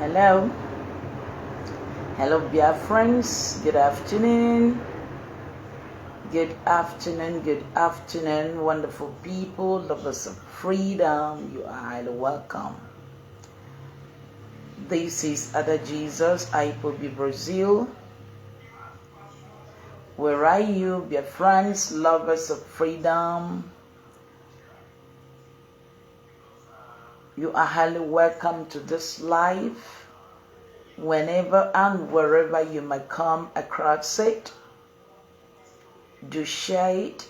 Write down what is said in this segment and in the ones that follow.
Hello. Hello, Biafrans. Good afternoon. Good afternoon. Good afternoon, wonderful people, lovers of freedom. You are highly welcome. This is Other Jesus, Ipob, Brazil. Where are you, Biafrans, lovers of freedom? You are highly welcome to this live, whenever and wherever you might come across it. Do share it.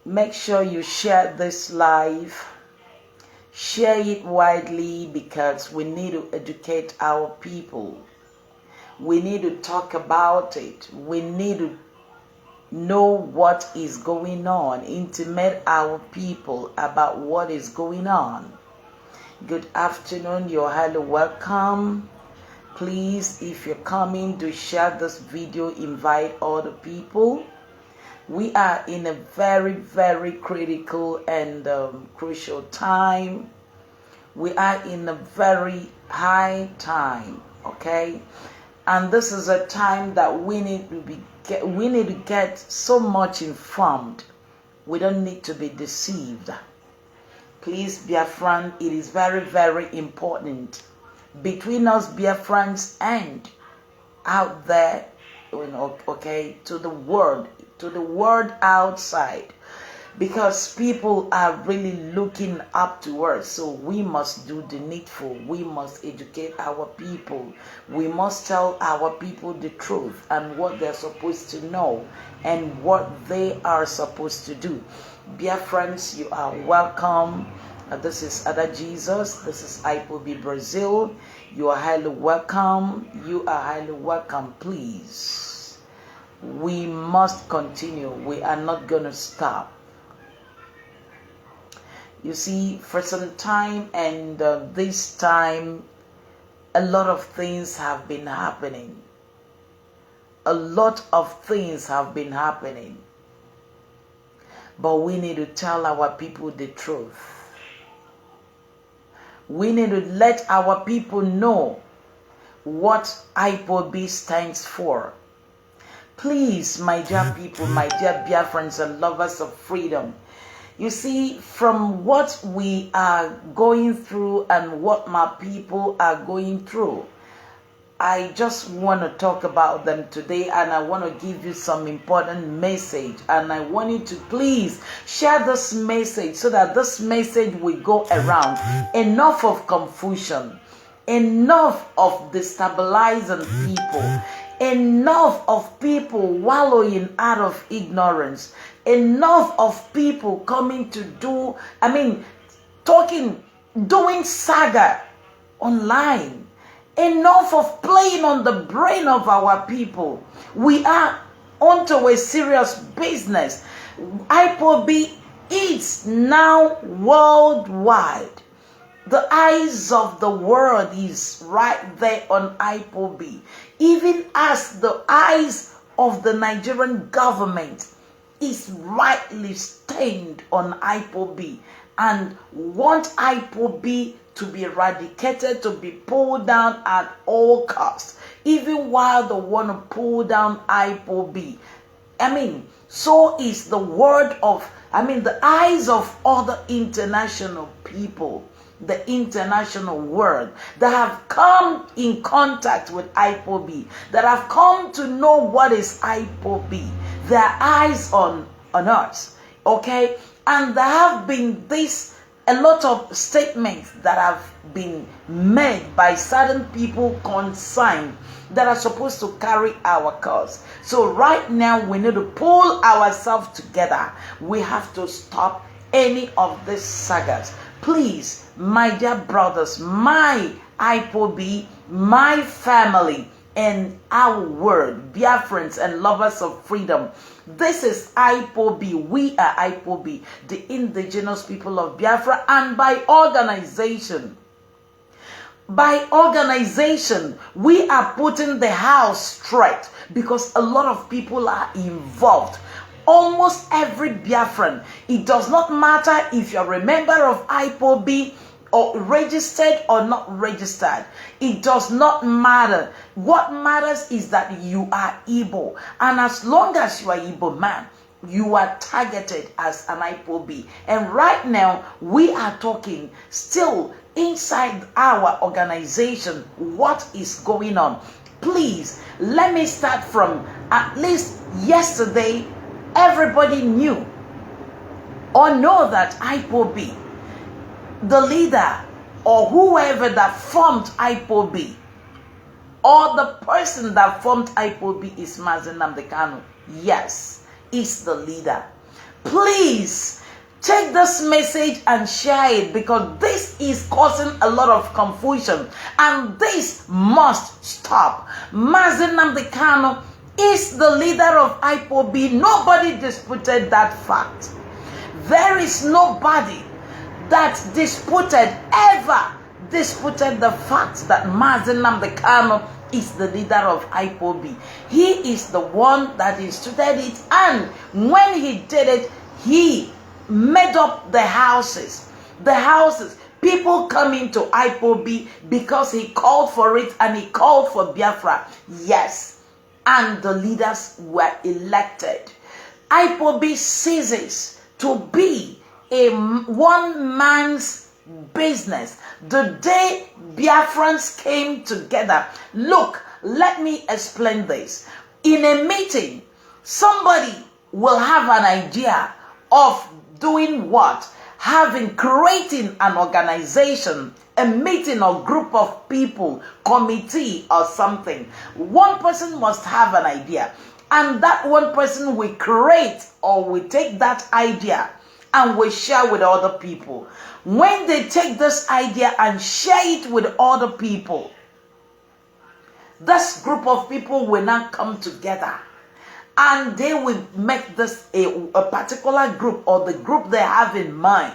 Make sure you share this live. Share it widely because we need to educate our people. We need to talk about it. We need to know what is going on, intimate our people about what is going on. Good afternoon, you're highly welcome. Please, if you're coming, do share this video, invite other people. We are in a very, very critical and crucial time. We are in a very high time, okay? And this is a time that we need to get so much informed. We don't need to be deceived. Please, Biafran, it is very, very important between us Biafrans and out there, okay, to the world outside, because people are really looking up to us. So we must do the needful. We must educate our people. We must tell our people the truth and what they're supposed to know and what they are supposed to do. Biafrans, you are welcome. This is Other Jesus. This is Ipob, Brazil. You are highly welcome. You are highly welcome. Please, we must continue. We are not going to stop. You see, for some time, and this time, a lot of things have been happening. A lot of things have been happening. But we need to tell our people the truth. We need to let our people know what Ipob stands for. Please, my dear people, my dear Biafrans and lovers of freedom, you see, from what we are going through and what my people are going through, I just want to talk about them today, and I want to give you some important message, and I want you to please share this message so that this message will go around. Enough of confusion, enough of destabilizing people, enough of people wallowing out of ignorance, enough of people coming to doing saga online. Enough of playing on the brain of our people. We are onto a serious business. Ipob is now worldwide. The eyes of the world is right there on Ipob, even as the eyes of the Nigerian government is rightly stained on Ipob and want Ipob to be eradicated, to be pulled down at all costs, even while they want to pull down Ipob. So is the the eyes of other international people, the international world that have come in contact with Ipob, that have come to know what is Ipob. Their eyes on us, okay? And there have been a lot of statements that have been made by certain people concerned that are supposed to carry our cause. So right now we need to pull ourselves together. We have to stop any of these sagas. Please, my dear brothers, my Ipob, my family, and our world, Biafrans and lovers of freedom. This is Ipob. We are Ipob, the indigenous people of Biafra, and by organization, we are putting the house straight because a lot of people are involved. Almost every Biafran. It does not matter if you're a member of Ipob, or registered or not registered, it does not matter. What matters is that you are Igbo, and as long as you are Igbo man, you are targeted as an Ipob. And right now we are talking still inside our organization what is going on. Please let me start from at least yesterday. Everybody knew or know that Ipob, the leader or whoever that formed Ipob, or the person that formed Ipob is Nnamdi Kanu. Yes, is the leader. Please take this message and share it, because this is causing a lot of confusion and this must stop. Nnamdi Kanu is the leader of Ipob. Nobody disputed that fact. There is nobody that ever disputed the fact that Nnamdi Kanu is the leader of Ipob. He is the one that instituted it, and when he did it, he made up the houses. People coming to Ipob because he called for it, and he called for Biafra. Yes, and the leaders were elected. Ipob ceases to be a one man's business the day Biafrans came together. Look, let me explain this. In a meeting, somebody will have an idea of doing what? Creating an organization, a meeting or group of people, committee or something. One person must have an idea, and that one person will create or will take that idea and will share with other people. When they take this idea and share it with other people, this group of people will now come together, and they will make this a particular group, or the group they have in mind,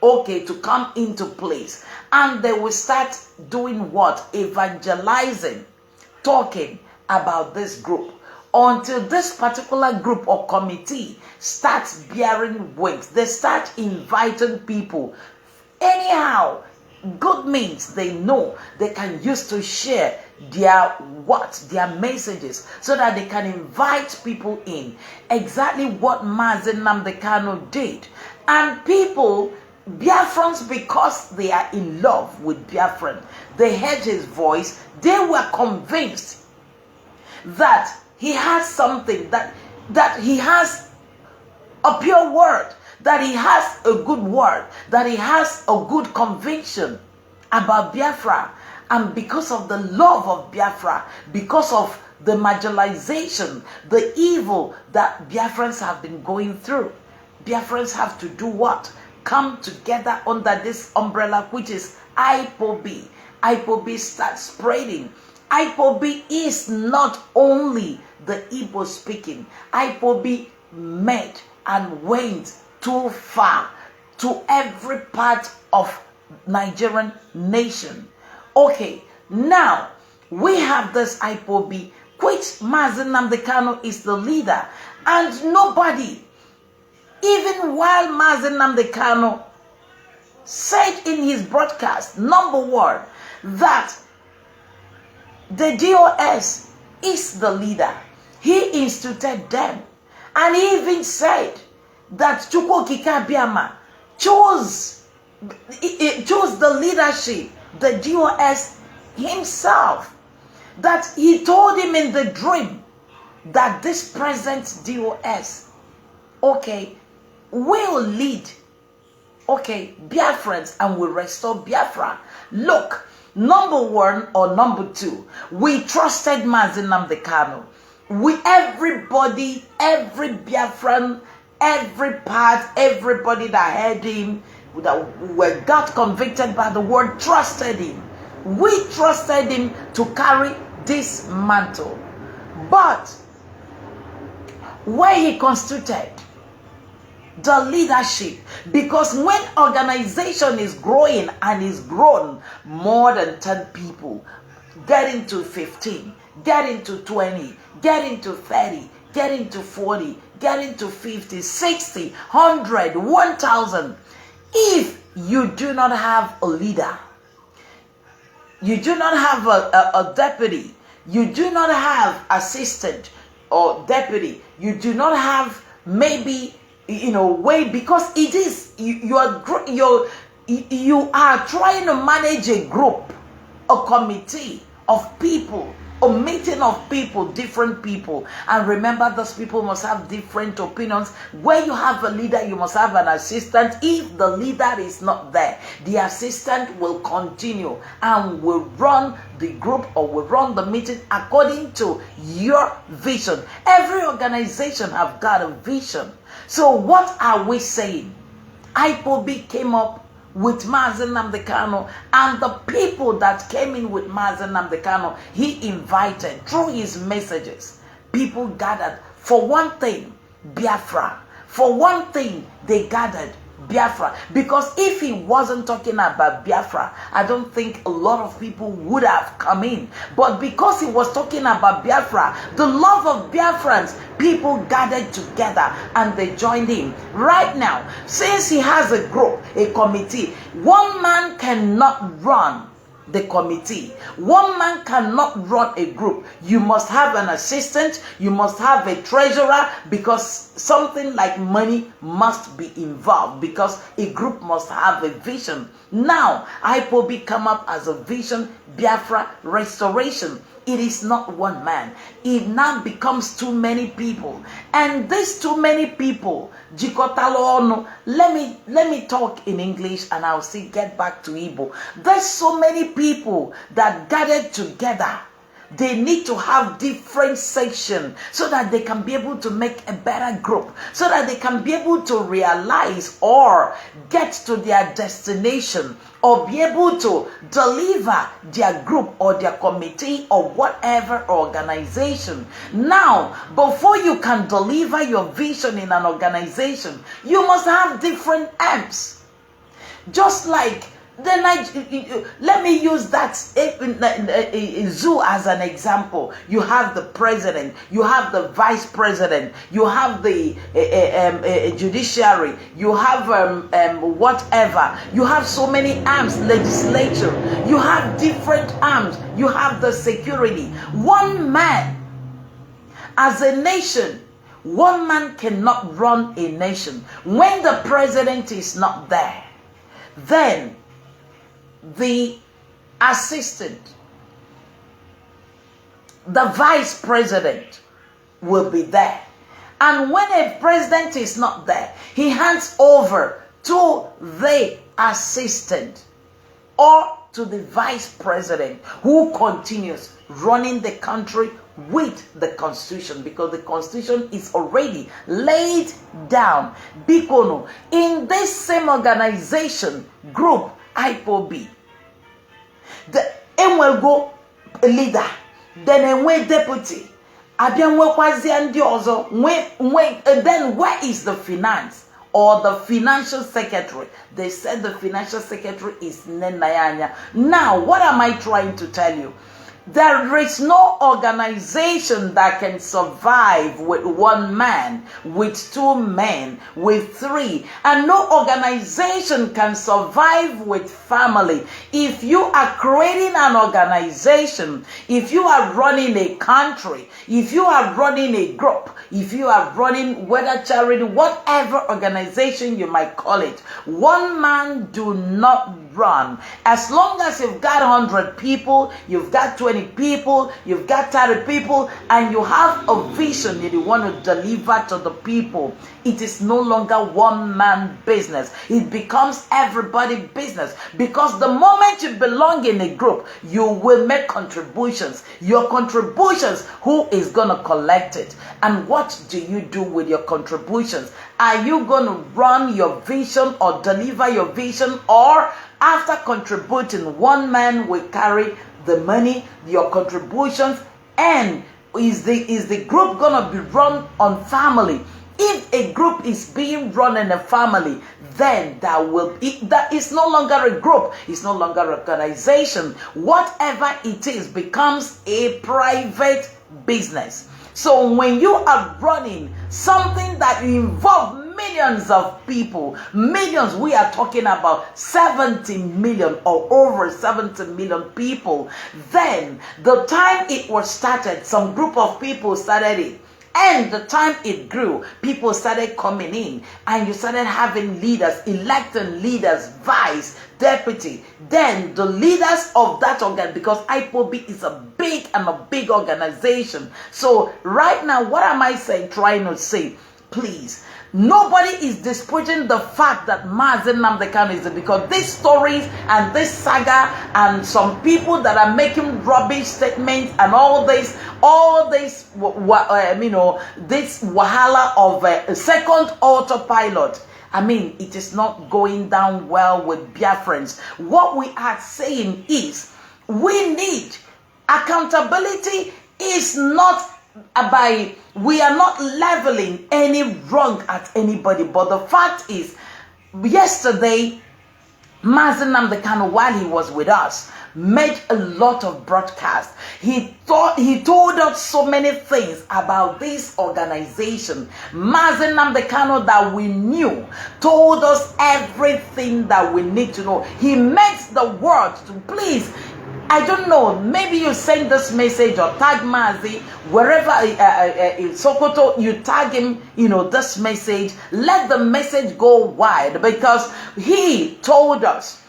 okay, to come into place. And they will start doing what? Evangelizing, talking about this group, until this particular group or committee starts bearing wings. They start inviting people. Anyhow, good means they know they can use to share their messages, so that they can invite people in. Exactly what Nnamdi Kanu did. And people, Biafrans, because they are in love with Biafran, they heard his voice, they were convinced that he has something, that he has a pure word, that he has a good word, that he has a good conviction about Biafra. And because of the love of Biafra, because of the marginalization, the evil that Biafrans have been going through, Biafrans have to do what? Come together under this umbrella, which is Ipob. Ipob starts spreading. Ipob is not only the Igbo speaking. Ipob made and went too far to every part of Nigerian nation. Okay, now we have this Ipob, which Nnamdi Kanu is the leader, and nobody, even while Nnamdi Kanu said in his broadcast, number one, that the DOS is the leader. He instituted them, and he even said that Chukwu Kikabiama chose the leadership, the DOS himself, that he told him in the dream that this present DOS, okay, will lead, okay, Biafrans, and will restore Biafra. Look, number one or number two, we trusted Nnamdi Kanu. Everybody, every Biafran, every part, everybody that heard him, that got convicted by the word, trusted him. We trusted him to carry this mantle. But where he constituted the leadership, because when organization is growing and is grown more than 10 people, getting to 15, getting to 20, getting to 30, getting to 40, getting to 50, 60, 100, 1,000. If you do not have a leader, you do not have a deputy, you do not have assistant or deputy, you do not have maybe, way, because it is, you are trying to manage a group, a committee of people, a meeting of people, different people. And remember, those people must have different opinions. Where you have a leader, you must have an assistant. If the leader is not there, the assistant will continue and will run the group or will run the meeting according to your vision. Every organization have got a vision. So what are we saying? Ipob came up with Nnamdi Kanu, and the people that came in with Nnamdi Kanu, he invited through his messages. People gathered for one thing, Biafra. For one thing, they gathered Biafra. Because if he wasn't talking about Biafra, I don't think a lot of people would have come in. But because he was talking about Biafra, the love of Biafrans, people gathered together and they joined him. Right now, since he has a group, a committee, one man cannot run the committee. One man cannot run a group. You must have an assistant, you must have a treasurer, because something like money must be involved, because a group must have a vision. Now, Ipob come up as a vision, Biafra restoration. It is not one man. It now becomes too many people. And these too many people, let me talk in English and I'll still get back to Igbo. There's so many people that gathered together. They need to have different sections so that they can be able to make a better group, so that they can be able to realize or get to their destination, or be able to deliver their group or their committee or whatever organization. Now, before you can deliver your vision in an organization, you must have different amps. Just like let me use that zoo as an example. You have the president, you have the vice president, you have the judiciary, you have whatever. You have so many arms, legislature. You have different arms. You have the security. One man, as a nation, one man cannot run a nation. When the president is not there, then the assistant, the vice president will be there. And when a president is not there, he hands over to the assistant or to the vice president, who continues running the country with the constitution, because the constitution is already laid down. Bikono, in this same organization group, Ipob, the enwego leader, then enwe deputy, abianwe kwazi ndi ozo, then where is the finance or the financial secretary? They said the financial secretary is Nnamdi. Now, what am I trying to tell you? There is no organization that can survive with one man, with two men, with three. And no organization can survive with family. If you are creating an organization, if you are running a country, if you are running a group, if you are running whether charity, whatever organization you might call it, one man do not run. As long as you've got 100 people, you've got 20 people, you've got 30 people, and you have a vision that you want to deliver to the people, it is no longer one man business. It becomes everybody business, because the moment you belong in a group, you will make contributions. Your contributions, who is going to collect it? And what do you do with your contributions? Are you going to run your vision or deliver your vision, or after contributing, one man will carry the money, your contributions, and is the group going to be run on family? If a group is being run in a family, then that is no longer a group, it's no longer an organization. Whatever it is becomes a private business. So when you are running something that involves millions of people, millions, we are talking about 70 million or over 70 million people. Then the time it was started, some group of people started it. And the time it grew, people started coming in, and you started having leaders, electing leaders, vice, deputy. Then the leaders of that organ, because Ipob is a big organization. So right now, what am I saying? Trying to say, please, nobody is disputing the fact that Mazi Nnamdi Kanu is it, because these stories and this saga and some people that are making rubbish statements and all this this wahala of a second autopilot. I mean, it is not going down well with Biafrans. What we are saying is we need accountability. Is not by, we are not leveling any wrong at anybody, but the fact is, yesterday Mazi Nnamdi Kanu, while he was with us, made a lot of broadcasts. He told us so many things about this organization. Mazi Nnamdi Kanu that we knew told us everything that we need to know. He meant the word to please. I don't know, maybe you send this message or tag Mazi wherever in Sokoto, you tag him, this message. Let the message go wide, because he told us,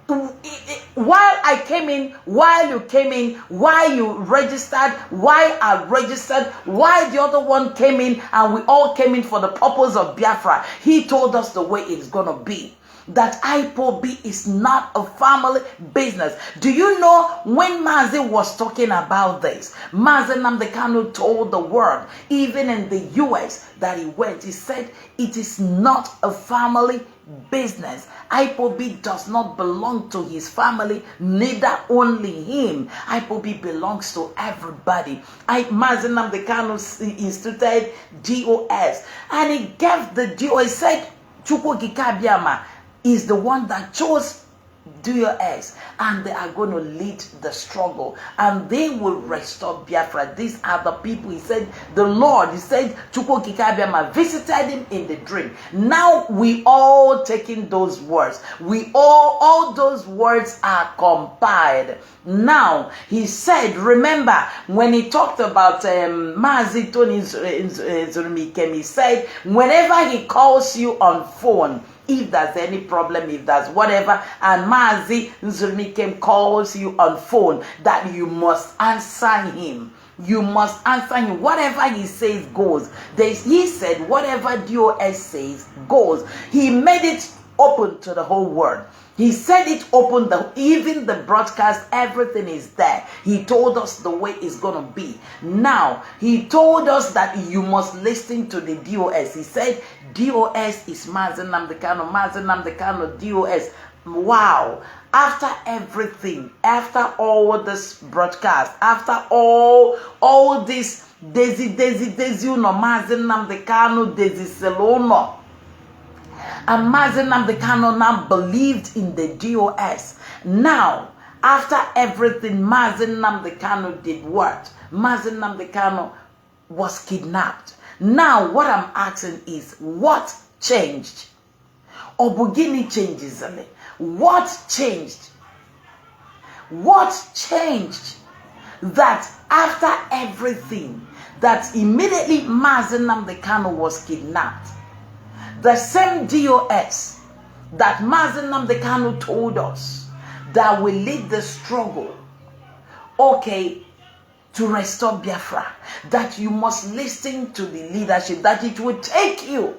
while I came in, while you came in, while you registered, while I registered, while the other one came in, and we all came in for the purpose of Biafra. He told us the way it's going to be. That Ipob is not a family business. Do you know when Mazi was talking about this? Mazi Nnamdi Kanu told the world, even in the US that he went, he said it is not a family business. Ipob does not belong to his family, neither only him. Ipob belongs to everybody. Mazi Nnamdi Kanu instituted DOS, and he gave the DOS, said Chukwu Gikabiama is the one that chose DOS, and they are going to lead the struggle, and they will restore Biafra. These are the people. He said, the Lord, he said, Chukwu Kikabiama visited him in the dream. Now we all taking those words. We all those words are compiled. Now he said, remember when he talked about Mazi Tony Zurmi, he said, whenever he calls you on phone, if there's any problem, if there's whatever, and Mazi Nzurmikem calls you on phone, that you must answer him. You must answer him. Whatever he says goes. He said whatever DOS says goes. He made it open to the whole world. He said it open, even the broadcast, everything is there. He told us the way it's going to be. Now, he told us that you must listen to the DOS. He said DOS is Mazi Nnamdi Kanu, Mazi Nnamdi Kanu, DOS. Wow. After everything, after all this broadcast, after all this, Mazi Nnamdi Kanu, Selono, and Mazi Nnamdi Kanu now believed in the DOS. Now, after everything, Mazi Nnamdi Kanu did what? Mazi Nnamdi Kanu was kidnapped. Now, what I'm asking is, what changed? Obugini changes. What changed? What changed? That after everything, that immediately Mazi Nnamdi Kanu was kidnapped. The same DOS that Mazi Nnamdi Kanu told us that will lead the struggle, okay, to restore Biafra, that you must listen to the leadership, that it will take you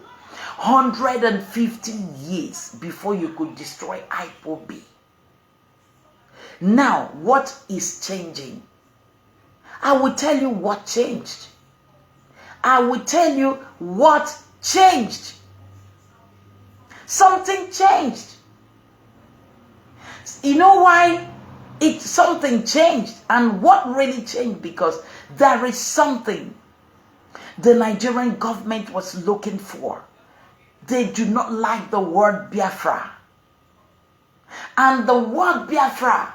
150 years before you could destroy Ipob. Now, what is changing? I will tell you what changed. I will tell you what changed. Something changed. You know why something changed? And what really changed? Because there is something the Nigerian government was looking for. They do not like the word Biafra. And the word Biafra,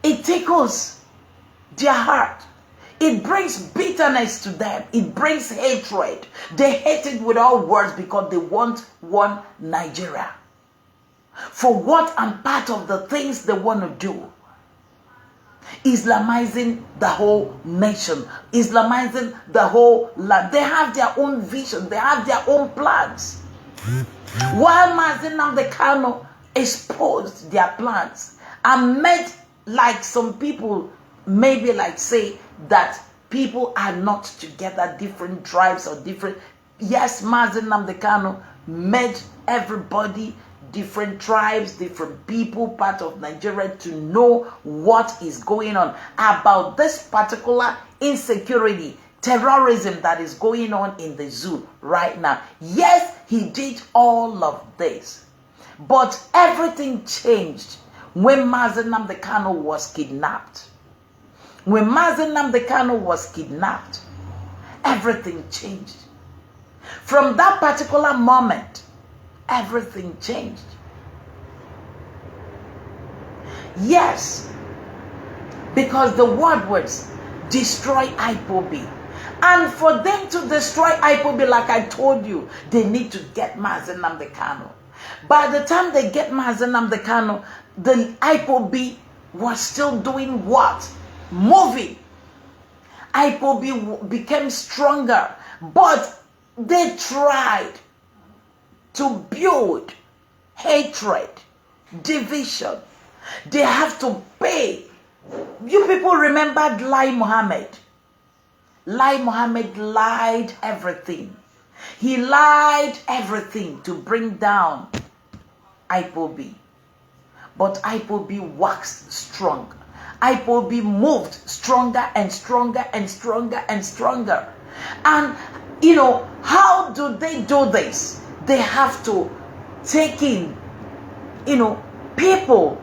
it tickles their heart. It brings bitterness to them. It brings hatred. They hate it with all words because they want one Nigeria. For what and part of the things they want to do. Islamizing the whole nation. Islamizing the whole land. They have their own vision. They have their own plans. While Nnamdi Kanu exposed their plans and made like some people maybe like say that people are not together, different tribes or different. Yes, Nnamdi Kanu made everybody, different tribes, different people, part of Nigeria to know what is going on about this particular insecurity, terrorism that is going on in the zoo right now. Yes, he did all of this, but everything changed when Nnamdi Kanu was kidnapped. When Nnamdi Kanu was kidnapped, everything changed. From that particular moment, everything changed. Yes, because the word was destroy Ipob. And for them to destroy Ipob, like I told you, they need to get Nnamdi Kanu. By the time they get Nnamdi Kanu, the Ipob was still doing what? Moving. Ipob became stronger, but they tried to build hatred, division. They have to pay. You people remembered Lai Mohammed. Lai Mohammed lied everything. He lied everything to bring down Ipob. But Ipob waxed strong. Ipob moved stronger and stronger and stronger and stronger. And you know, how do they do this? They have to take in, you know, people,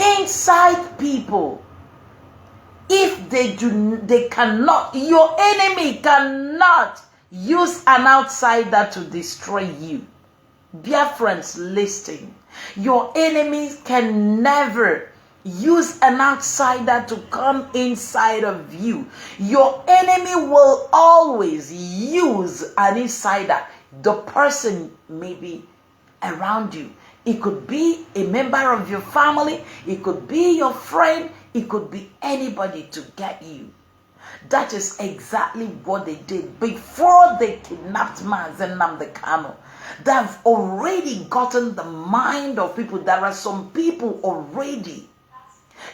inside people. If they do, they cannot, your enemy cannot use an outsider to destroy you. Biafrans, listen. Your enemies can never use an outsider to come inside of you. Your enemy will always use an insider. The person may be around you. It could be a member of your family. It could be your friend. It could be anybody to get you. That is exactly what they did before they kidnapped Nnamdi Kanu. They've already gotten the mind of people. There are some people already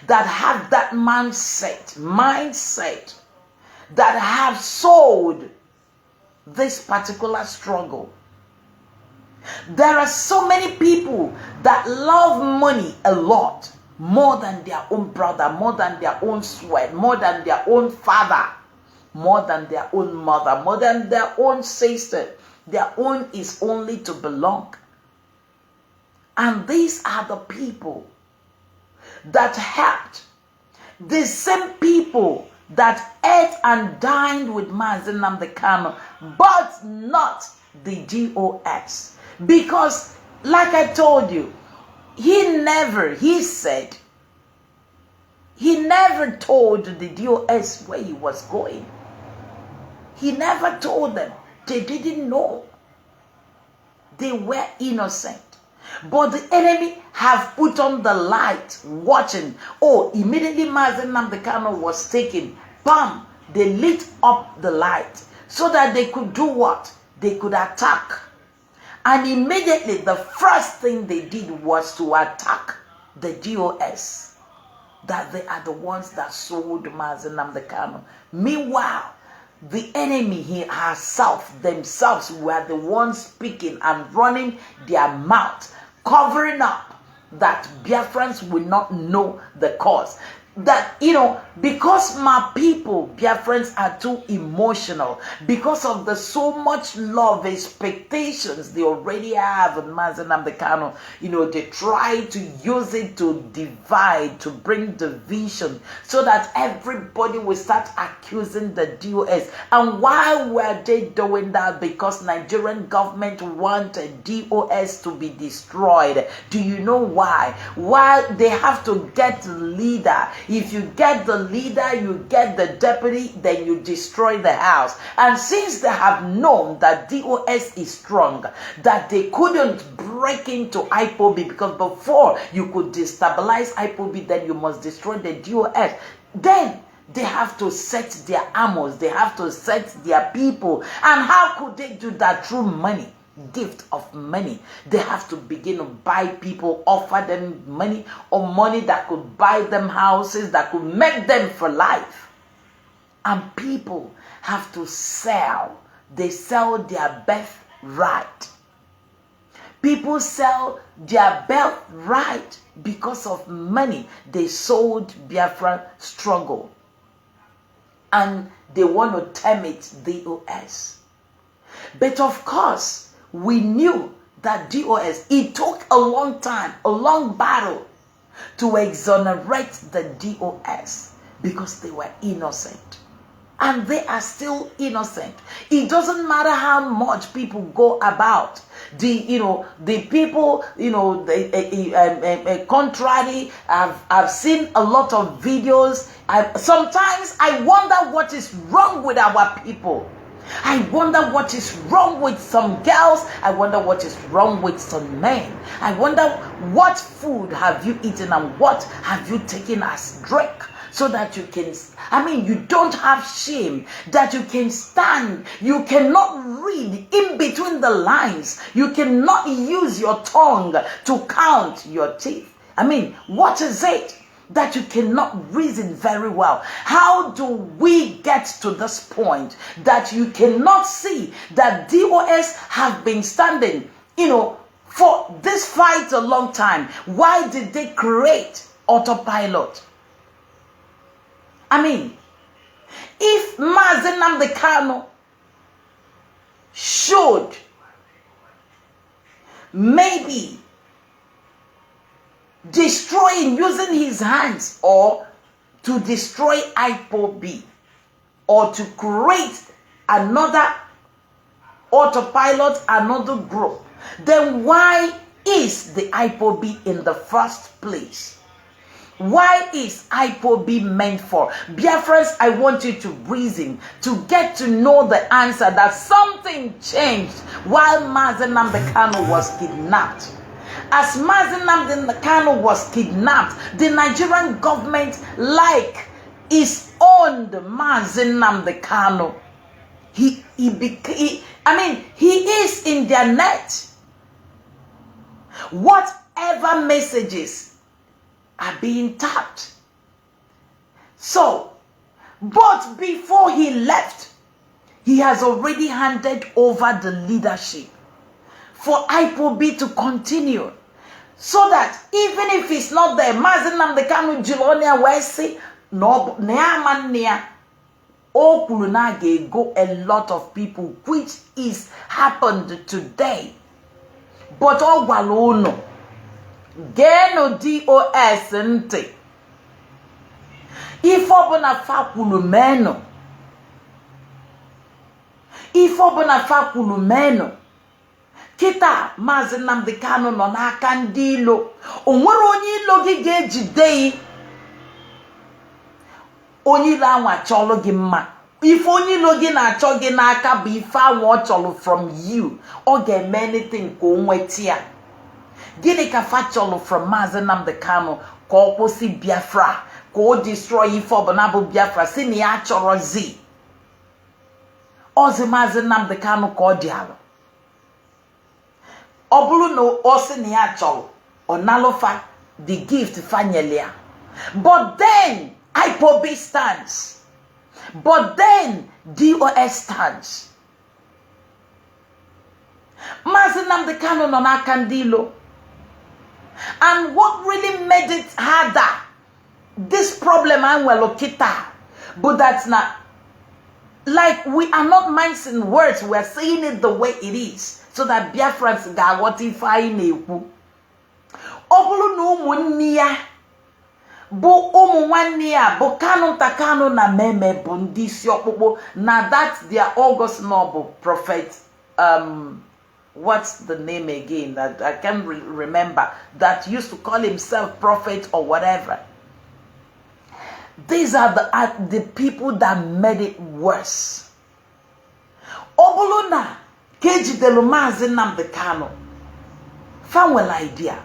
that have that mindset, that have sold this particular struggle. There are so many people that love money a lot, more than their own brother, more than their own sweat, more than their own father, more than their own mother, more than their own sister. Their own is only to belong. And these are the people that helped. The same people that ate and dined with Nnamdi Kanu, but not the DOS. Because, like I told you, he never told the DOS where he was going. He never told them. They didn't know. They were innocent. But the enemy have put on the light, watching. Oh, immediately Nnamdi Kanu was taken. Bam! They lit up the light so that they could do what? They could attack. And immediately the first thing they did was to attack the DOS. That they are the ones that sold Nnamdi Kanu. Meanwhile, the enemy themselves were the ones speaking and running their mouth, covering up that Biafrans will not know the cause. That, you know, because my people, Biafrans, are too emotional, because of the so much love, expectations they already have on Nnamdi Kanu, you know, they try to use it to divide, to bring division, so that everybody will start accusing the DOS. And why were they doing that? Because Nigerian government wanted DOS to be destroyed. Do you know why? Why they have to get a leader, If you get the leader, you get the deputy, then you destroy the house. And since they have known that DOS is strong, that they couldn't break into Ipob, because before you could destabilize Ipob, then you must destroy the DOS. Then they have to set their armors, they have to set their people. And how could they do that? Through money. Gift of money. They have to begin to buy people, offer them money, or money that could buy them houses, that could make them for life. And people have to sell. They sell their birthright. People sell their birthright because of money. They sold Biafra struggle. And they want to term it DOS. But of course, we knew that DOS, it took a long time, a long battle to exonerate the DOS because they were innocent. And they are still innocent. It doesn't matter how much people go about. The people, contrary, I've seen a lot of videos. Sometimes I wonder what is wrong with our people. I wonder what is wrong with some girls. I wonder what is wrong with some men. I wonder what food have you eaten and what have you taken as drink, so that you can, you don't have shame, that you can stand. You cannot read in between the lines. You cannot use your tongue to count your teeth. What is it that you cannot reason very well? How do we get to this point that you cannot see that DOS have been standing, for this fight a long time? Why did they create autopilot? If Nnamdi Kanu should maybe destroying using his hands, or to destroy Ipob, or to create another autopilot, another group, then why is the Ipob in the first place? Why is Ipob meant for? Biafrans, I want you to reason, to get to know the answer that something changed while Nnamdi Kanu was kidnapped. As Nnamdi Kanu was kidnapped, the Nigerian government, is on the Nnamdi Kanu. He is in their net. Whatever messages are being tapped. So, but before he left, he has already handed over the leadership for Ipob to continue. So that even if it's not there, Nnamdi Kanu Jilonia Wesi, no, Neamania, Okuluna go a lot of people, which is happened today. But all Walono, Geno DOS nte. Ipob na fakulu meno. Ipob na fakulu meno. Kita Nnamdi Kanu nọ n'aka ndị ilo. O nwere onye ilo gị ga-ejide. Onye ilo anwa chọlụ gị mma. If onye ilo gị na-achọ gị n'aka bụ ife anwa ọ chọlụ from you, ọ ga-eme anything ka o nweta ya. Gịnị ka fa chọlụ from Nnamdi Kanu ka ọ kwụsị Biafra, ka o destroy Ipob na bụ Biafra, si na ya chọrọzi. Ozi Nnamdi Kanu ka ọ dị alụ. Obulu no osini ya chọrọ, onalofa the gift fanyelia. But then Ipob stands. But then DOS stands. Nnamdi Kanu no nakandilo. And what really made it harder, this problem I'm well okita, but that's not, we are not mincing words, we are saying it the way it is. So that Biafrans ga what if I na-ekwu. Obulu na umunni ya bụ ụmụ nwanne ya bụ Kanu Takanu na Meme bụ ndị isi ọkpụkpụ na that their August noble prophet, what's the name again that I can't remember, that used to call himself prophet or whatever. These are the people that made it worse. Obuluna keji delumazi Nnamdi Kanu. Fanwell idea.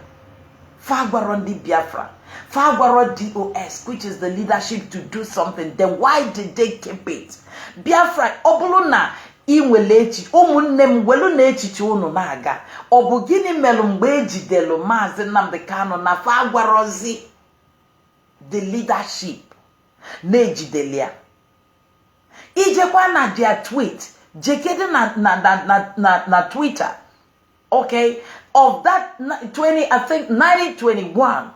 Fagwarondi Biafra. Fagwaro DOS, which is the leadership to do something. Then why did they keep it? Biafra, Obuluna inwelechi ụmụnne m welu na echiche unu na-aga. Ọ bụ gịnị mere mgbe ejidelu Maazị Nnamdi Kanu na fagwarozi the leadership na-ejideli ya? Ijekwa na their tweet, jekede na Twitter, okay, of that 1921,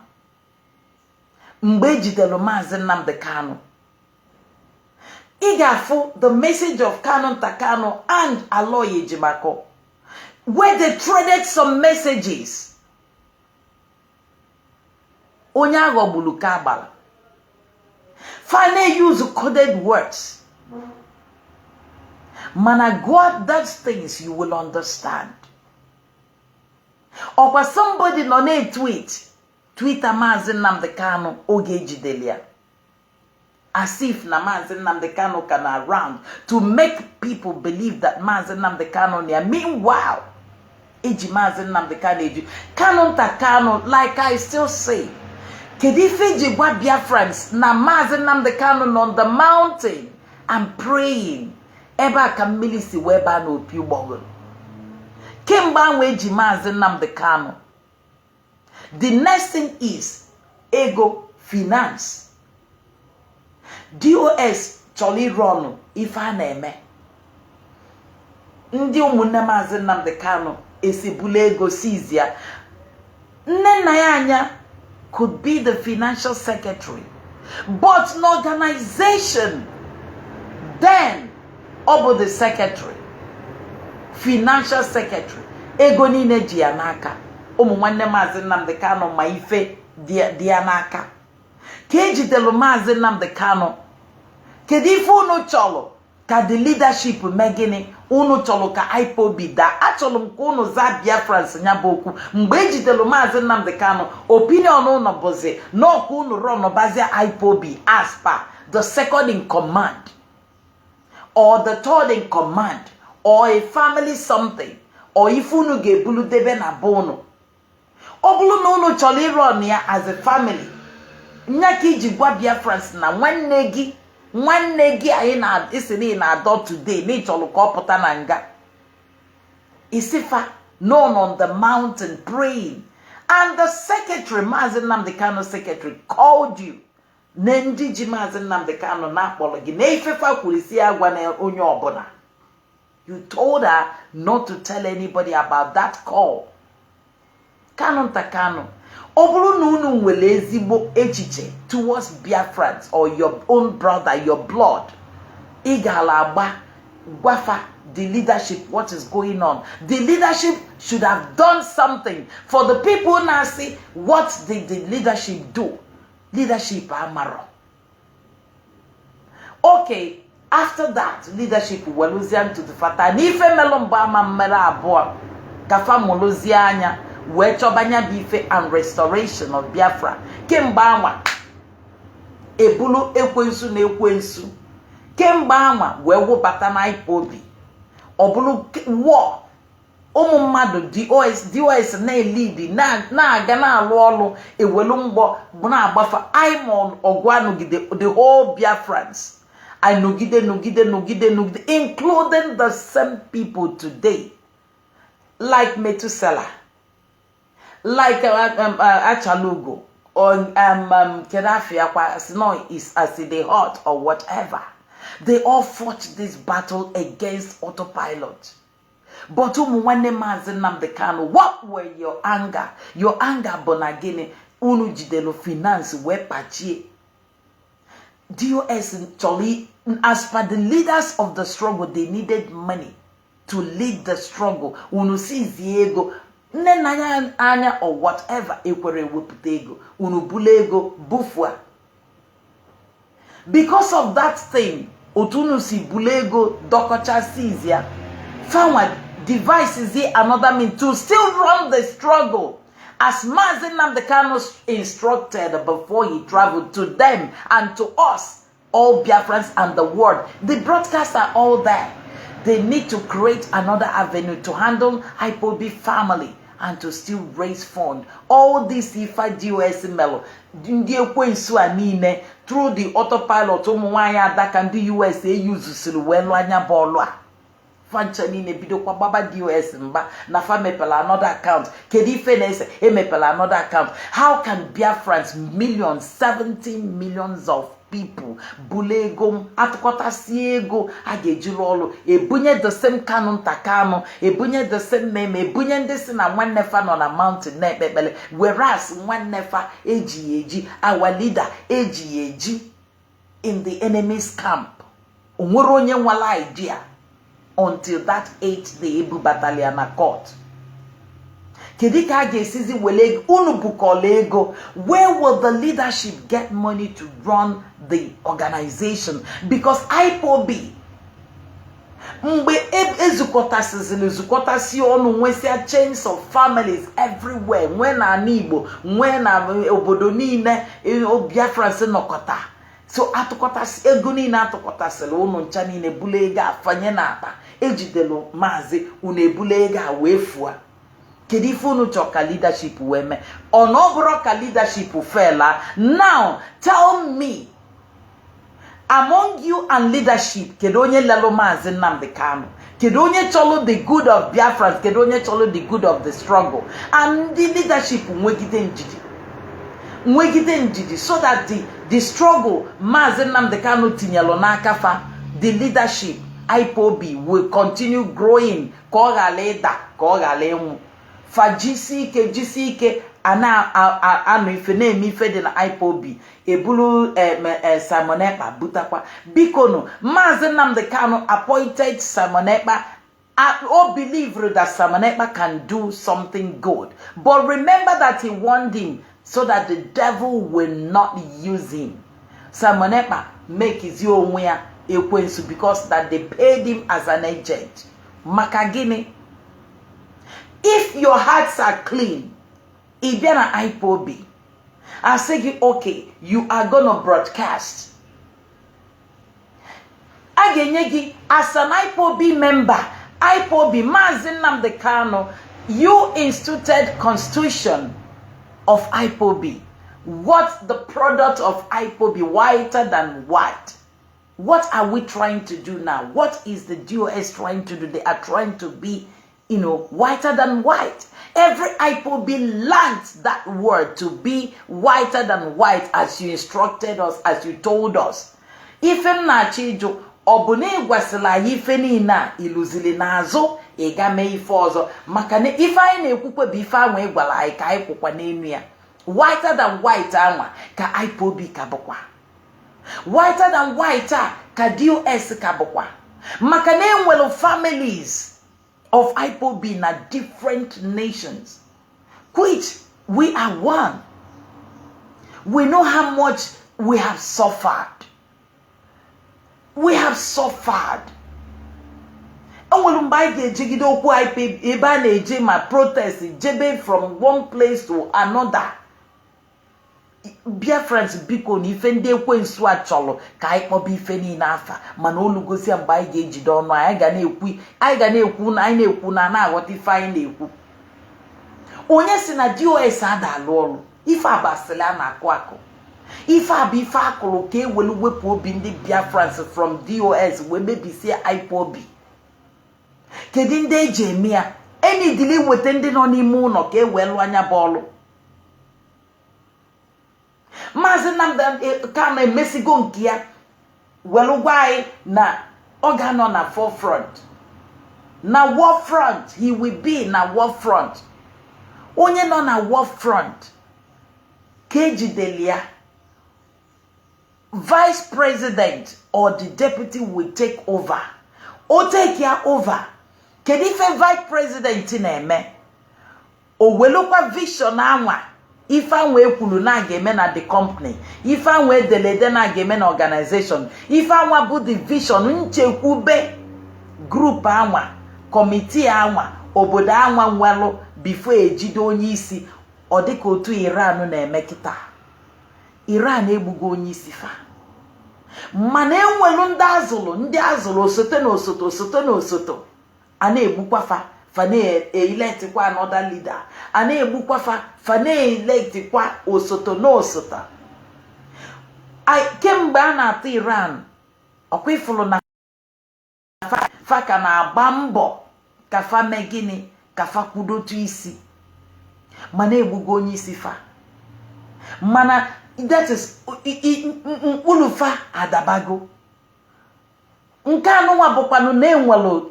mgbe ejidelu Maazị Nnamdi Kanu. Igafu, the message of Kanu Takano and Aloye Jimako, where they traded some messages. Onyago Bulukabala. Finally use coded words. Man, God, those things you will understand. Or was somebody on a tweet, Twitter Maazị Nnamdi Kanu oge jidelia. As if Maazị Nnamdi Kanu can around to make people believe that Maazị Nnamdi Kanu near. Meanwhile, eji Maazị Nnamdi Kanu eji Kanu Takano, like I still say, Kedife jigwa Biafrans na Maazị Nnamdi Kanu on the mountain and praying. Eba kamilisi weba no pi bogol. Kemba weji Maazị Nnamdi Kanu. The next thing is ego finance. DOS chọrọ ịrụ ọnụ ife a na-eme. Ndị ụmụnne Maazị Nnamdi Kanu esibula ego sizia. Nne nna ya anya could be the financial secretary, but an organization then ọ the secretary, financial secretary. Ego niile ji ya n'aka. Ụmụ nwanne Maazị Nnamdi Kanu ma ife dị ya n'aka. Ka ejidelu Maazị Nnamdi Kanu. Kedu ife unu chọrọ ka the leadership megini unu chọrọ ka Ipob da? Achọrọ m ka unu za Biafrans nya bụ okwu mgbe ejidelu Maazị Nnamdi Kanu. Opinion unu bụzi na ọkụ unu rọnụ bazia Ipob as per the second in command or the third in command or a family something, or if unu ga-ebulu debe na be unu. Ọ bụrụ na unu chọrọ ịrụ ọnụ ya as a family, nya ka iji gwa Biafrans na nwanne gị anyị na isi na adọ today na ịchọrọ ka ọ pụta na nga. Isifa known on the mountain praying, and the secretary, Maazị Nnamdi Kanu secretary, called you. Nendi ji Maazị Nnamdi Kanu na akpọrọ gị na ifefa kwurisi agwa na onye ọbụla. You told her not to tell anybody about that call. Kanu Takano. Ọ bụrụ na unu nwere ezigbo echiche towards Biafrans or your own brother, your blood, ị ga-ala agba gwafa the leadership what is going on. The leadership should have done something for the people now. See what did the leadership do? Leadership amaro. Okay, after that leadership weluzian to the fata n'ife melomba ama mmere abụọ kafa molozianya wee chọbanya bife and restoration of Biafra. Kemgbe anwa ebulu ekwensu na ekwensu. Kemgbe anwa wee wụbata na Ipob. Obulu war. Ụmụ mmadụ DOS na-elidi na-aga na-alụ ọlụ ewelu mgbọ bụ na-agbafa Imon Ogwanugide the whole Biafrans. I nugide, including the same people today, like Metusela, like Achalugo, or Kedafia, no, is as they hot or whatever. They all fought this battle against autopilot. But Maazị Nnamdi Kanu, what were your anger? Your anger bonagene unu jidelo finance we pachie. DOS Choli, as per the leaders of the struggle, they needed money to lead the struggle. Unu si ego nne anya or whatever ekwere wepụta ego unu bule ego bufwa. Because of that thing, otunu si bule ego dokocha sizia. Found devices here another mean to still run the struggle as Mazi Nnamdi Kanu instructed before he traveled to them and to us, all Biafrans and the world. The broadcasts are all there. They need to create another avenue to handle Ipob family and to still raise funds. All this Ifa DOS melo, through the autopilot, that can the USA use bido kwa baba DOS mba na fa mepela another account kedi fenese emepela another account. How can Biafrans, millions, 70 millions of people bulego atukota siego agejilolo ebunye the same Kanu takano ebunye the same meme ebunye ndesi na nwannefa no na mountain na ekpekpele, whereas nwannefa eji our leader eji in the enemy's camp onwere onye nwala idea until that 8th day Ibu battalion na court. Kedika gesizi wele unu bukolego. Where will the leadership get money to run the organization? Because Ipob mgbe ezukotasi onu nwesia chains of families everywhere. When Igbo, when obodo niile Biafra se nokota. So atukotasi ego niile atukotasi unu ncha niile bulega afanye na ata ejidelo mazi unu bulega wefua. Kedifunu choka leadership weme onobroka leadership fella. Now tell me, among you and leadership, kedonye lelo mazi Nnamdi Kanu, kedonye cholo the good of Biafrans, kedonye cholo the good of the struggle, and the leadership mwegide njidi so that the struggle mazi Nnamdi Kanu tinyelo n'aka fa, the leadership Ipob will continue growing ko galeda ko galenwu fa jisike anu ife na emi ife de na Ipob ebulu Simon Ekpa butakwa bikono mazi Nnamdi Kanu appointed Simon Ekpa. I believe that Simon Ekpa can do something good, but remember that he warned him so that the devil will not use him. Simon Ekpa make his own way because that they paid him as an agent. Makagini, if your hearts are clean, if you're an Ipob, I say, okay, you are gonna broadcast. Agenyegi, as an Ipob member, Ipob, Mazi Nnamdi Kanu, you instituted constitution of Ipob. What's the product of Ipob? Whiter than white. What are we trying to do now? What is the DOS trying to do? They are trying to be, whiter than white. Every Ipob learned that word to be whiter than white as you instructed us, as you told us. Ifem na chijo, obune gwasila ife niina iluzili nazo, egame ife ozo. Makane ife anyị na-ekwukwe bụ ife anwa egwala anyị ka anyị kwukwa n'enu ya. Whiter than white anwa ka Ipob ka bụkwa. Whiter than whiter ka DOS ka bụkwa. Makane enwelu families of Ipob na different nations, which we are one. We know how much we have suffered. We have suffered. And when I protest from one place to another, Biafrans biko ni fende kwensu acholo ka Ipob ifeni n'afa mana olugosi mba anyị ga-ejide ọnụ anyị ga na-ekwu na na-aghọta ife anyị na-ekwu. Onye si na DOS adalụ ọrụ ife abasịlị a na-akụ akụ ife abụ ife akụrụ ka ewelu wepụ obi ndị Biafrans from DOS wee mebisie Ipob. Kedu ndị eji eme ya? Eni dili wete ndị nọ n'ime ụlọ ka ewelu anya bọọlụ. Mazi Nnamdi Kanu emesigo nke ya welu gwa na ọ ga-anọ na forefront. Na war front, he will be na war front. Onye nọ na war front ka ejideli ya, vice president or the deputy will take over. O take ya over. Kedu ife vice president na-eme? O welukwa vision anwa ife anwa ekwulu na ga-eme na the company, ife anwa edelede na ga-eme na organization, ife anwa bụ the vision nchekwube group anwa, committee anwa, obodo anwa nwelu before ejide onye isi ọ dịka otu Iran na-eme kịta. Iran egbugo onye isi fa, mana enwelu ndị azụlụ osote na osote a na-egbukwa fa na-electikwa another leader, a na-egbukwa fa na-electikwa osote na osote. Kemgbe a na-atụ Iran, ọkwa ifulu na fa ka na-agba mbọ ka fa mee gịnị, ka fa kwudotu isi, mana egbugo onye isi fa. Mana that is mkpụrụ fa adabago. Nke anụnwa bụkwanụ na-enwelu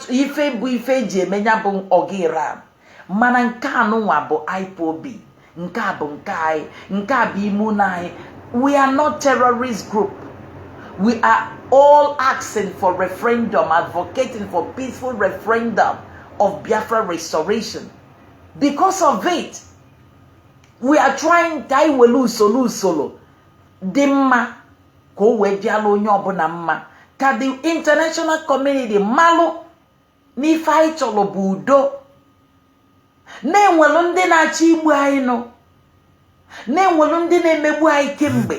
ife bụ ife eji emenya bụ ọgụ Iran, mana nke anụnwa bụ Ipob, nke a bụ nke anyị, nke a bụ ime ụlọ anyị. We are not terrorist group. We are all asking for referendum, advocating for peaceful referendum of Biafra restoration. Because of it, we are trying ka anyị welu usoro dị mma ka o wee bịala onye ọbụla mma, ka the international community malụ n'ife anyị chọrọ bụ udo. Na-enwelu ndị na-achọ igbu anyị nọ, na-enwelu ndị na-emegbu anyị kemgbe.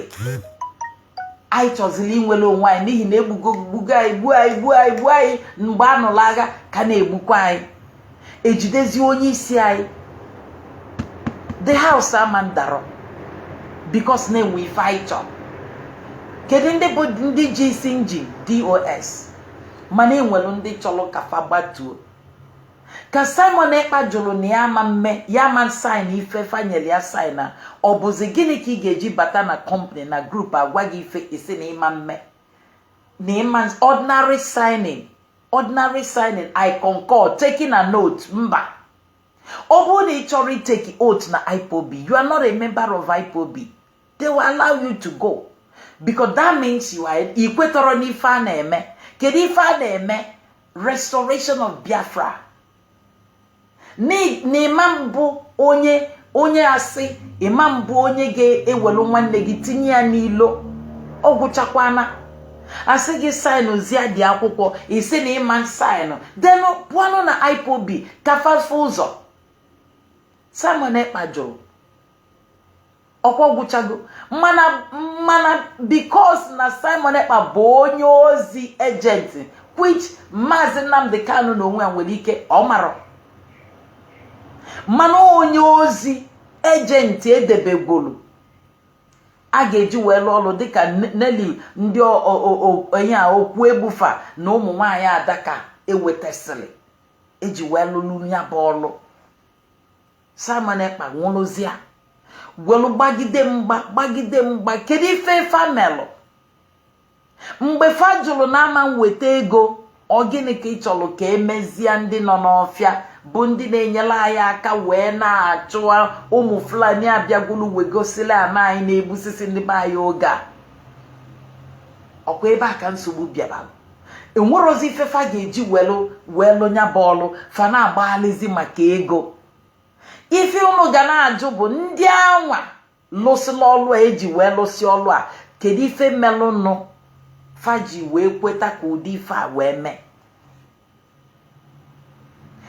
Anyị chọziri inwere onwe anyị n'ihi na egbugo anyị mgbe anụrụ agha ka na-egbukwa anyị. Ejidezi onye isi anyị, the house amandaro because na-enwe ife anyị chọrọ. Kedu ndị bụ ndị ji isi injin DOS, mana enwelu ndị chọrọ ka fa gbatuo. Ka Simon Ekpa jụrụ na ya ma sign ife fanyere ya sign na ọ bụzi gịnị ka ị ga-eji bata na company na group agwa gị ife isi na ịma mme na ịma ordinary signing I concur, taking a note. Mba, ọ bụrụ na ị chọrọ take oath na Ipob, you are not a member of Ipob, they will allow you to go, because that means you are ikwetọrọ n'ife a na-eme. Kedu ife a na-eme? Restoration of Biafra. N'imam bụ onye asị, imam bụ onye ga-ewelu nwanne gị tinye ya n'ilo, ọ gwụchakwana. Asị gị sign ozi dị akwụkwọ, isi na ịma sign, then pụọnụ na Ipob ka fafe ụzọ. Simon Ekpa jụrụ, ọkwa gwụchago. Mana because na Simon Ekpa bụ onye ozi agent, which Maazị Nnamdi Kanu na onwe ya nwere ike ọ mara, mana onye ozi agent edebegolu a ga-eji wee lụọ ọrụ dịka Nelly ndị onye a okwu ebufa na ụmụ nwaanyị adaka ewetasịrị eji wee lụrụ ya bụ ọrụ. Simon Ekpa nwụrụzia gwelu gbagide mgba. Kedu ife famelụ mgbe fa jụrụ na ama nweta ego? Ọ gịnị ka ị chọrọ ka emezie ndị nọ n'ọfịa bụ ndị na-enyere anyị aka wee na-achụ ụmụ Fulani abịagwulu wegosili ana anyị na-egbusisi ndị be anyị oge a? Ọkwa ebe a ka nsogbu bịara. Enwerozi ife fa ga-eji welu nya bọọlụ fa na-agbaghalịzi maka ego. Ife unu ga na-ajụ bụ ndị anwa lụsịla ọlụ a eji wee lụsị ọlụ a, kedu ife melụnụ fa ji wee kweta ka ụdị ife a wee mee?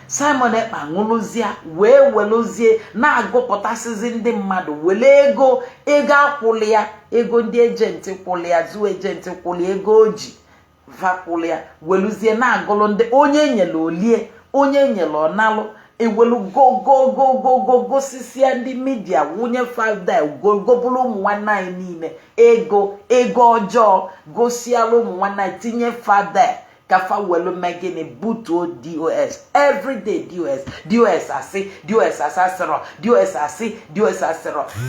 Simon Ekpa ṅụrụzie wee weluzie na-agụpụtasịzi ndị mmadụ wele ego akwụlụ ya, ego ndị ejenti kwụlụ ya, zu ejenti kwụlụ ego oji va kwụlụ ya, weluzie na-agụlụ ndị onye nyere olie, onye nyere ọnalụ, ewelu gosisia ndị midia wunye fada gobulu ụmụ nwanne anyị niile ego ọjọọ, gosiala ụmụ nwanne anyị tinye fada kafa welu megini butuo DOS everyday. DOS asịrọ.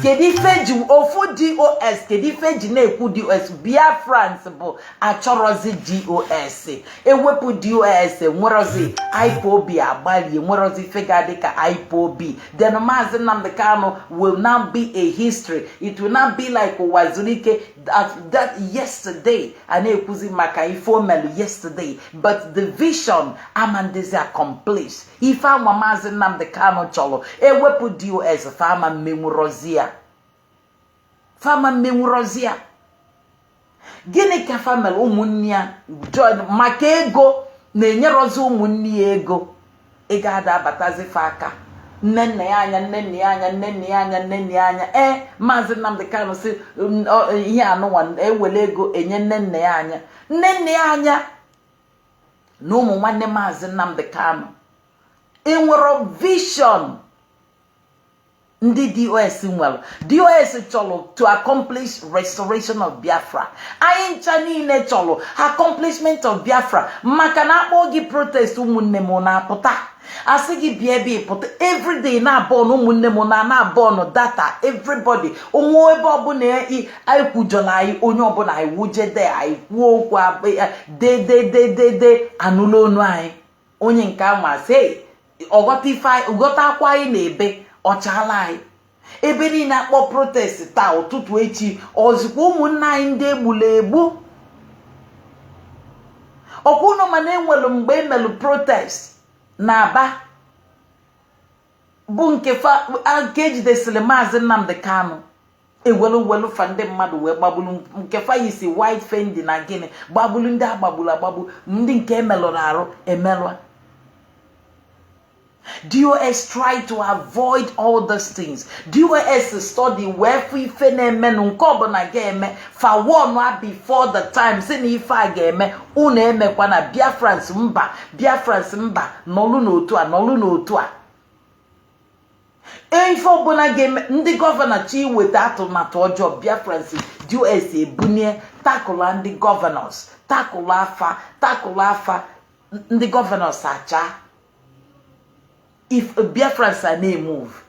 Kedu ife ji ofu DOS, kedu ife ji na-ekwu DOS? Biafrans bụ achọrọzi DOS, ewepụ DOS nwerozi Ipob agbalie, nwerozi ife ga-adị ka Ipob. Then Maazị Nnamdi Kanu will now be a history. It will not be like Wazulike that yesterday, a na-ekwuzi maka ife omelu yesterday, but the vision amandezi accomplished. Ife anwa Maazị Nnamdi Kanu chọrọ ewepụ DOS, fama mmenwurozia. Gịnị ka family ụmụnne ya join maka ego na-enyerozi ụmụnne ya ego ada abatazi fa aka Nene anya. Mazi Nnamdi Kanu si ihe anụwa ewele ego enye nne anya. Nne anya na ụmụ nwanne Mazi Nnamdi Kanu enwere vision ndị DOS nwere. DOS chọrọ to accomplish restoration of Biafra. Anyị ncha niile chọrọ accomplishment of Biafra. Maka na akpọ gị protest ụmụnne m na-apụta. Asị gị bịa ebe ịpụta everyday na-abọ ụmụnne m na-abọ data everybody. Onwe ebe ọbụla anyị kwujọla anyị onye ọbụla anyị wujede anyị kwuo okwu de anụla onu anyị. Onye nke anwa sị ọghọta akwa anyị na-ebe ọchala anyị. Ebe niile akpọ protest taa ụtụtụ echi ozikwa ụmụnna anyị ndị egbula egbu. Ọkwụnụ mana enwelu mgbe emelu protest na Aba bụ nke ejidesịrị Mazi Nnamdi Kanu ewelu fa ndị mmadụ wee gbagbulu nke fa yisi white fendi na gịnị gbagbulu ndị agbagbulu agbagbu ndị nke emelụrụ arụ emelụa. DOS try to avoid all these things. DOS study where ife na-eme nke ọbụla ga-eme fa one before the time si na ife a ga-eme unu emekwa na Biafrans mba nọlụ n'otu a. Ife ọbụla ga-eme ndị gọvanọ chi weta atụmatụ ọjọọ Biafrans DOS ebunye takụla ndị gọvanọs takụla afa ndị gọvanọs acha. If Biafrans are na move,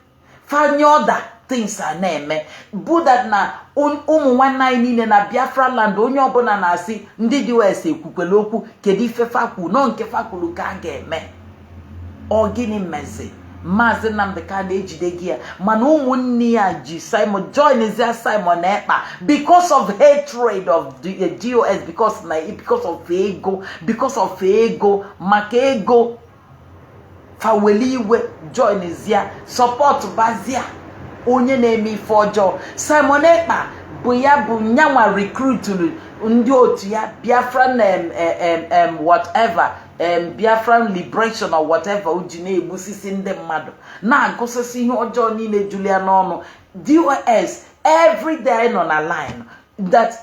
find other things are na-eme. Buddha na ụmụ nwanne anyị niile na Biafra land onye ọbụla na-asị ndị DOS ekwukwele okwu kedu ife fakwu no nke fakwulu ka a ga-eme. Ọ gịnị mezi Mazi Nnamdi Kanu ejide gị ya mana ụmụnne ya ji Simon joinzia Simon Ekpa because of hatred of the DOS because of ego maka ego faweliwe joinzia support bazia onye na-eme ife ọjọọ. Simon Ekpa bụ nyanwa recruituru ndị otu ya Biafran whatever Biafran liberation or whatever uji na-egbusisi ndị mmadụ na-agụsisi ihe ọjọọ niile Julia n'ọnụ. DOS every day on a line that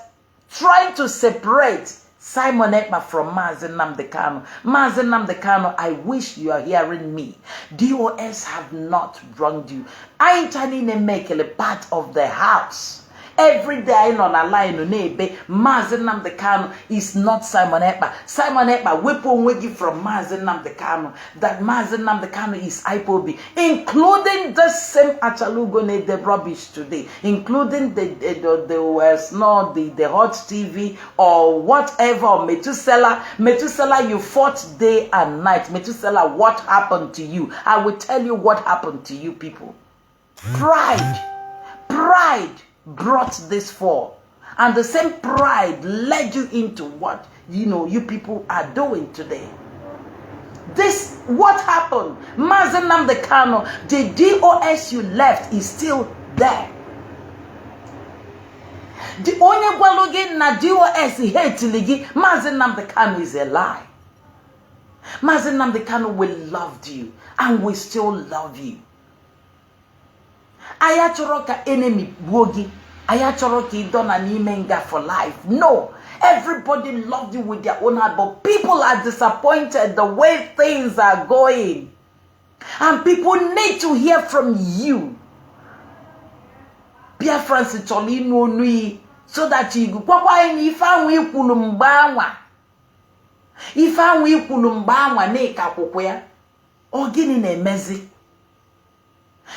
trying to separate Simon Ekpa from Mazi Nnamdi Kanu. Mazi Nnamdi Kanu, I wish you are hearing me. DOS have not wronged you. I ain't make a part of the house. Every day on a line on ebe Mazi Nnamdi Kanu is not Simon Ekpa. Simon Ekpa weapon wegi from Mazi Nnamdi Kanu. That Mazi Nnamdi Kanu is Ipob, including the same Achalugo the rubbish today, including the hot TV or whatever. Methuselah, you fought day and night. Methuselah, what happened to you? I will tell you what happened to you people. Pride brought this fall, and the same pride led you into what you people are doing today. This what happened. Mazi Nnamdi Kanu, the DOS you left is still there. The only gwalogi na DOS hate ligi Mazi Nnamdi Kanu is a lie. Mazi Nnamdi Kanu will love you and will still love you. Ayachoroka enemy bogi. Ayachoroka idona nimenga for life. No. Everybody loved you with their own heart, but people are disappointed the way things are going. And people need to hear from you. Biafrans cholino nui so that you kwa ifanwe ikwulu mgbanwa na-eka akwụkwọ ya. Ọ gịnị na-emezi?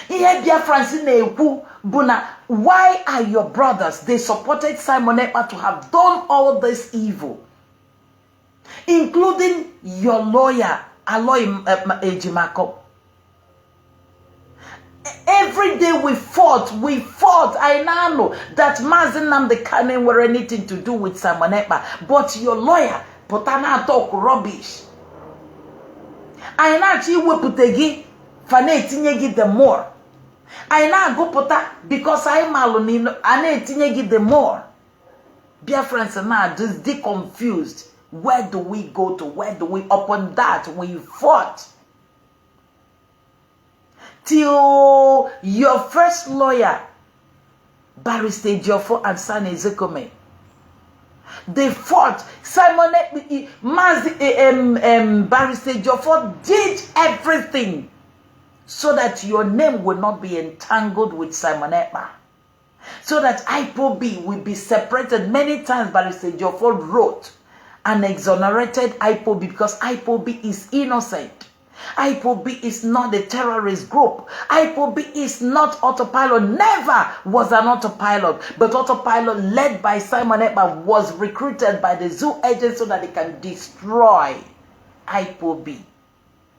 Ihe Biafrans na-ekwu bụ na why are your brothers? They supported Simon Ekpa to have done all this evil, including your lawyer Aloy Ejimako. Every day we fought. I now know that Mazi Nnamdi Kanu were anything to do with Simon Ekpa, but your lawyer Potana talk rubbish. I now she will put again Fane tinyegi the more. I now go pota because I'm malonino and tinyegi the more. Biafrans now just de confused. Where do we go to? Where do we upon that we fought? till your first lawyer, Barrister Jofo and San Ezekome. They fought. Barrister Jofo did everything so that your name will not be entangled with Simon Ekpa. So that Ipob will be separated. Many times Barrister Jofo wrote and exonerated Ipob because Ipob is innocent. Ipob is not a terrorist group. Ipob is not autopilot. Never was an autopilot. But autopilot led by Simon Ekpa was recruited by the zoo agents so that they can destroy Ipob.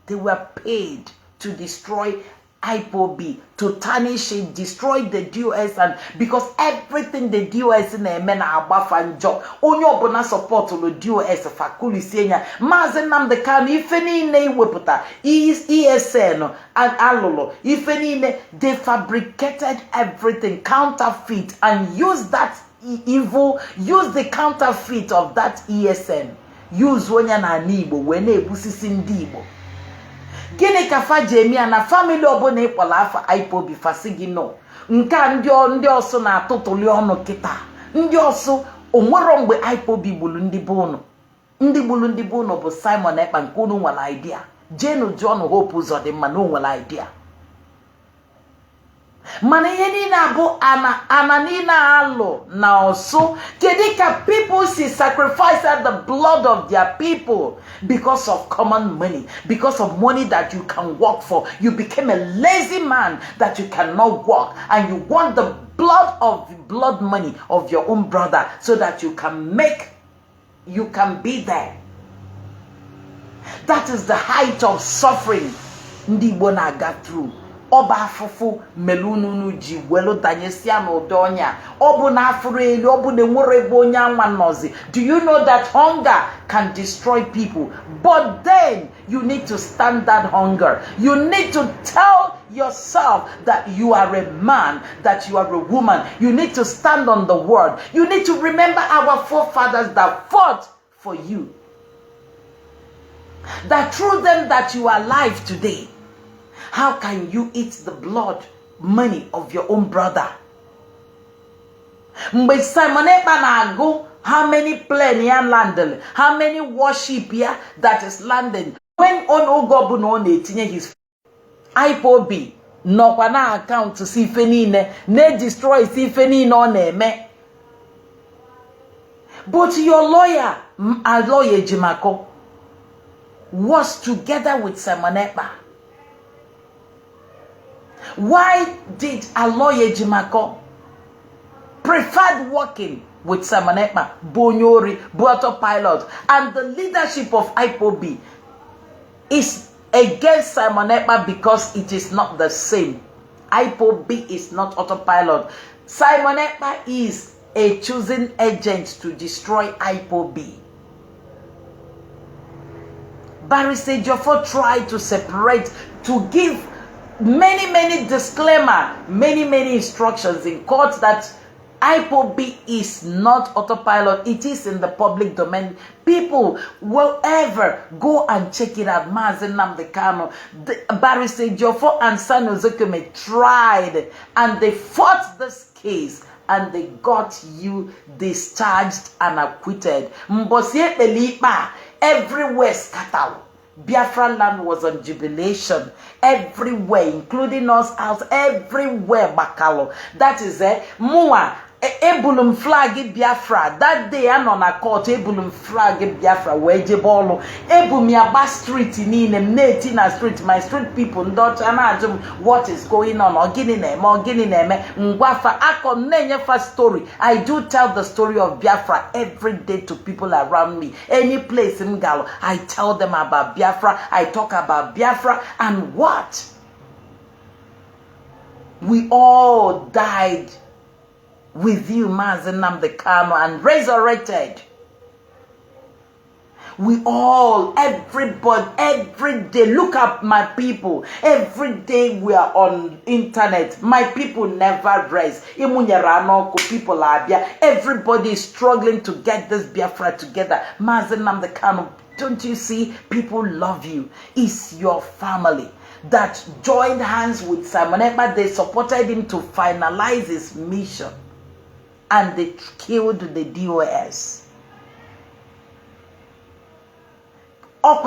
They were paid to destroy Ipob, to tarnish it, destroy the DOS, and because everything the DOS in a men are buff and job, only open support to the DOS fakuli senior, Mazen Nnamdi Kanu, if any name weputa, is ESN and Alolo, if any they fabricated everything, counterfeit, and use that evil, use the counterfeit of that ESN, use when you're Igbo, when they pusisi Igbo. Gini kafa Jamie na family obona ikpola afa Ipob fasigi no nka ndị oso na atụtụli ọnụ kita ndị oso onwero mgbe Ipob gbulu ndị bono ndị gbulu ndị bono bụ Simon Ekpa nke unu nwere idea Jenu John Hope ụzọ dị mma na nwere idea mana ihe niile abụ ana niile alụ na oso kedu ka people see sacrifice the blood of their people because of common money, because of money that you can work for. You became a lazy man that you cannot work, and you want the blood money of your own brother so that you can be there. That is the height of suffering ndị Igbo na-aga through. Oba afufu melununu ji welu danyesia no donya obu na afuru eli obu ne nwere ebe onye anwa nozi. Do you know that hunger can destroy people? But then you need to stand that hunger. You need to tell yourself that you are a man, that you are a woman. You need to stand on the word. You need to remember our forefathers that fought for you, that through them that you are alive today. How can you eat the blood money of your own brother? Mgbe Simon Ekpa na-agụ how many plane ya landed, how many warship ya that is landing. When on Ogobu no na-etinye his Ipob nọkwa na account si ife niile na-destroy si ife niile ọ na-eme. But your lawyer, a lawyer Jimako, was together with Simon Ekpa. Why did a lawyer Jimako preferred working with Simon Ekpa, Bonyori, autopilot, and the leadership of Ipob is against Simon Ekpa because it is not the same. Ipob is not autopilot. Simon Ekpa is a chosen agent to destroy Ipob. Barrister Jofo tried to separate, to give many disclaimer, many instructions in court that Ipob is not autopilot. It is in the public domain. People will ever go and check it out. Nnamdi Kanu, Barrister Jofo and San Ezekome tried and they fought this case and they got you discharged and acquitted. Mbosie Elipa, everywhere scattered. Biafra land was on jubilation everywhere, including us out everywhere. Bakalo. That is Mua. Ebulum flag Biafra. That day I'm on a court. Ebulum flag Biafra. Wejebolo. Ebumiaba street in Netina street. My street people don't imagine what is going on. Or Ngwafa Akon Nenyefa story. I do tell the story of Biafra every day to people around me. Any place in Galo, I tell them about Biafra. I talk about Biafra and what? We all died with you, Nnamdi Kanu, and resurrected. We all, everybody, every day, look up my people. Every day we are on internet. My people never rest. People are there. Everybody is struggling to get this Biafra together. Nnamdi Kanu, don't you see? People love you. It's your family. that joined hands with Simon Ekpa. They supported him to finalize his mission. And they killed the DOS. How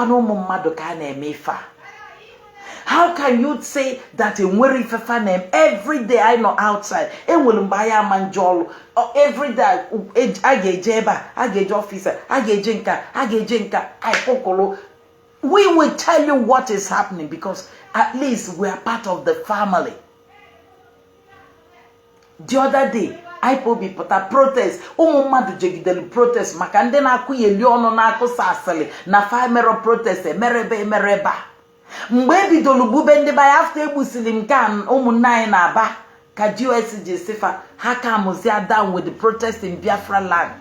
can you say that in very fefa name every day I know outside? Every day I get jeba, I get officer, I get jinka, I kokolo. We will tell you what is happening because at least we are part of the family. The other day, Ipob put a protest. Madu jegideli protest. Makande na kuyeli ono na kusasali na fa mero protest mereba. Mgbe bidolu bube ndị ba after ebusilim kan ụmụnna na aba ka GOSG sifa ha ka muzia down with the protest in Biafra land.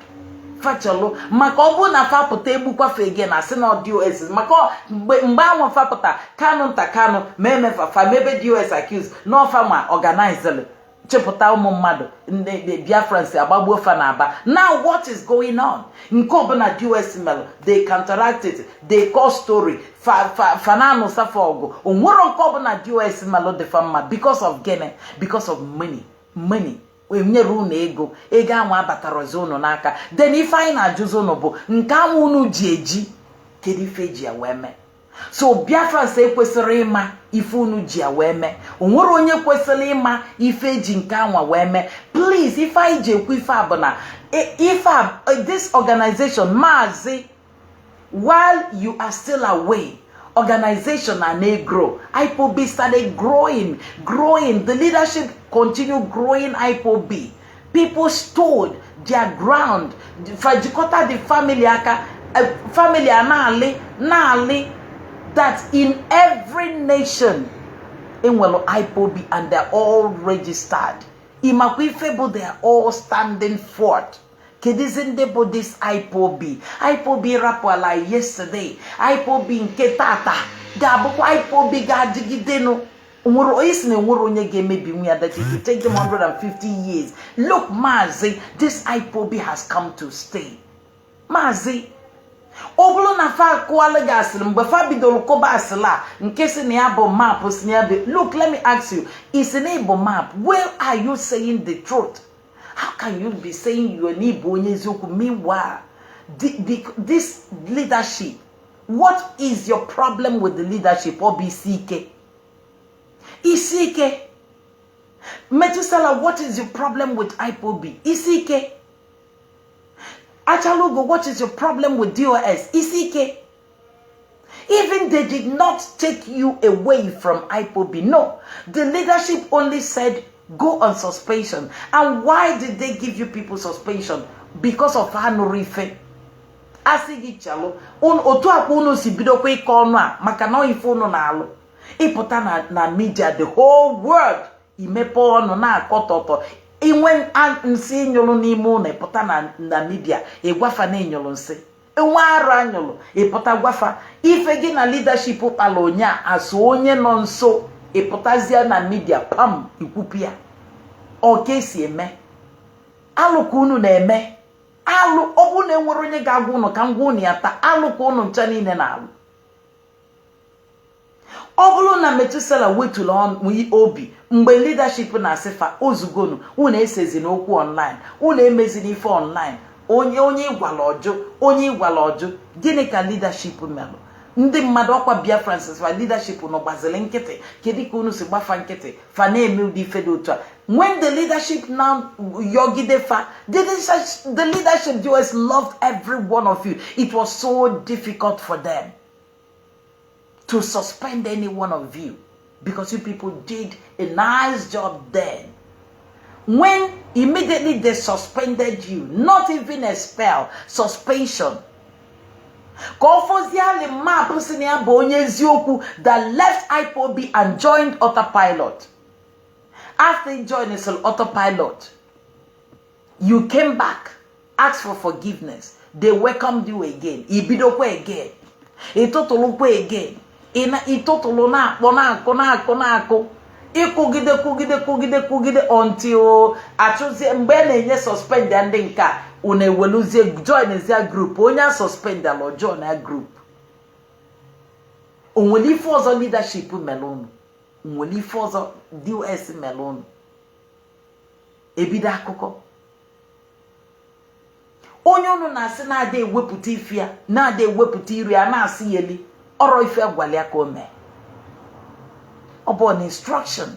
Fachalo maka obu na fa pụta egbukwa fe again na si na DOS maka mgbe anwa fa pụta Kanu nta Kanu meme fa mebe DOS accuse no fa ma organize chepụta ụmụ mmadụ ndị Biafra si agbagbuo fa na aba. Now what is going on? Nke ọbụla DOS melo they counteract it, they call story fanano safogo onwero nke ọbụla DOS melo the fama because of gene, because of money we nyere unu ego anwa abatara unu n'aka. Then if anyị na-ajụzi unu bụ nke anwa unu ji eji kedu ife ji ya wee mee. So Biafra say kwesịrị ịma ife unu ji ya wee mee. Onwere onye kwesịrị ịma ife ji nke anwa wee mee. Please if anyị ji ekwu ife abụna if this organization Mazi, while you are still away, organization and grow. Ipob started growing. The leadership continued growing Ipob. People stood their ground. Fajikota the family anali that in every nation in Ipob and they're all registered. Imakwifebo, they are all standing forth. Kedizindebo this Ipob rapwala yesterday. Ipob nketata. Gabuko Ipob gadigideno. Umuro isne umuro nyege maybe we that if you take them 150 years. Look, Mazi, this Ipob has come to stay. Mazi. Oblo na fa kwale gasl mgbe fa bidoro koba asla nkesi na yabo map osniabe. Look, let me ask you, is an able map, where are you saying the truth? How can you be saying you are Nibo Nyezoku? Meanwhile, this leadership, what is your problem with the leadership? Or BCK? Isike. Metusala, what is your problem with Ipob? Isike. Achalugo, what is your problem with DOS? Isike. Even they did not take you away from Ipob. No. The leadership only said, go on suspension. And why did they give you people suspension? Because of Hanurife. Asigi chalo. Otu apuno si bidoko ikonwa. Makano ifono na alo. Ipota na media, the whole world. Imepo ono na akototo. Iwen nsi nyolo n'ime na ipota na media. Egwafa na nyolo nsi. Enwara nyolo. Ipota gwafa. Ife gi na leadership upalo nya. Aso onye no nso. Ipotazia na media. Pam. Ikupia. Oke si eme. Alu kunu na eme. Alu. Obu na enwere onye ga-agwa unu ka ngwa unu ya ta. Alu ka unu ncha niile na alu. Obulu na Metusela wetulu on obi mgbe leadership na asifa ozugonu unu esezi n'okwu online unu emezi n'ife online onye igwala oju gịnị ka leadership melu ndị mmadụ ọkwa Biafra fa leadership no gbazile nkịtị kedu ka unu si gbafa nkịtị fa na-eme ụdị ife dị otu a. When the leadership now yogide fa the leadership just loved every one of you. It was so difficult for them to suspend any one of you because you people did a nice job then. When immediately they suspended you, not even a spell, suspension. That left Ipob and joined autopilot. After you joined autopilot, you came back, asked for forgiveness. They welcomed you again. Ibidokwe again. Itotolukwe again. Itotolo na akpo. Ikugide until achozi mgbe na-enye suspend ndị nka une weluzie join ezia group onye suspend alo join a group onweli for leadership melon onweli for DOS melon ebida akụkọ onye unu na-asị na-ada ewepụta ife ya na-ada ewepụta iri ya na-asị yeli ọrọ ife gwali ya ka o mee ọ bụ an instruction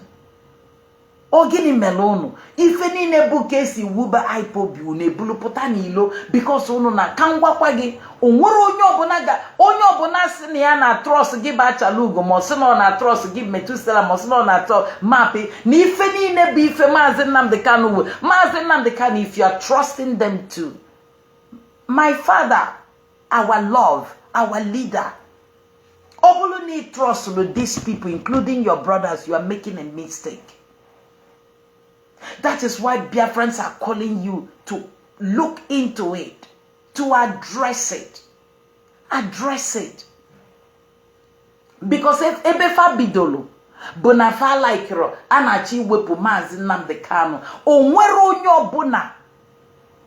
o gịnị mere unu ife niile bụ ka esi wuba Ipob unu ebulupụta n'ilo because unu na ka ngwakwa gị o nwere onye ọbụla sị na ya na trust gị bachala ugo ma ọ sị na ọ na trust gị metusela ma ọ sị na ọ na trust mapi na ife niile bụ ife Maazị Nnamdi Kanu we Maazị Nnamdi Kanu if you are trusting them too. My father, our love, our leader. Obulu need trust to these people, including your brothers. You are making a mistake. That is why Biafrans are calling you to look into it, to address it. Address it. Because if Ebefa Bidolo, Bonafa like Anachi Wepu Maazị Nnamdi Kanu, Onwero onye ọbụla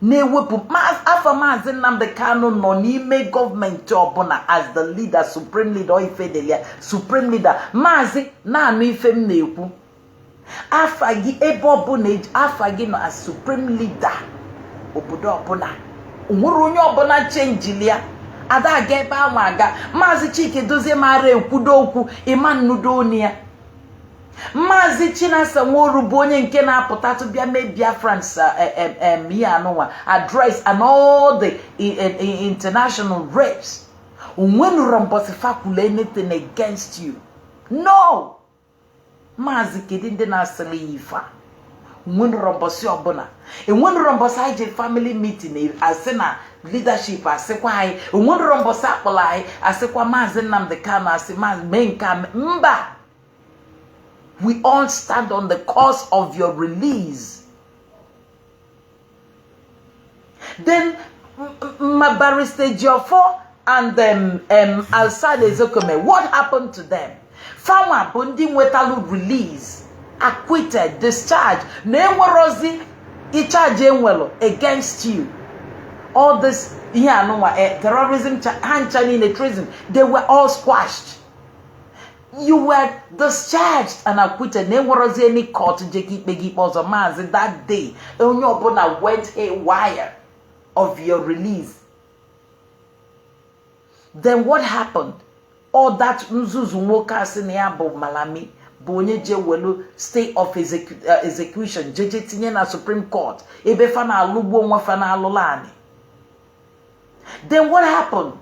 na-ewepụ afọ Maazị Nnamdi Kanu nọ n'ime gọọmenti ọbụla as the leader, supreme leader ife delia supreme leader Maazị na-anụ ife m na-ekwu afa gị ebe ọbụla afa gị nọ as supreme leader obodo ọbụla onwere onye ọbụla chenjilia ada aga ebe ahụ aga Maazị Chike Dozie mara ekwudo okwu ịma nnudo oni ya Maazị Chinasa Nworu bụ onye nke na-apụta to bịa mee Biafrans address and all the international rapes. Unwenuru mbọsị fakula anything against you. No. Maazị kedu ndị na-asịrị ifa. Unwenuru mbọsị ọbụla. Unwenuru mbọsị anyị je family meeting asị na leadership asịkwa anyị. Unwenuru mbọsị akpọla anyị asịkwa Maazị Nnamdi Kanu asị Maazị mee nke mba. We all stand on the cause of your release. Then, my barrister Geoffrey and Alsad Ezekome, what happened to them? Fama Bundi Wetalu release, acquitted, discharged, Newarozi, Icha against you. All this, terrorism, hand treason, they were all squashed. You were discharged and acquitted. There was any court to Jeki or Maazị that day. And your opponent went haywire of your release. Then what happened? All that Nzuzu Moka Siniabo Malami, Bonye Jewelu, stay of execution, Jeje Tinyana Supreme Court, Ebefana Lubo Wafana Lolani. Then what happened?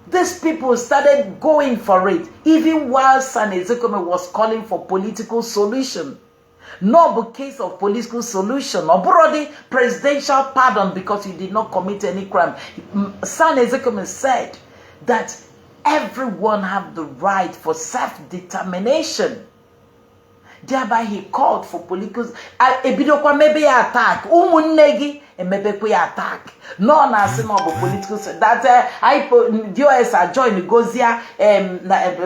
These people started going for it, even while San Ezekome was calling for political solution. Not the case of political solution, or brody presidential pardon because you did not commit any crime. San Ezekome said that everyone have the right for self-determination. Thereby he called for political maybe attack. Umunegi and maybe attack. No na political that DOS are joined Gozia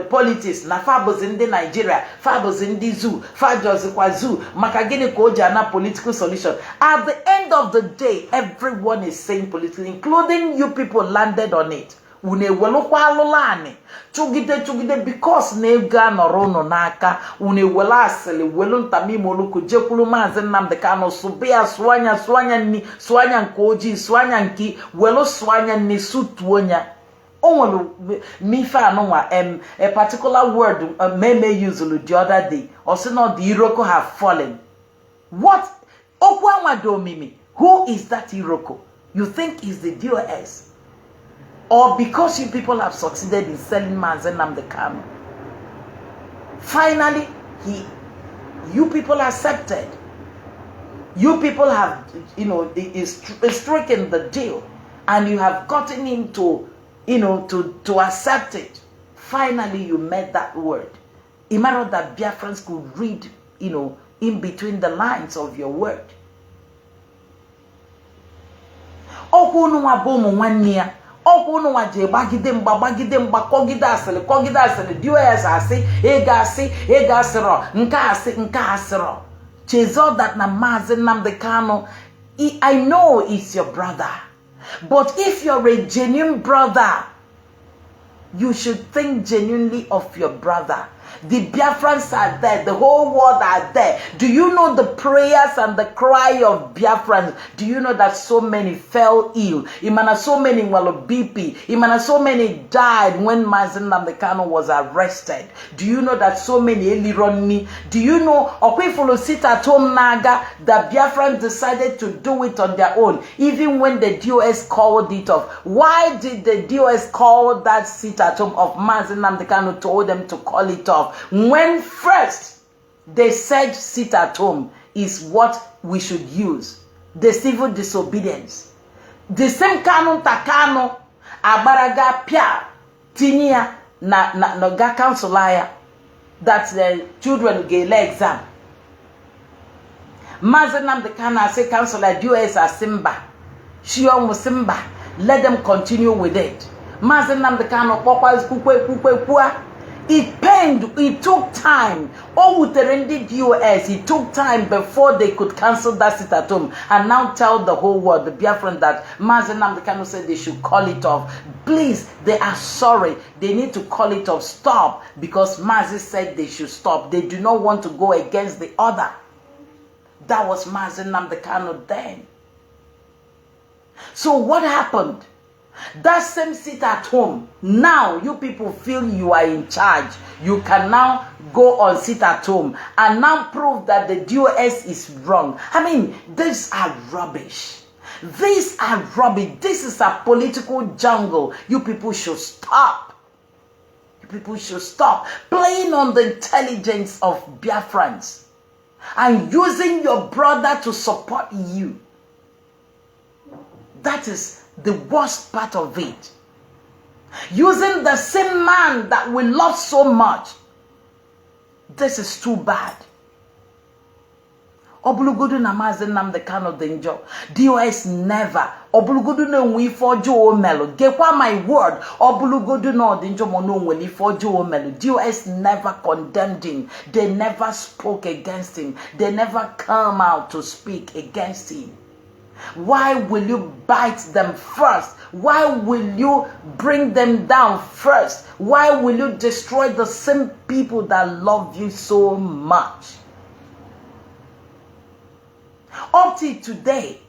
politics na fabos in the Nigeria, fabos in the zoo, fabos kwa zoo, makagene koja na political solution. At the end of the day, everyone is saying political, including you people landed on it. Une welokwa alulani chugide because nega norono naka une wela asele welonta mimoluku jekulu Maazị Nnamdi Kanu subia swanya ni swanya nkoji swanya nki welo swanya ni sutuonya onwelu mifa anwa a particular word may use the other day or say no the Iroko have fallen. What okwa domimi? Who is that Iroko? You think is the DOS? Or because you people have succeeded in selling Maazị Nnamdi Kanu. Finally, you people accepted. You people have, stricken the deal. And you have gotten him to accept it. Finally, you made that word. A matter that Biafrans could read, in between the lines of your word. Okunu wabomu nwania. Okunu waje bagide mba kogide asili DOS asị ega asịrọ nke asịrọ chezo that na Maazị Nnamdi Kanu. I know it's your brother, but if you're a genuine brother, you should think genuinely of your brother. The Biafrans are there. The whole world are there. Do you know the prayers and the cry of Biafrans? Do you know that so many fell ill? Imana so many were BP. Imana so many died when Nnamdi Kanu was arrested. Do you know that so many Elironi? Do you know Okwifolo sit at home naga that Biafrans decided to do it on their own, even when the DOS called it off? Why did the DOS call that sit at home of Nnamdi Kanu, told them to call it off? When first they said sit at home is what we should use, the civil disobedience. The same Kanu takano abaraga pia tinia na ga counselaya that the children get exam. Nnamdi Kanu say counselor DOS Simba. She almost Simba. Let them continue with it. Nnamdi Kanu pokwa kukwe. It pained, it took time. Oh, with the DOS, it took time before they could cancel that sit at home and now tell the whole world, the Biafran, that Nnamdi Kanu said they should call it off. Please, they are sorry. They need to call it off. Stop, because Mazi said they should stop. They do not want to go against the other. That was Nnamdi Kanu then. So what happened? That same sit at home, now you people feel you are in charge. You can now go on sit at home and now prove that the DOS is wrong. I mean, these are rubbish. These are rubbish. This is a political jungle. You people should stop. You people should stop playing on the intelligence of Biafrans and using your brother to support you. That is the worst part of it. Using the same man that we love so much. This is too bad. Obulugudu na Nnamdi Kanu danger. DOS never. Obulugudu na we for Joe Melo. Gekwa my word. Obulugudu no danger mono we for Joe Melo. DOS never condemned him. They never spoke against him. They never come out to speak against him. Why will you bite them first? Why will you bring them down first? Why will you destroy the same people that love you so much? Up till today,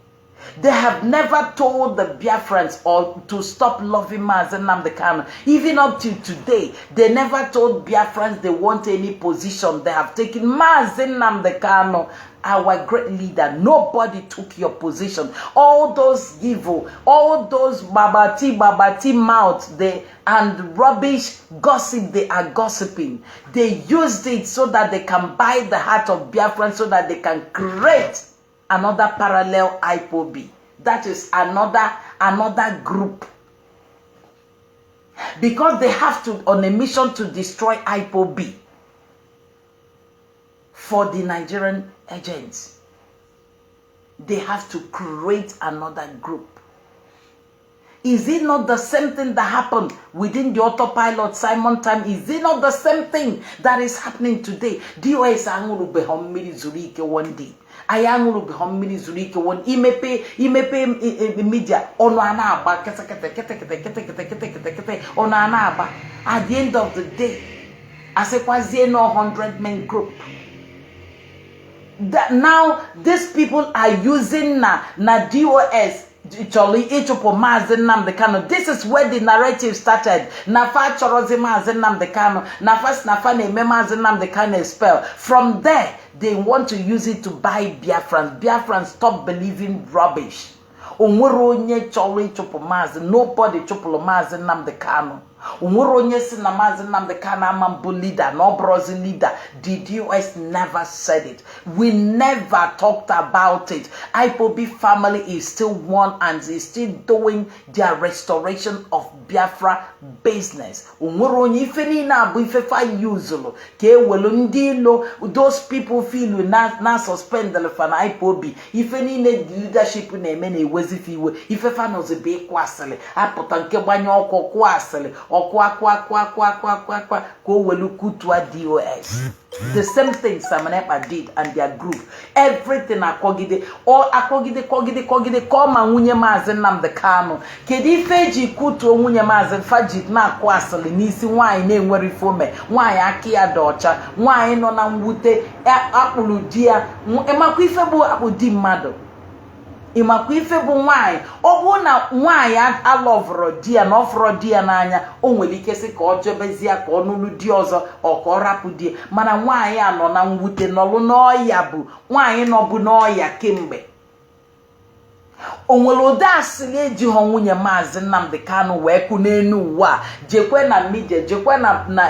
they have never told the Biafrans or to stop loving Nnamdi Kanu. Even up till today, they never told Biafrans they want any position. They have taken Nnamdi Kanu, our great leader. Nobody took your position. All those evil, all those babati mouth, and rubbish gossip they are gossiping. They used it so that they can buy the heart of Biafrans, so that they can create another parallel Ipob. That is another group. Because they have to on a mission to destroy Ipob for the Nigerian agents. They have to create another group. Is it not the same thing that happened within the autopilot Simon time? Is it not the same thing that is happening today? DOS angulu behommiri zurike one day. Ayangulu behommiri zurike one. Imepe media ono anaba kete ono anaba. At the end of the day, as a quasi no 100-man group. That now these people are using na DOS. This is where the narrative started. Nafa chorozi Nnamdi Kanu. Nafa neme Nnamdi Kanu spell. From there, they want to use it to buy Biafrans. Biafrans stop believing rubbish. Nobody chopolo Nnamdi Kanu. Nnamdi Kanu amambu leader, no brozi leader. The DOS never said it. We never talked about it. Ipob family is still one and is still doing their restoration of Biafra business. Those people feel we na suspend the fan Ipob. If any leadership in a many ways, if you if a fan of the big quasile, apotanke banyo kwasile. Go DOS. The same thing Simon Ekpa did and their group. Everything akogide or akogide come and nwunye Maazị Nnamdi Kanu. Kedu ife ji kutu nwunye Maazị Fajit na akwa asili n'isi nwaanyị na-enwere ifome, nwaanyị aki ya docha, nwaanyị nọ na mwute akpụrụ di ya. Emakwa ife bụ akpụ di mmadụ. Imakwa ife bụ nwaanyị ọ bụ na nwaanyị alovro di ya na ofro di ya n'anya o nwere ike sị ka ọ jebezie ka ọ nụrụ di ọzọ ọ ka ọ rapụ di mana nwaanyị a nọ na mwute nọlụ n'ọya bụ nwaanyị nọ bụ n'ọya kemgbe o nwere ụdị asịrị eji ha nwunye Maazị Nnamdi Kanu wee kụ n'elu ụwa jekwe na media jekwe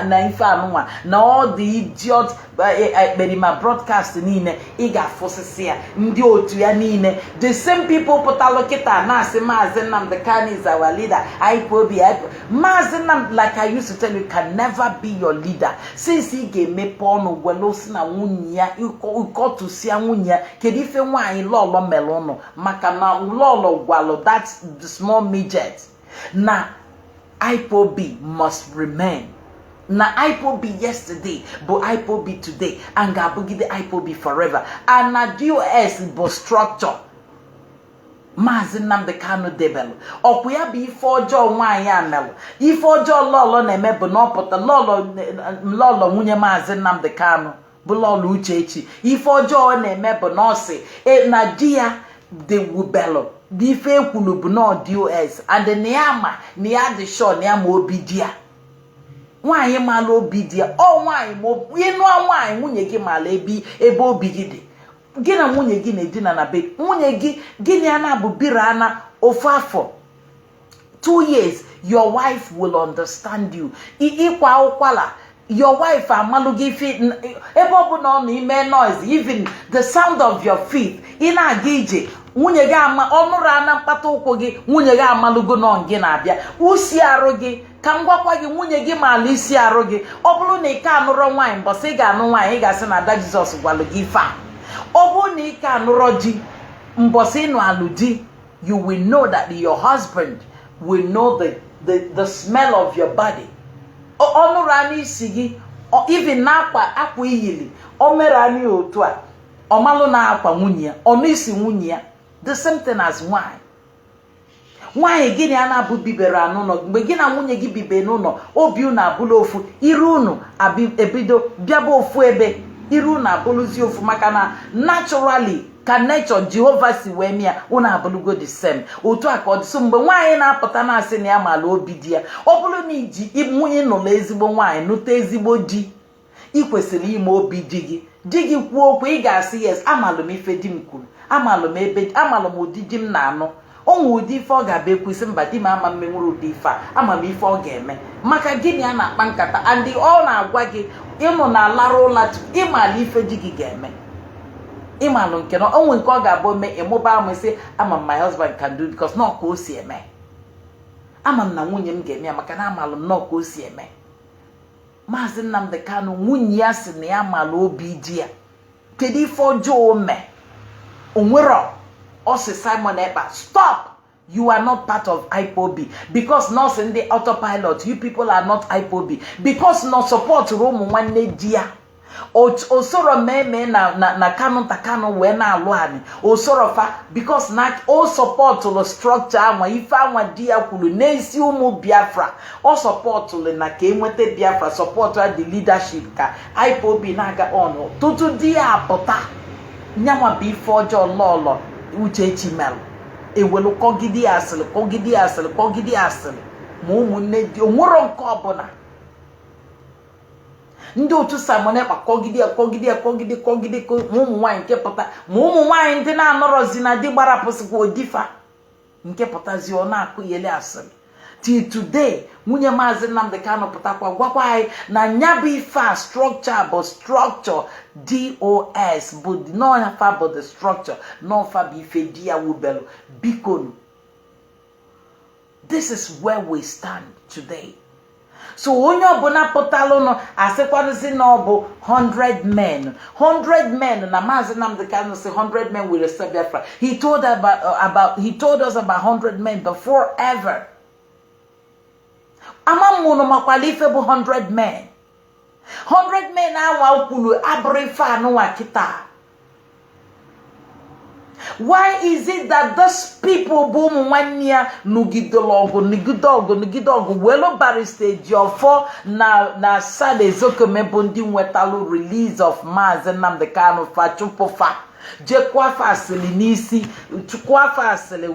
na ife anụnwa na ọ dị idiot ekperima broadcast niile ị ga-afụsịsị ya ndị otu ya niile the same people pụtalụ kịta na-asị Maazị Nnamdi Kanu is our leader Ipob Maazị Nnamdi, like I used to tell you, can never be your leader since ị ga-emepe ọnụ gwelo si na nwunye ya ịkọtụsịa nwunye ya kedu ife nwaanyị lọlọ mere ụnụ maka na lọlọ gwalụ that small midget na Ipob must remain. Na Ipob yesterday, but Ipob today, and ga-abụgide Ipob forever. And na DOS bụ structure Maazị Nnamdi Kanu debelụ ọkwa ya bụ ife ọjọọ nwaanyị amelụ ife ọjọọ lọlọ na-eme bụ na ọpụta lọlọ nwunye Maazị Nnamdi Kanu bụ lọlọ Uchechi ife ọjọọ na-eme bụ na ọsị na di ya dewubelụ ife ekwulu bụ na DOS and na ya ma na ya dị sure na ya ma obi di ya nwaanyị mala obi di ya ọ nwaanyị ma ịnụ nwaanyị nwunye gị mala ebe obi gị dị gị na nwunye gị na-edina na be nwunye gị gịnị a na-abụ biri ana ofu afọ 2 years your wife will understand you ịkwa ụkwala your wife amalụ gị ebe ọ bụ na ọ na-ime noise even the sound of your feet ị na-aga ije nwunye gị ọnụrụ ana mkpata ụkwụ gị nwunye gị amalụgo nọ gị na-abịa usi arụ gị ka m gwakwa gị nwunye gị maala isi arụ gị ọ bụrụ na ị ka anụrọ nwaanyị mbọsị ị ga-anụ nwaanyị ị ga-asị na ada Jizọs gwalụ gị ife a ọ bụrụ na ị ka anụrọ di mbọsị ịnụ alụ di you will know that your husband will know the smell of your body ọnụrụ ana isi gị even na akwa iyili o mere anyị otu a ọmalụ na akwa nwunye ya ọnụ isi nwunye ya the same thing as nwaanyị gịnị a na-abụ bibere anụnọ mgbe gị na nwunye gị bibe n'ụlọ obi unu abụla ofu iru unu ebido bịaba ofu ebe iru unu abụlụzi ofu maka na naturally ka nature Jehova si wee mịa unu abụlụgo the same otu a ka ọ dị so mgbe nwaanyị na-apụta na-asị na ya mala obi di ya ọ bụrụ na iji nwunye nụla ezigbo nwaanyị nụta ezigbo di ị kwesịrị ime obi di gị kwuo okwu ị ga-asị yes amalụ m ife di m kwuru amalụ m ụdị di m na-anụ onwe ụdị ife ọ ga-abịa ekwesị mba di m ama mme nwere ụdị ife a ama m ife ọ ga-eme maka gịnị a na-akpa nkata and ọ na-agwa gị ịnụ na lara ụla ịmala ife di gị ga-eme ịmalụ nke na onwe nke ọ ga-abụ ome ịmụba amụ sị ama m my husband can do because nọ ka o si eme ama m na nwunye m ga-eme ya maka na amalụ m nọ ka o si eme Maazị Nnamdi Kanu nwunye ya si na ya mala obi di ya kedu ife ọjọọ ome onwero ọ sị Simon Ekpa stop you are not part of Ipob because not in the autopilot you people are not Ipob because no support ụmụ nwanne di ya osoro meme na Kanu wee na-alụ anyị osoro fa because na o support the structure anwa ife anwa di ya kwuru n'ezi ụmụ Biafra o support na ka enweta Biafra support the leadership ka Ipob na-aga ọnụ tutu di ya apụta nyanwa bụ ife ọjọọ lọlọ Uchechi mere ewelu kọgide asịrị ma ụmụnne di onwero nke ọbụla ndị otu Simon Ekpa kọgide ụmụ nwaanyị nke pụta ma ụmụ nwaanyị ndị na-anọrọzi na di gbarapụsịkwa odifa nke pụtazi ọ na-akụ yele asịrị till today nwunye Maazị Nnamdi Kanu pụtakwa gwakwa anyị na nya bụ ife a structure bụ structure DOS bụ n'ọfa bụ the structure n'ọfa bụ ife di ya wubelu bikonu. This is where we stand today. So onye ọbụla pụtalụ nọ asịkwanụzi na ọ bụ 100 men na Maazị Nnamdi Kanu say 100 men will restore Biafra. He told us about 100 men before ever. Ama mụnụ makwala ife bụ 100 men. 100 men awa ukulu abrefa no wakita. Why is it that those people boom 1 year nugidogo welo bariste jofo na sade zoko mebondi wetalu release of Mazi Nnamdi Kanu fa chupofa je kwafa asili nisi kwafa asili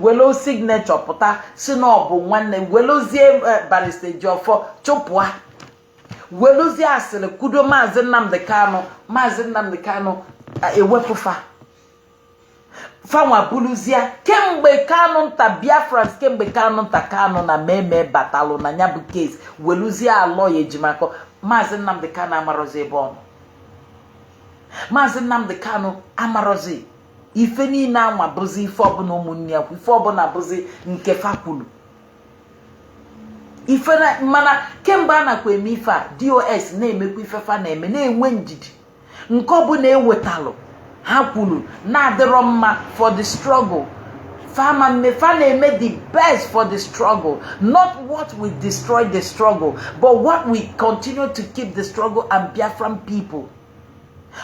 welo signature puta sino bu nwanne welozie bariste jofo chupwa welozie asili kudo Mazi Nnamdi Kanu ewepufa Fanwa buluzia kemgbe Kanu nta Biafra kemgbe Kanu nta Kanu na meme batalo na nyabu case weluzia aloye jimako Mazi Nnamdi Kanu amarozi ebono Mazi Nnamdi Kanu amarozi ife ni na anwa buzi ife obuna umunni akwu ife obuna buzi nke fakulu ife na mana kemgbe anakwa eme ife a DOS na-emekwa ife fa na-eme na-enwe njidi nke obuna ewetalo ha kwuru na adịrọ mma for the struggle. Farmer made the best for the struggle, not what will destroy the struggle, but what will continue to keep the struggle and Biafran people.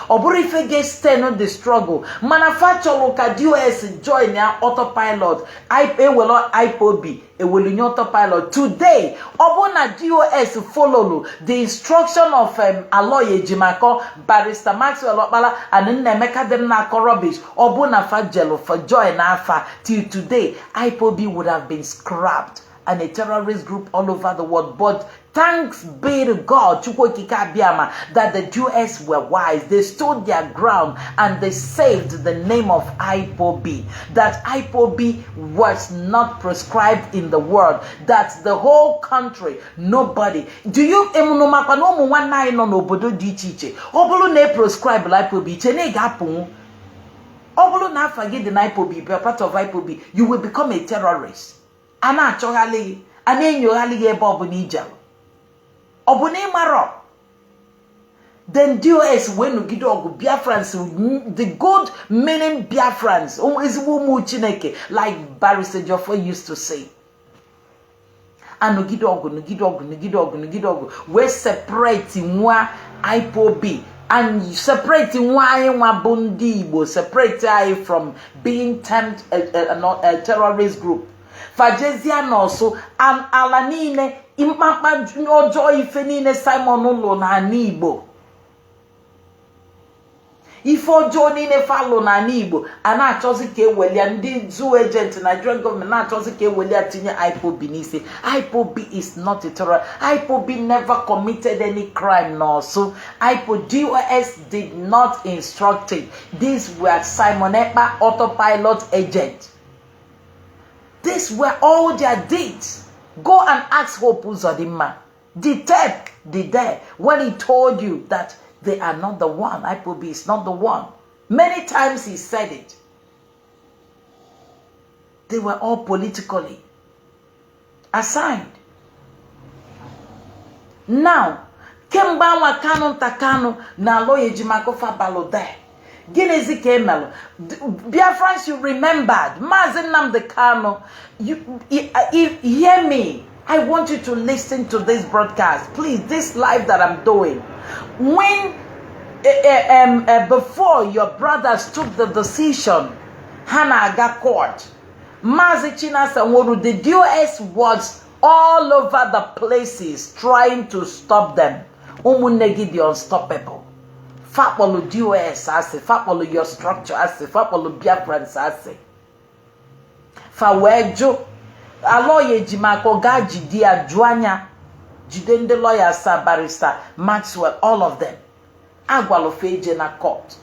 Oburife get stand on the struggle. Manufacture ka DOS join ya autopilot. Ipob will autopilot today. Obuna DOS follow the instruction of Aloye Jimako, Barrister Maxwell Okpala, and Nnemeka dem na rubbish. Obuna fajelo for join afa till today. Ipob would have been scrapped and a terrorist group all over the world. But thanks be to God, that the Jews were wise. They stood their ground and they saved the name of Ipob. That Ipob was not prescribed in the world. That the whole country, nobody. Do you prescribe Ipob? na forget the Ipob, be a part of Ipob, you will become a terrorist. Ana chogali, anenyogali ebob nijal. Obune maro. Then DOS when gidogu Biafrans, the good meaning Biafrans, like Barrister Joffrey used to say. And Nugidogu, we're separating wa Ipob. And separating why Bundibo, separate I from being termed a terrorist group. Fajezia also and Alanine impapa joy fenine Simon Olo na Nibo. Ifo Jonine follow na Nibo, and I chose ke William did zoo agent and Nigerian government not chose ke William Tinya Ipob Binisi. Ipob is not a terror. Ipob never committed any crime, no. So Ipob DOS did not instruct it. These were Simon Ekpa autopilot agent. These were all their deeds. Go and ask Hope Uzodinma. The tape, when he told you that they are not the one. Ipob is not the one. Many times he said it. They were all politically assigned. Now, Kemba Kanu Takano na Aloye Jimako Balode. Ginezi Kemelo. Biafrans, you remembered. Mazi Nnamdi Kanu. You hear me. I want you to listen to this broadcast. Please, this live that I'm doing. When before your brothers took the decision, Hannah got caught. Mazi Chinasa, the DOS was all over the places trying to stop them. Umunegi the unstoppable. Fapolo DOS ase, fapolo your structure ase, fapolo Biafrans ase. Fawejo, Aloye Jimako gaji dia Juanya, Jidende lawyer sa Barrister Maxwell, all of them. Agwalofeje na court.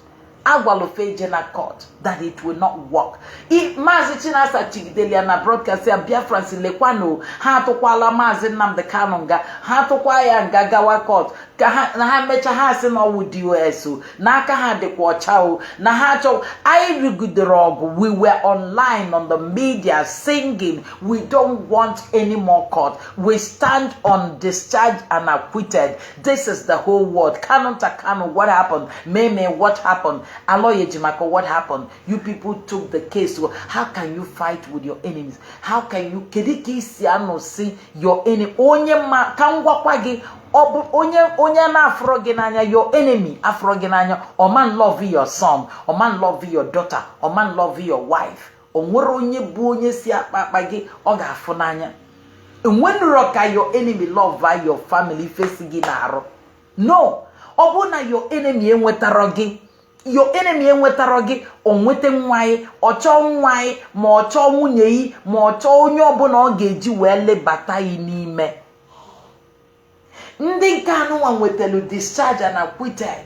Agwalofeje na court that it will not work. If Mazi Chinasa Chigidelia na broadcast ya Biafrans lekwano hatokwala Mazi Nnamdi Kanu nga hatokwaya ngagawa court na ha mecha ha si na owu DOS na aka ha dekwa chao na ha cho I rigudrogo. We were online on the media singing, we don't want any more court. We stand on discharge and acquitted. This is the whole world. Kanu Takano, what happened? Meme, what happened? Aloye Jimako, what happened? You people took the case. So how can you fight with your enemies? How can you kediki siano see your enemy? Onye ma kangwa kwagi onye na afro gị n'anya, your enemy afro gị n'anya, or man love your son, or man love your daughter, or man love your wife. O nwere onye bụ onye si akpa gị ọ ga-afụ n'anya. Enwenụrụ ka your enemy love your family face gị na-arụ. No, ọ bụ na your enemy enwetara gị, o nwete nwaanyị, ọ chọọ nwaanyị, ma ọ chọọ nwunye yi, ma ọ chọọ onye ọbụla ọ ga-eji wee lebata yi n'ime. Ndị nke anụnwa nwetelu discharge and acquitted.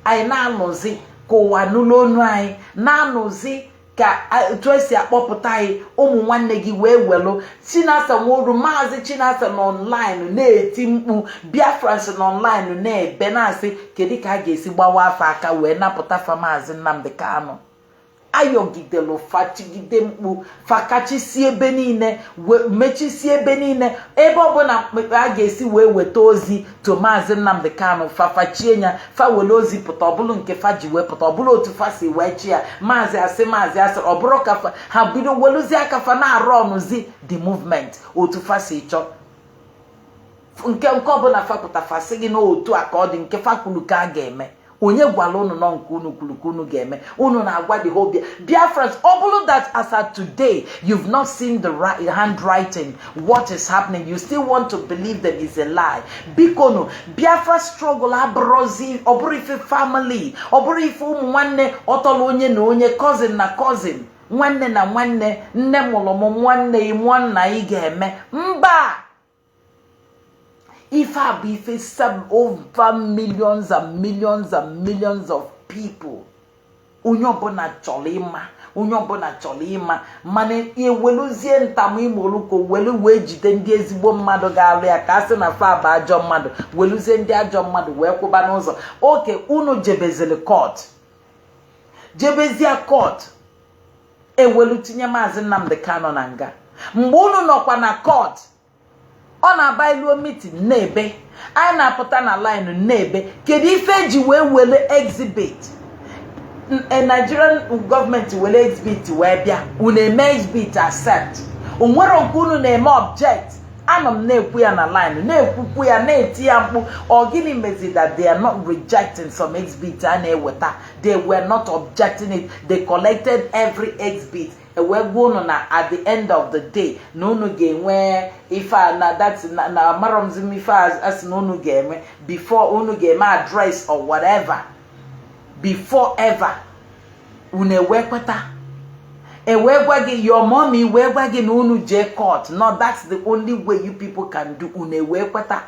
Anyị na-anọzi ka ụwa n'ụlọ ọnụ anyị, na-anọzi ka etu esi akpọpụta anyị. Ụmụ nwanne gị wee welu Chinasa Nworu, Maazị Chinasa nọ online na-eti mkpu, Biafra nọ online na-ebe na-asị kedu ka a ga-esi gbawa afọ aka wee napụta fa Maazị Nnamdi Kanu. Ayọgidelu fachigide mkpu, fakachisi ebe niile, mechisi ebe niile, ebe ọbụla a ga-esi wee weta ozi to Maazị Nnamdi Kanu, fafachie nya, fa wele ozi pụta, ọbụlụ nke fa ji wee pụta, ọbụlụ otu fa si wee chi ya, maazị asị, ọbụrụ ka ha bido weluzi aka fa na-arụ ọnụzi the movement otu fa si chọọ. Nke ọbụla fa pụta fa sị gị na otu a ka ọ dị, nke fa kwuru ka a ga-eme. Onye gwala unu nọ nke unu kwuru ka unu ga-eme. Unu na-agwa the whole Biafrans, all that as of today you've not seen the handwriting, what is happening, you still want to believe them is a lie. Bikono, Biafra struggle abrozi, oburu ife family, oburu ife ụmụ nwanne, ọtọlụ onye na onye, cousin na cousin, nwanne na nwanne, nne mụrụ m nwanne yi nwanna yi ga-eme. Mba! If I be facing over millions and millions and millions of people, unyobona cholima, mane eweluzie ntamu imoluko welu wejide ndị ezigbo mmadụ ga-alụ ya ka asị na fa ba ajọ mmadụ, weluzie ndị ajọ mmadụ wee kwụba n'ụzọ. Okay, unu jebezili court, jebezia court, ewelu tinye Maazị Nnamdi Kanu na nga. Mgbe unu nọkwa na court, ọ na-aba ilu meeting n'ebe, anyị na-apụta na line n'ebe, kedu ife ji wee wele exhibit? A Nigerian government wele exhibit wee bịa, unu eme exhibit accept. Onwere nke unu na-eme object. Anọ m na-ekwu ya na line, na-ekwukwu ya, na-eti ya mkpu. Ọ gịnị mezi that they are not rejecting some exhibit a na-eweta? They were not objecting it. They collected every exhibit. Ewe gwono na at the end of the day no unu ga-enwe ife na that's na maromzim ife as no unu ga-eme before unu ga-eme address or whatever before ever unu ewekweta ewe gwa gị your mommy we gwa gị na unu je court. No, that's the only way you people can do. Unu ewekweta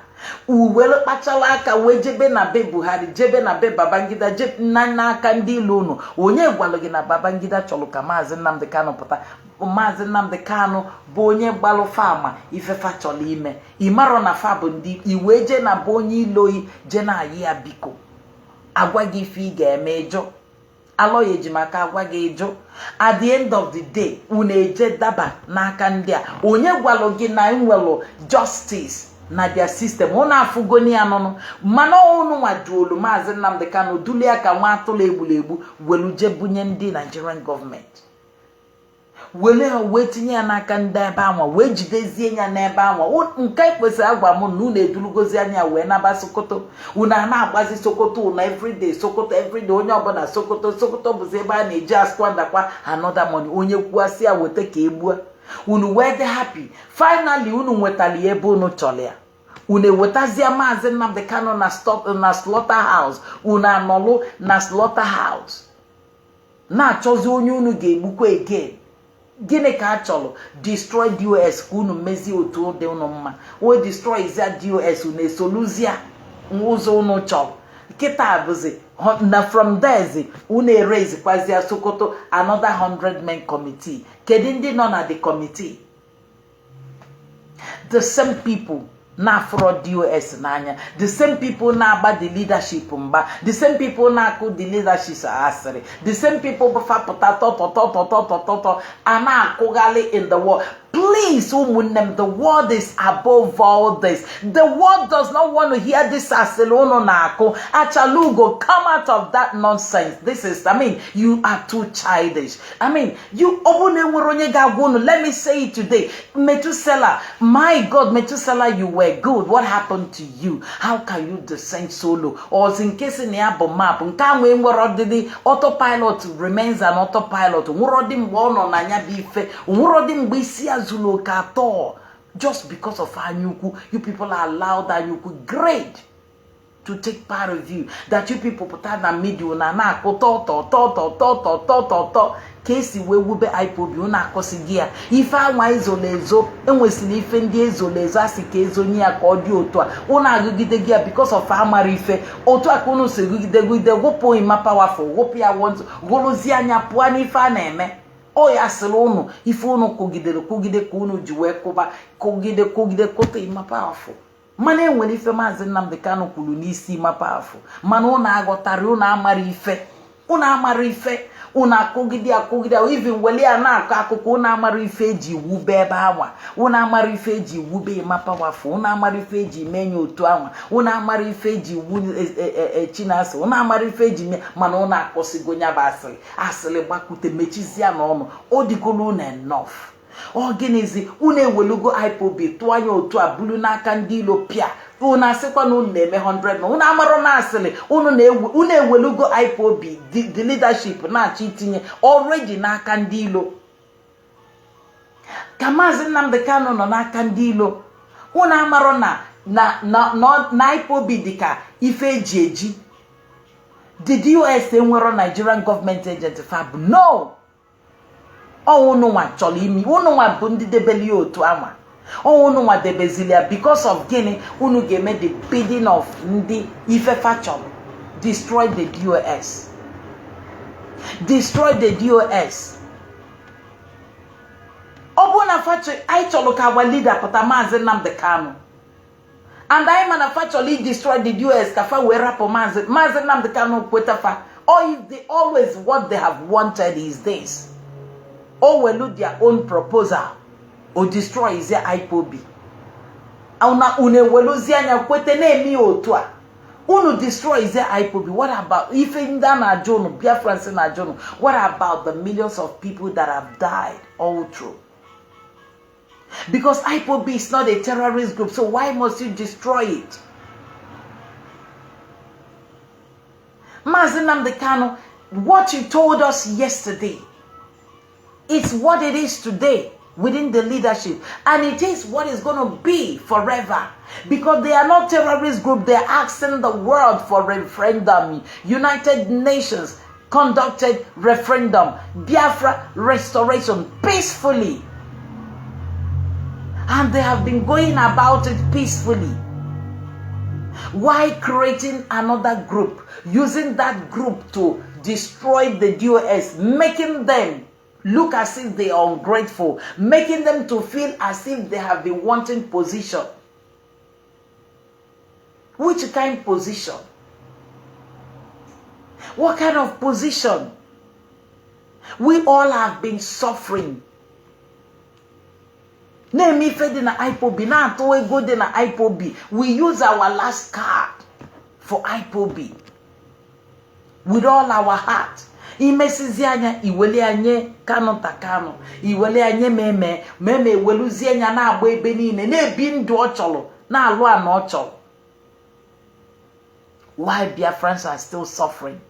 uwele kpachala aka wee jebe na be Buhari, jebe na be Babangida, jebe n'aka ndị ilu unu. Onye gwalụ gị na Babangida chọrọ ka Maazị Nnamdi Kanu pụta? Maazị Nnamdi Kanu bụ onye gbalụ fama ifefa chọrọ ime. Ịmarọ na fa bụ ndị iwe je na bụ onye iloyi je na ayị ya biko agwa gị ife ị ga-eme ịjụ. Alo ejimaka agwa gị ịjụ. At the end of the day unu eje daba n'aka ndị a. Onye gwalụ gị na nwelụ justice na their system? Unu afugoni ya nọnụ mana unu nwaduolu Maazị Nnamdi Kanu duli aka nwa atụla egbulegbu welu je bunye ndị Nigerian government, wele ha wee tinye ya n'aka ndị ebe anwa wee jidezie ya n'ebe anwa. Nke kwesịrị agwa m na unu edulugozi anya wee naba Sokoto. Unu na-agbazi Sokoto unu everyday, Sokoto everyday, onye ọbụla Sokoto bụzi ebe a na-eji askwandakwa another money. Onye kwuasị ya weta ka egbua. Unu wee dị happy. Finally unu nwetali ebe unu chọrọ ya. Unu ewetazia Maazị Nnamdi Kanu na slaughterhouse. Unu anọlụ na slaughterhouse na-achọzi onye unu ga-egbukwa again. Gịnị ka a chọrọ? Destroy DOS ka unu mezi otu dị unu mma. O destroy zia DOS unu esoluzia ụzọ unu chọrọ. Kịta bụzi na from there unu erase kwazia Sokoto another 100-man committee. Kedu ndị nọ na the committee? The same people na fraud DOS n'anya, the same people na-agba the leadership mba, the same people na-akụ the leadership asịrị, the same people bụfa pụta tọtọtọtọtọtọtọ a na-akụghalị in the world. Please, the world is above all this. The world does not want to hear this Aselono Nako. Achalugo, come out of that nonsense. This is, you are too childish. Let me say it today. Methuselah, my God, Methuselah, you were good. What happened to you? How can you descend solo? Or in case in the map, the autopilot remains an autopilot. Just because of Anyuku, you people are allowed Anyuku grade to take part of you. That you people put out a middle na Casey we will be Ipob you na kosigia. If I want isolezo, and we see if in the isolezo as a case on your cordio to una gugide gear because of Amarife, or to a conus with the wopo in my powerful, wopia wants Goloziania Puani Faneme. Oh, yaselono if uno kugide kuno juwe koba kugide kote ima powerful. Mane when ife mazi Nnamdi Kanu kulunisi ima powerful. Manona agotari una amarife una kugide even wele anaka akoko una amarife ji wube bawa una amarife ji wube ima powerful una amarife ji menyo otu anwa una amarife ji wu chinase una amarife ji manona akosigonya basili asili gbakute mechizia n'ọnụ odigolo na enough. Organize une welugo Ipob tụanya otu abulu n'aka ndị ilo pia una sekwa na unu na-eme 100 na una amaro na asili unu ewelugo Ipob the leadership na-achọ itinye already n'aka ndị ilo ka Maazị Nnamdi Kanu nọ n'aka ndị ilo una amaro na Ipob dịka ife eji did US enwero Nigerian government agent fab no. Unu nwa chọrọ imi unu nwa bụ ndị debeli otu ama unu nwa debezilia because of gịnị unu ga-eme the bidding of ndị ifefa chọrọ destroy the DOS ọ bụ na facho anyị chọrọ ka our leader pụta Maazị Nnamdi Kanu and I manufacturely destroy the DOS ka fa wee rapụ Maazị Nnamdi Kanu kwetafa or if they always what they have wanted is this. Or will do their own proposal or destroy is their Ipob. Una weluzianya kwete nemi otua. Unu destroy is their Ipob. What about if in Dana Jono, Biafra na Jono? What about the millions of people that have died all through? Because Ipob is not a terrorist group, so why must you destroy it? Maazị Nnamdi Kanu, what you told us yesterday, it's what it is today within the leadership. And it is what is going to be forever. Because they are not terrorist group. They are asking the world for referendum. United Nations conducted referendum. Biafra restoration peacefully. And they have been going about it peacefully. Why creating another group? Using that group to destroy the DOS. Making them look as if they are ungrateful, making them to feel as if they have been wanting position. Which kind of position? What kind of position? We all have been suffering. Name if in the Ipob, na to we go in the Ipob. We use our last card for Ipob with all our heart. Imesizianya iwele anye Kanu takano iwele anye meme weluzianya na agba ebe niile na-ebi ndụ ọ chọrọ na alụ ana ọ chọrọ. Why Biafrans are still suffering?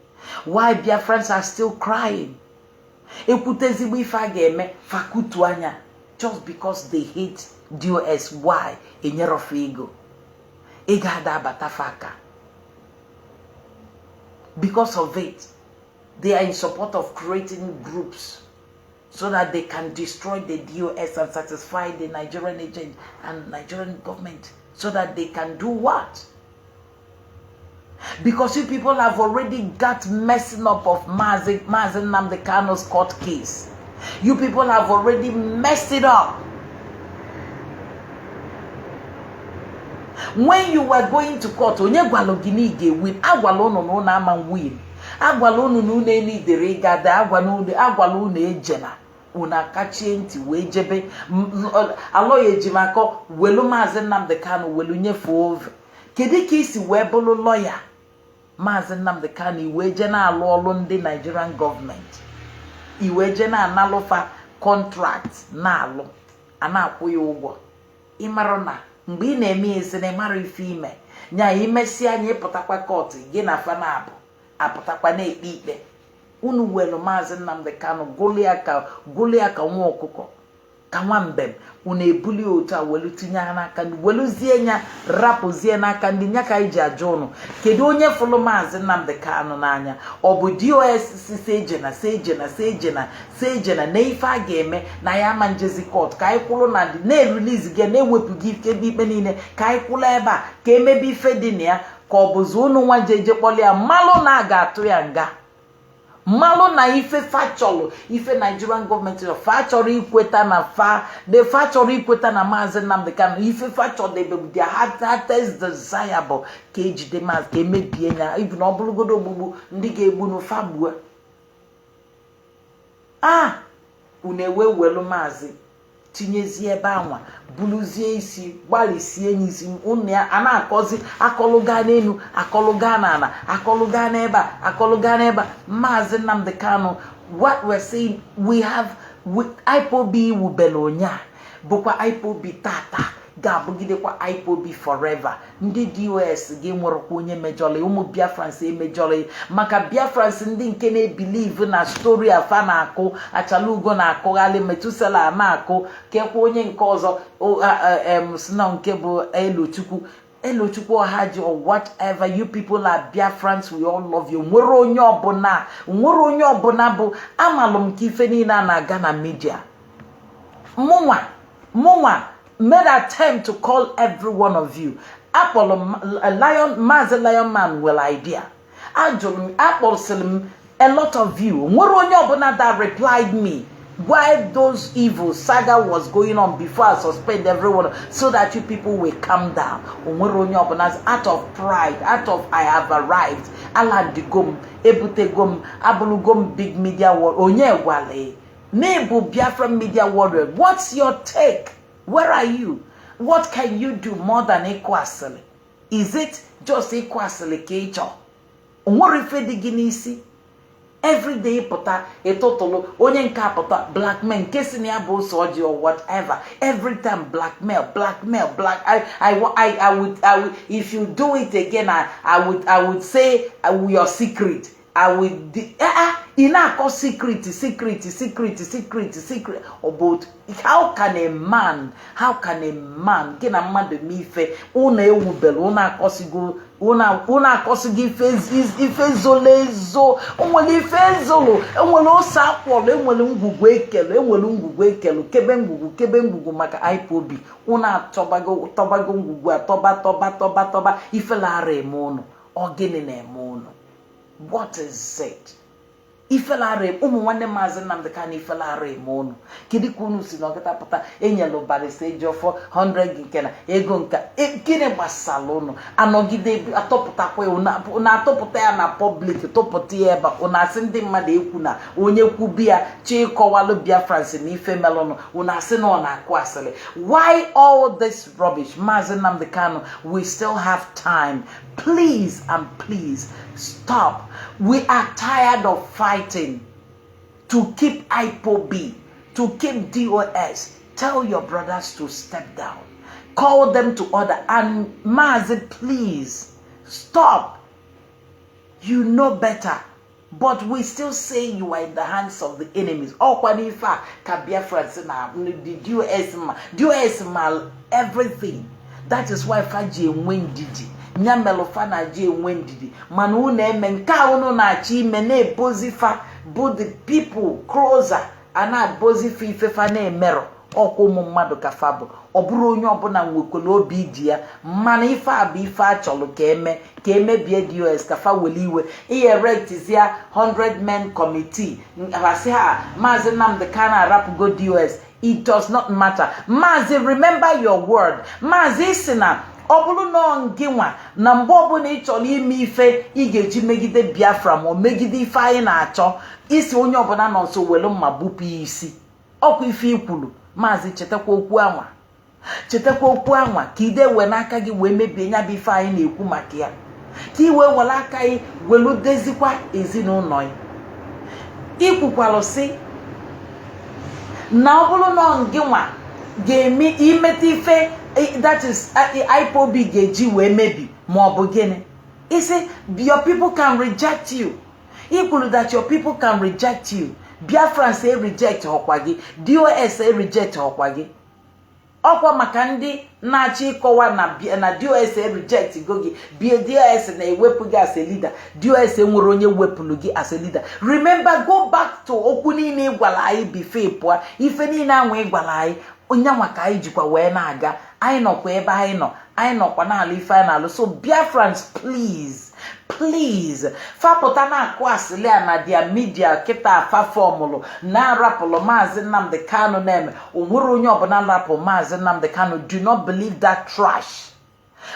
Why Biafrans are still crying? Ekwutezigbo ife a ga-eme fakutu anya just because they hate DOS. Why? Enyerofe ego ego ada abatafaka. Because of it, they are in support of creating groups so that they can destroy the DOS and satisfy the Nigerian agent and Nigerian government so that they can do what? Because you people have already got messing up of Maazị Nnamdi Kanu's court case. You people have already messed it up. When you were going to court, onye gwalo gini ge win, agwalo no na ama win. Agwalo no ne ni dere gada agwalo ejena. una kachie ntị wee jebe alọya ejimako welu Maazị Nnamdi Kanu welu nyefe ove. Kedu ka isi wee bụrụ lọya Maazị Nnamdi Kanu iwe je na-alụ ọlụ ndị Nigerian gọọmenti, iwe je na-analụfa contract na-alụ a na-akwụ ya ụgwọ? Ịmara na mgbe ị na-eme esi na ịmara ife ime nya imesi anya ịpụtakwa kọtụ gị na fa na-abụ apụtakwa na-ekpe ikpe. Unu welu Maazị Nnamdi Kanu gụlụ ya ka nwa ọkụkọ ka nwa mbem, unu ebuli otu a welu tinye n'aka ndị weluzie nya rapụzie n'aka ndị nya ka iji ajụ unu kedu onye fụlụ Maazị Nnamdi Kanu n'anya? Ọ bụ DOS sejena na ife a ga-eme na ya ma njezi kọt ka anyị kwụrụ na na-erilizi gị na-ewepụghị ikpe niile ka anyị kwụrụ ebe a ka emebe ife dị na ya, ka ọ bụzi unu nwa jeje kpọlị ya mmalụ na a ga-atụ ya nga, mmalụ na ife fachọlụ ife Nigerian gọọmenti fachọrọ ikweta na fachọrọ ikweta na Maazị Nnamdi Kanu ife fachọdebe their heart's desire bụ ka ejide maazị ka emebie ya ibu na ọ bụrụgodo ogbugbu ndị ga-egbu n'ụfa gbuo. Unu ewe welu maazị tinyezie ebe anwa buluzie isi gbalịsie n'isi unu ya a na-akọzi akọlụga n'elu akọlụga n'ala akọlụga n'ebe a akọlụga n'ebe a. Maazị Nnamdi Kanu, what we're saying, we have Ipob wubelu onya bụkwa Ipob tata ga-abụgidekwa Ipob forever. Ndị DOS gị nwụrụkwa onye mejọrọ ụmụ Biafrans emejọrọ maka Biafrans ndị nke na-ebilive na stori afa na-akụ Achalugo na-akụghalị Metusela na-akụ kekwa onye nke ọzọ sina nke bụ Elochukwu Ọhaji or whatever. You people are Biafrans, we all love you. Nwere onye ọbụla bụ amalụ m ka ife niile a na-aga na media. Mụnwa made attempt to call every one of you. Maazị Lion Man will idea. A lot of you. Nwere onye ọbụla that replied me why those evil saga was going on before I suspend everyone so that you people will calm down. Nwere onye ọbụla out of pride, out of I have arrived. Alandigom, ebutegom, abulugom big media war. Onye wale. Nebu Biafra media warrior. What's your take? Where are you? What can you do more than equasili? Is it just equasili kecho? Nwere ife dị gị n'isi? Every day pụta etotolo onye nke apụta blackmail nke si na ya bụ soji or whatever. Every time blackmail. I would if you do it again I would say your secret. I would inako secret about how can a man gina mmadụ mife una ewubelu una akosigo ife zolezo onwere ife zolo enwere ose akwọrọ enwere ngwugwu ekelu kebe ngwugwu maka Ipob una tobago ngwugwu toba ife lara eme unu ogene na eme unu. What is it? Ifelare nwanne Maazị Nnamdi Kanu ifelare unu kedu ka unu si n'ọkịta pụta enyelu barista Ejiofor 100 nke na ego nka gịnị gbasara unu anọgide atọpụtakwa una atọpụta ya na public tọpụta ya ebe una asị ndị mmadụ ekwu na onye kwubi ya chi kọwalụ Biafrans na ife melụnụ una asị na ọ na-akụ asịrị. Why all this rubbish? Maazị Nnamdi Kanu, we still have time. Please and please stop. We are tired of fighting to keep Ipob, to keep DOS. Tell your brothers to step down. Call them to order. And Maazị, please stop. You know better. But we still say you are in the hands of the enemies. Oh, Kwanifa, Biafra, the DOS mal everything. That is why Faji win Didi. Nyamelofana je wendidi manu na eme nka unu na achi ime na epozifa bụ the people closer ana bozifa ifefa na emero ọkụ ụmụ mmadụ ka fabụ ọ bụrụ onye ọbụla nwekwara obi dị ya mana ife a bụ ife a chọrọ ka emebie DOS ka fa weli iwe erectizia 100 men committee asị ha Maazị Nnamdi Kanu arapụgo DOS. It does not matter. Maazị, remember your word. Maazị si na ọ bụrụ na ngịnwa na mgbe ọbụla ị chọrọ ime ife ị ga-eji megide Biafra ma megide ife anyị na-achọ isi onye ọbụla nọ nso welu mma bupụ isi ọkwa ife ikwulu maazị chetakwa okwu anwa ka ide we n'aka gị wee mebie nya bụ ife anyị na-ekwu maka ya ka iwe were aka gị welu dezikwa ezinụlọ ya ikwukwalụ sị na ọ bụrụ na ngị nwa ga-eme imeta ife that is Ipob ga-eji wee mebi ma ọ bụ gịnị isi your people can reject you ikwuru that your people can reject you Biafra say reject ọkwa gị DOS say reject ọkwa gị ọkwa maka ndị na-achị ịkọwa na DOS reject go gị DOS na-ewepụ gị as a leader DOS nwere onye wepụrụ gị as a leader remember go back to okwu niile ịgwala anyị before pụọ ife niile anwa ịgwala anyị onye nwa ka anyị jikwa wee na-aga anyị nọkwa ebe anyị nọkwa n'ala ife anyị na-alụ so Biafrans please fapụta na-akụ asịlị a na dia media kịta afa fọmụlụ na-arapụlụ maazị Nnamdi Kanu na-eme onwere onye ọbụla rapụ maazị Nnamdi Kanu do not believe that trash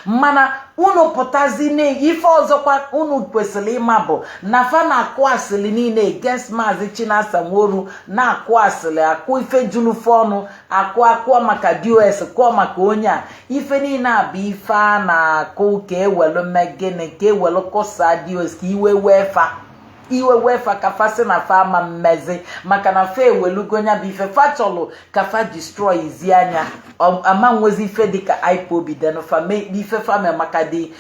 mana unu pụtazi ife ọzọkwa unu kwesịrị ịma bụ na fa na-akụ asịlị niile against maazị Chinasa Nworu na-akụ asịlị akụ ife julufe ọnụ akụ maka DOS kụọ maka onye a ife niile a bụ ife a na-akụ ka ewelu megene ka ewelu kụsa DOS ka iwe wefa ka fa si na fa ama mmezi maka na fa ewelugo nya bụ ife fa chọlụ ka fa destroy izi anya ama nwezi ife dịka Ipob den fa ife fa me maka dị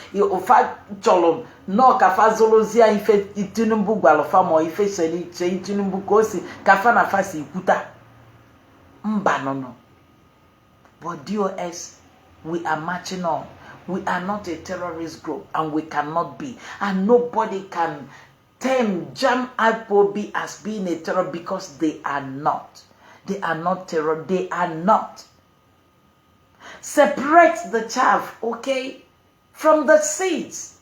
fa chọlụ nọ ka fa zụrụzia ife Tinubu gwalụ fa ma ife che Tinubu ka o si ka fa na fa si kwuta mba nọ but DOS we are marching on. We are not a terrorist group and we cannot be, and nobody can jam Ipob as being a terror because they are not. They are not terror. They are not. Separate the chaff, okay, from the seeds.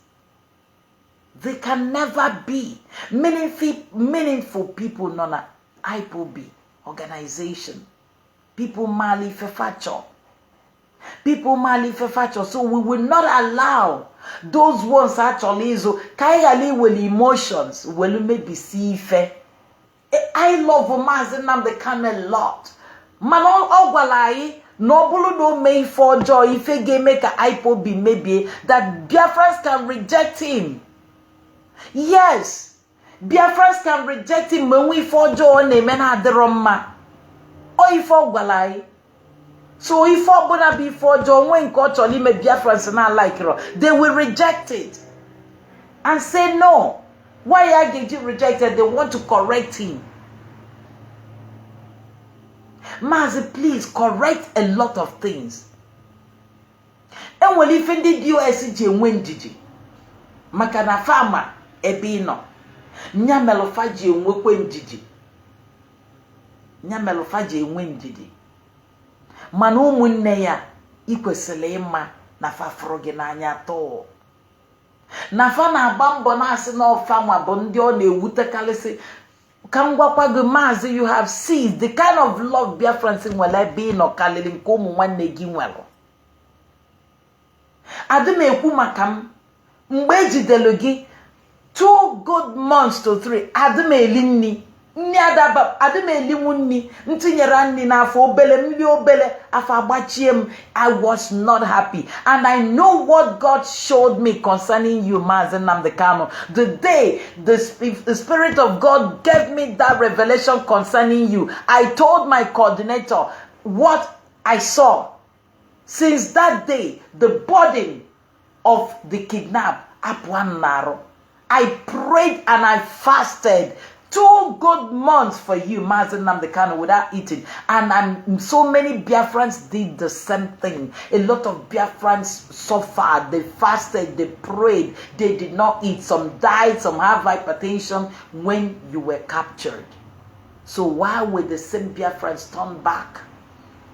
They can never be meaningful people. Nona Ipob organization. People mali fefacho. People mali fefacho. So we will not allow those ones actually so kaigali will emotions will maybe see fe. I love Maazị Nnamdi Kanu a lot. Man ogwalai no bulu no may for joy if he game make a Ipob maybe that Biafrans can reject him. Yes, Biafrans can reject him when we for joy name and had the Roma. Or if ogwalai. So if Obuna before John Wayne culturally may Biafrans not like it, they will reject it and say no. Why are they rejected? They want to correct him. Mazi, please correct a lot of things. And when if indeed USG win Gigi, Makana Farmer Ebino, Nyamelofaji win Gigi, Nyamelofaji win Gigi. Mana ụmụnne ya ikwesịrị ịma na fa fụrụ gị n'anya too na fa na-agba mbọ na-asị na ọfa nwa bụ ndị ọ na-ewutekarịsị ka m gwakwa gị maazị you have seized the kind of love Biafrans nwere ebe ị nọ karịrị nke ụmụ nwanne gị nwere. Adị m ekwu maka m mgbe ejidelu gị 2 good months to 3 adị m eli nni adaba adị m elinwu nni ntinyere nni n'afọ obele afọ agbachie m. I was not happy and I know what God showed me concerning you Maazị Nnamdi Kanu. The day the Spirit of God gave me that revelation concerning you, I told my coordinator what I saw. Since that day, the burden of the kidnap upon Naro. I prayed and I fasted 2 good months for you, Maazị Nnamdi Kanu, without eating. And so many Biafrans did the same thing. A lot of Biafrans suffered. They fasted, they prayed, they did not eat. Some died, some have hypertension when you were captured. So why would the same Biafrans turn back?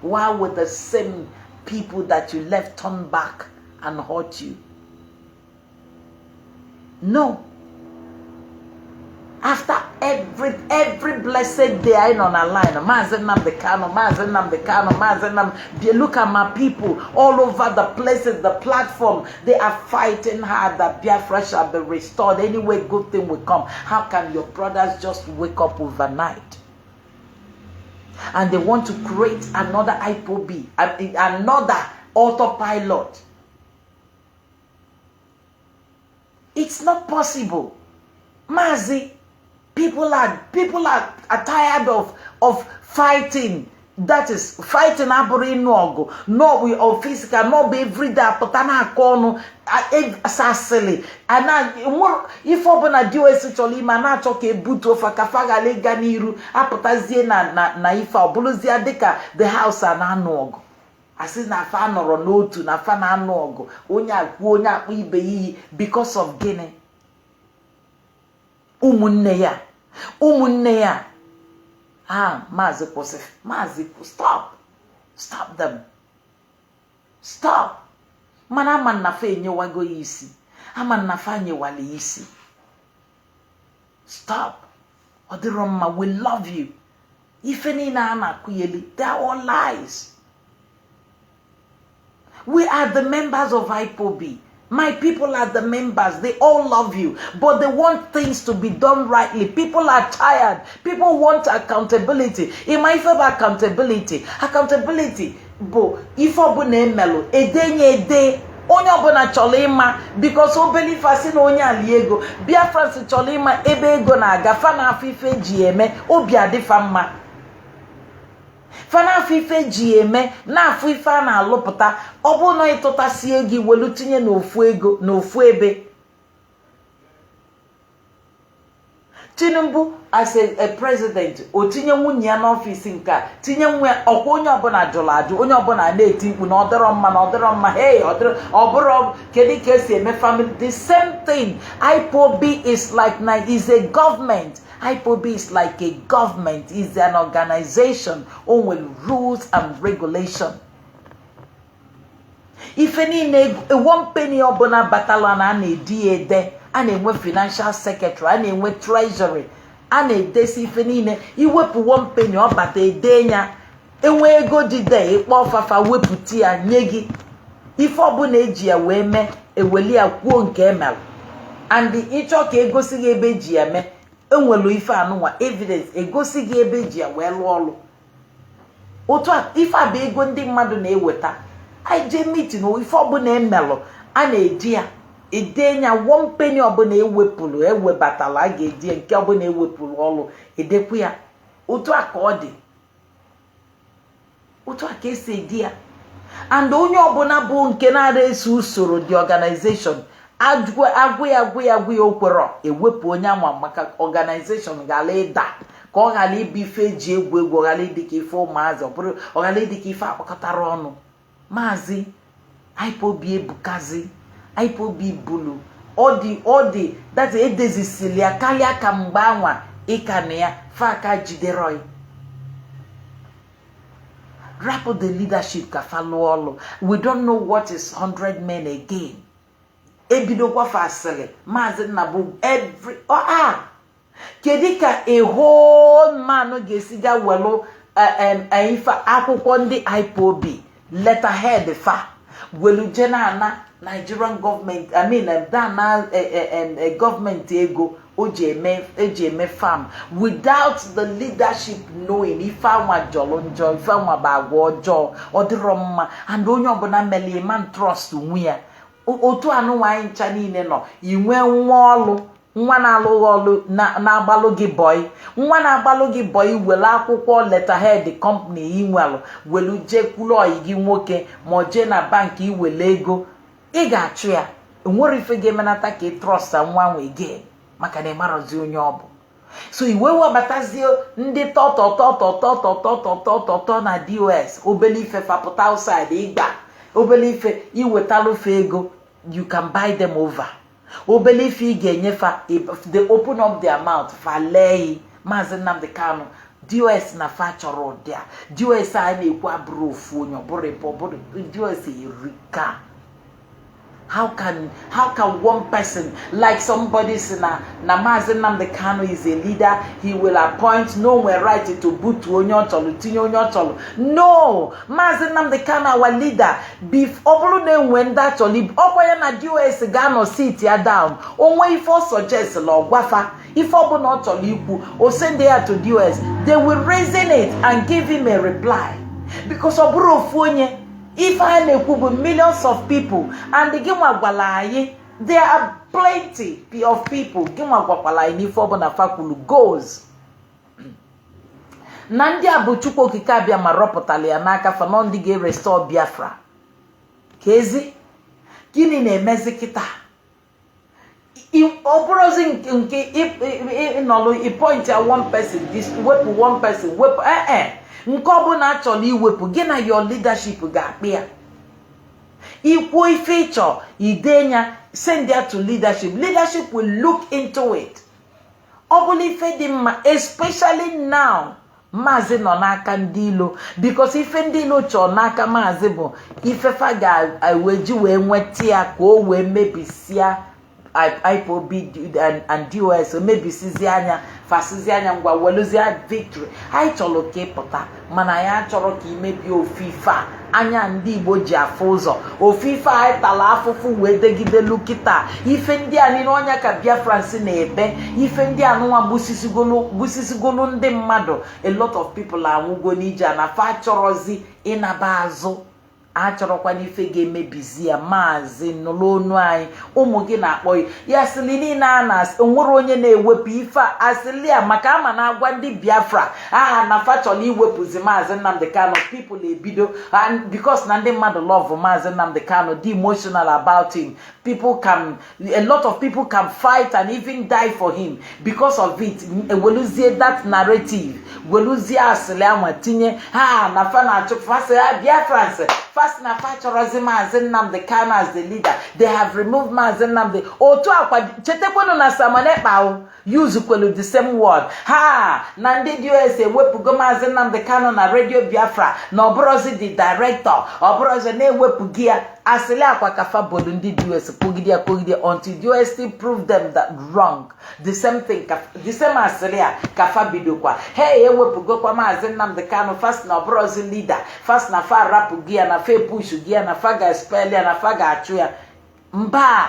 Why would the same people that you left turn back and hurt you? No. After every blessed day I on a line, Maazị Nnamdi Kanu, Maazị Nnamdi Kanu, Maazị Nnamdi. Look at my people all over the places, the platform. They are fighting hard that Biafra shall be restored. Anyway, good thing will come. How can your brothers just wake up overnight? and they want to create another Ipob, another autopilot. It's not possible. Mazi, people are tired of fighting. That is fighting aburi no no we or physical no be every day potana kono asasili ana if obona diwesi choli mana choke buto fa kafaga le ganiru apotazie na ifa obuluzia dika the house ana no asi na fa noro n'otu na fa na anu ogu onye akwu onye akpu ibe yi because of gini umunne ya Mazi kwụsị. Mazi, stop them. Stop. Mana ama nafa enyewago isi. Ama nafa anyewale isi. Stop. Odiroma, we love you. Ife niile anakuyeli, they are all lies. We are the members of Ipob. My people are the members. They all love you. But they want things to be done rightly. People are tired. People want accountability. In my favor, accountability. But if obu na emelo, ede onye obuna cholima because obeli fasi na onye aliego. Biafra si cholima ebe ego na aga fana afife jieme obi adifa mma. Fana afife jieme na afife na alụpụta obu no itotasi egi welu tinye n'ofu ego n'ofu ebe. Tinubu as a president o tinye nwunye ya n'office nka tinye nwe okwa onye obuna jụrụ onye obuna na-eti mkpu na odoro mma hey oburo kedu ka esi eme family the same thing. Ipob is a government. Ipob is like a government, is an organization with rules and regulation. If any one penny obona batalon and a DA and a financial secretary and a treasury and a desi fenine, you whip one penny or but a denya, and where go the day, Wafafa whiputia, nyegi. If obunegia weme, a welia won't kemel, and the ichoke go see a begia me. Enwelu ife anụwa evidence egosi gị ebe ji welu ọlụ otu ife abụ ego ndị mmadụ na-eweta anyị je meeting o ife ọbụla emelụ a na-eji ya edenya one penny ọbụla ewebatala a ga-eji nke ọbụla ewepụrụ ọlụ edekwu ya otu a ka ọ dị otu a ka esi edi ya and onye ọbụla bụ nke na-eso usoro the organization agwụ ya okwero ewepụ onye anwa maka organization gala ịda ka ọ gala ibe ife ji egwu ọ gala ịdị ka ife ụmụazị ọ bụrụ ọ gala ịdị ka ife akpakọtara ọnụ. Maazị Ipob ebukazi Ipob bulu ọ dị that edezisili ya karịa ka mgbe anwa ịka na ya fa aka jidere rapụ the leadership ka fa lụọ ọlụ. We don't know what is 100 men again. Ebido kwa fasile Maazị Nnamdi every kedika a whole man gesiga welo ifa akwụkwọ ndị Ipob letterhead fa welu jena Nigerian government government ego ojeme farm without the leadership knowing ifa nwa jolo njo ifa nwa bagwo ojo odiromma and onye obuna meli man trust nwe ya otu anụ nwanyị ncha niile nọ inwe nwa ọlụ nwa na-alụ ọlụ na-agbalụ gị boy nwa na-agbalụ gị boy wele akwụkwọ letterhead company inwelụ welu jekwulu oyi gị nwoke ma jee na bank iwele ego ị ga-achụ ya nwere ife ga-emenata ka ị trust nwa nwe gị maka na ịmarazi onye ọ bụ. So iwe wabatazie ndị tọtọ na DOS obele ife fapụta outside ịgba obele ife iwetalufe ego you can buy them over. Obele ife ị ga-enyefa if they open up their mouth fa lee Maazị Nnamdi Kanu DOS na fa chọrọ ụdị a DOS a na-ekwu abụrụ ofu onye ọbụrụ DOS erika. How can one person like somebody say na Maazị Nnamdi Kanu is a leader, he will appoint no one right to boot onye ọchọlụ tinye onye ọchọlụ. No, Maazị Nnamdi Kanu our leader bif obulu na enwe ndị achọlụ ọkwa ya na DOS ga no sit ya down onwe ife suggest la ogwafa If open not ikwu, or send it to the US, they will reason it and give him a reply. Because if I nekwu millions of people and the game there are plenty of people goes. Nnamdi Abuchukwu okike abịa ma rọpụtala ya n'aka fa na ndị ga-restore Biafra. Kezi gịnị na-emezi kịta? Ọ bụrụzi nke ịnọlụ point one person, wepụ one person, wepụ nke ọ bụla achọrọ iwepụ gị na your leadership ga-akpị ya. Ikwu ife ịchọ idenya, send ya to leadership. Leadership will look into it. Ọ bụla ife dị mma, especially now Maazị nọ n'aka ndị ilo, because ife ndị ilo chọrọ n'aka Maazị bụ ifefa ga-eweji wee nweta ya ka o wee mebisia Ipob and DOS, mebisizi anya, fasizi anya ngwa weluzia victory. Anyị chọrọ ka ịpụta, mana ya chọrọ ka imebi ofufe a anya ndị Igbo ji afụ ụzọ. Ofufe a anyị tala afụfụ wee degidelu kịta. Ife ndị a niile ọnya ka Biafra si na-ebe. Ife ndị anụnwa gbusisigolu ndị mmadụ. A lot of people anwụgo n'ije a na fa chọrọzi ịnaba azụ. Achọrọkwa n'ife ga-emebizi ya. Maazị nụlụ onu anyị, ụmụ gị na-akpọ ya asịlị niile a na-enwere onye na-ewepụ ife asịlị ya maka ama na-agwa ndị Biafra aha na fa chọrọ iwepụzi Maazị Nnamdi Kanu. People ebido and because na ndị mmadụ love Maazị Nnamdi Kanu, dị emotional about him. A lot of people can fight and even die for him because of it. Weluzie that narrative, weluzie asịlị anwa tinye ha na fa na-achụpụ fasị Biafra first na fa chọrọzi Maazị Nnamdi Kanu as the leader. They have removed Maazị Nnamdi. Otu akwa chetekwenu na Samonekpa use kwelu the same word. Ha na ndị DOS ewepụgo Maazị Nnamdi Kanu na Radio Biafra na ọbụrụzi the director, ọbụrụzi na-ewepụgi ya. Asịlị akwa kafa bolu ndị DOS kogide until DOS still prove them that wrong. The same thing, the same asịlị a kafa bidokwa. Hey, ewepụgo kwa Maazị Nnamdi Kanu first na ọbụrụzi leader, first na fa rapụgi ya na fa push gi ya na fa ga-expel ya na fa ga-achụ ya. Mba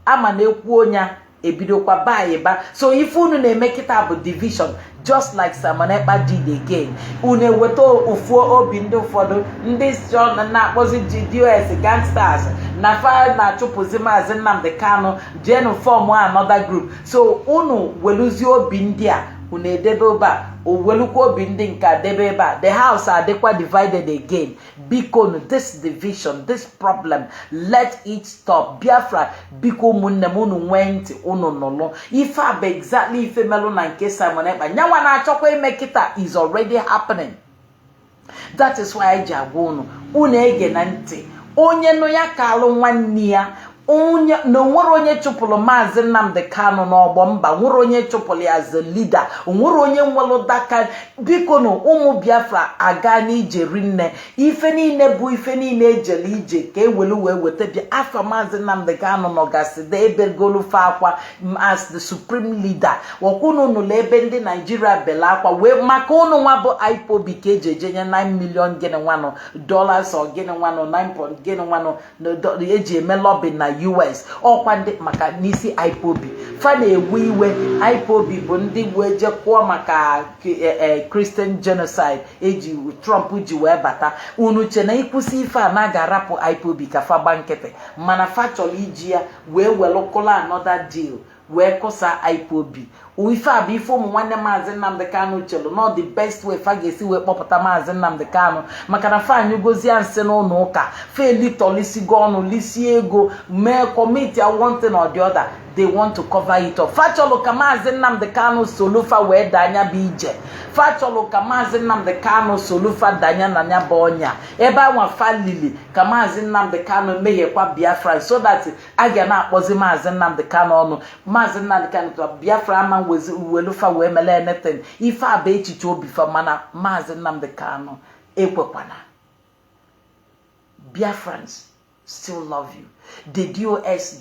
ama na-ekwu onya ebidokwa ba. So if unu na-eme kịta bụ division, just like Samonekpa did again. Unu eweta ofuo obi ndị ụfọdụ ndị na-akpọzi DOS gangsters na fa na-achụpụzi Maazị Nnamdi Kanu jenu form another group. So unu weluzie obi ndị a unu edebe ụba, owelukwa obi ndị nke debe ebe a. The house adekwa divided again. Biko this division, this problem, let it stop. Biafra biko ụmụnne m unu nwee ntị unu nụlụ. Ife a bụ exactly ife melụ na nke Samonekpa. Nyanwa na-achọkwa ime kịta is already happening. That is why I ji agwa unu ege na ntị. Onye nụ ya ka alụ nwanne ya. Na nwere onye chụpụrụ Maazị Nnamdi Kanu n'ọgbọ mba, nwere onye chụpụrụ ya as a leader, nwere onye nwelụ daka. Biko na ụmụ Biafra aga n'ije rinne. Ife niile bụ ife niile ejele ije ka ewelu wee weta bịa afọ Maazị Nnamdi Kanu nọgasị da ebe golufe akwa as the supreme leader. Wakwunu nụlụ ebe ndị Nigeria bela akwa wee maka unu nwa bụ Ipob ka eji ejenye $9 million gịnị nwanụ dollars or gịnị nwanụ 9 point gịnị nwanụ eji eme lobby na US ọkwa ndị maka n'isi Ipob fa na-ewe iwe. Ipob bụ ndị wee jekwuo maka Christian genocide eji Trump ji wee bata. Unu che na ịkwụsị ife a na ga-arapụ Ipob ka fa gba nkịtị, mana fa chọrọ iji ya wee welụkụla another deal wee kụsa Ipob. Ife a bụ ife ụmụ nwanne Maazị Nnamdi Kanu chelu not the best way fa ga-esi wee kpọpụta Maazị Nnamdi Kanu maka na fa anyụgozi nsị n'ụlọ ụka fa elitolisigo ọnụ lisi ego mee committee one thing or the other. They want to cover it up. Fa chọlụ ka Maazị Nnamdi Kanu solufa wee danya bụ ije. Fa chọlụ ka Maazị Nnamdi Kanu solufa danya na nya bụ ọnya. Ebe anwa fa lili ka Maazị Nnamdi Kanu meghekwa Biafra so that a ga na-akpọzi Maazị Nnamdi Kanu ọnụ. Maazị Nnamdi Kanu Biafra ama welufa wee mele anything. Ife a bụ echiche obi fa mana Maazị Nnamdi Kanu ekwekwana. Biafrans still love you. The DOS,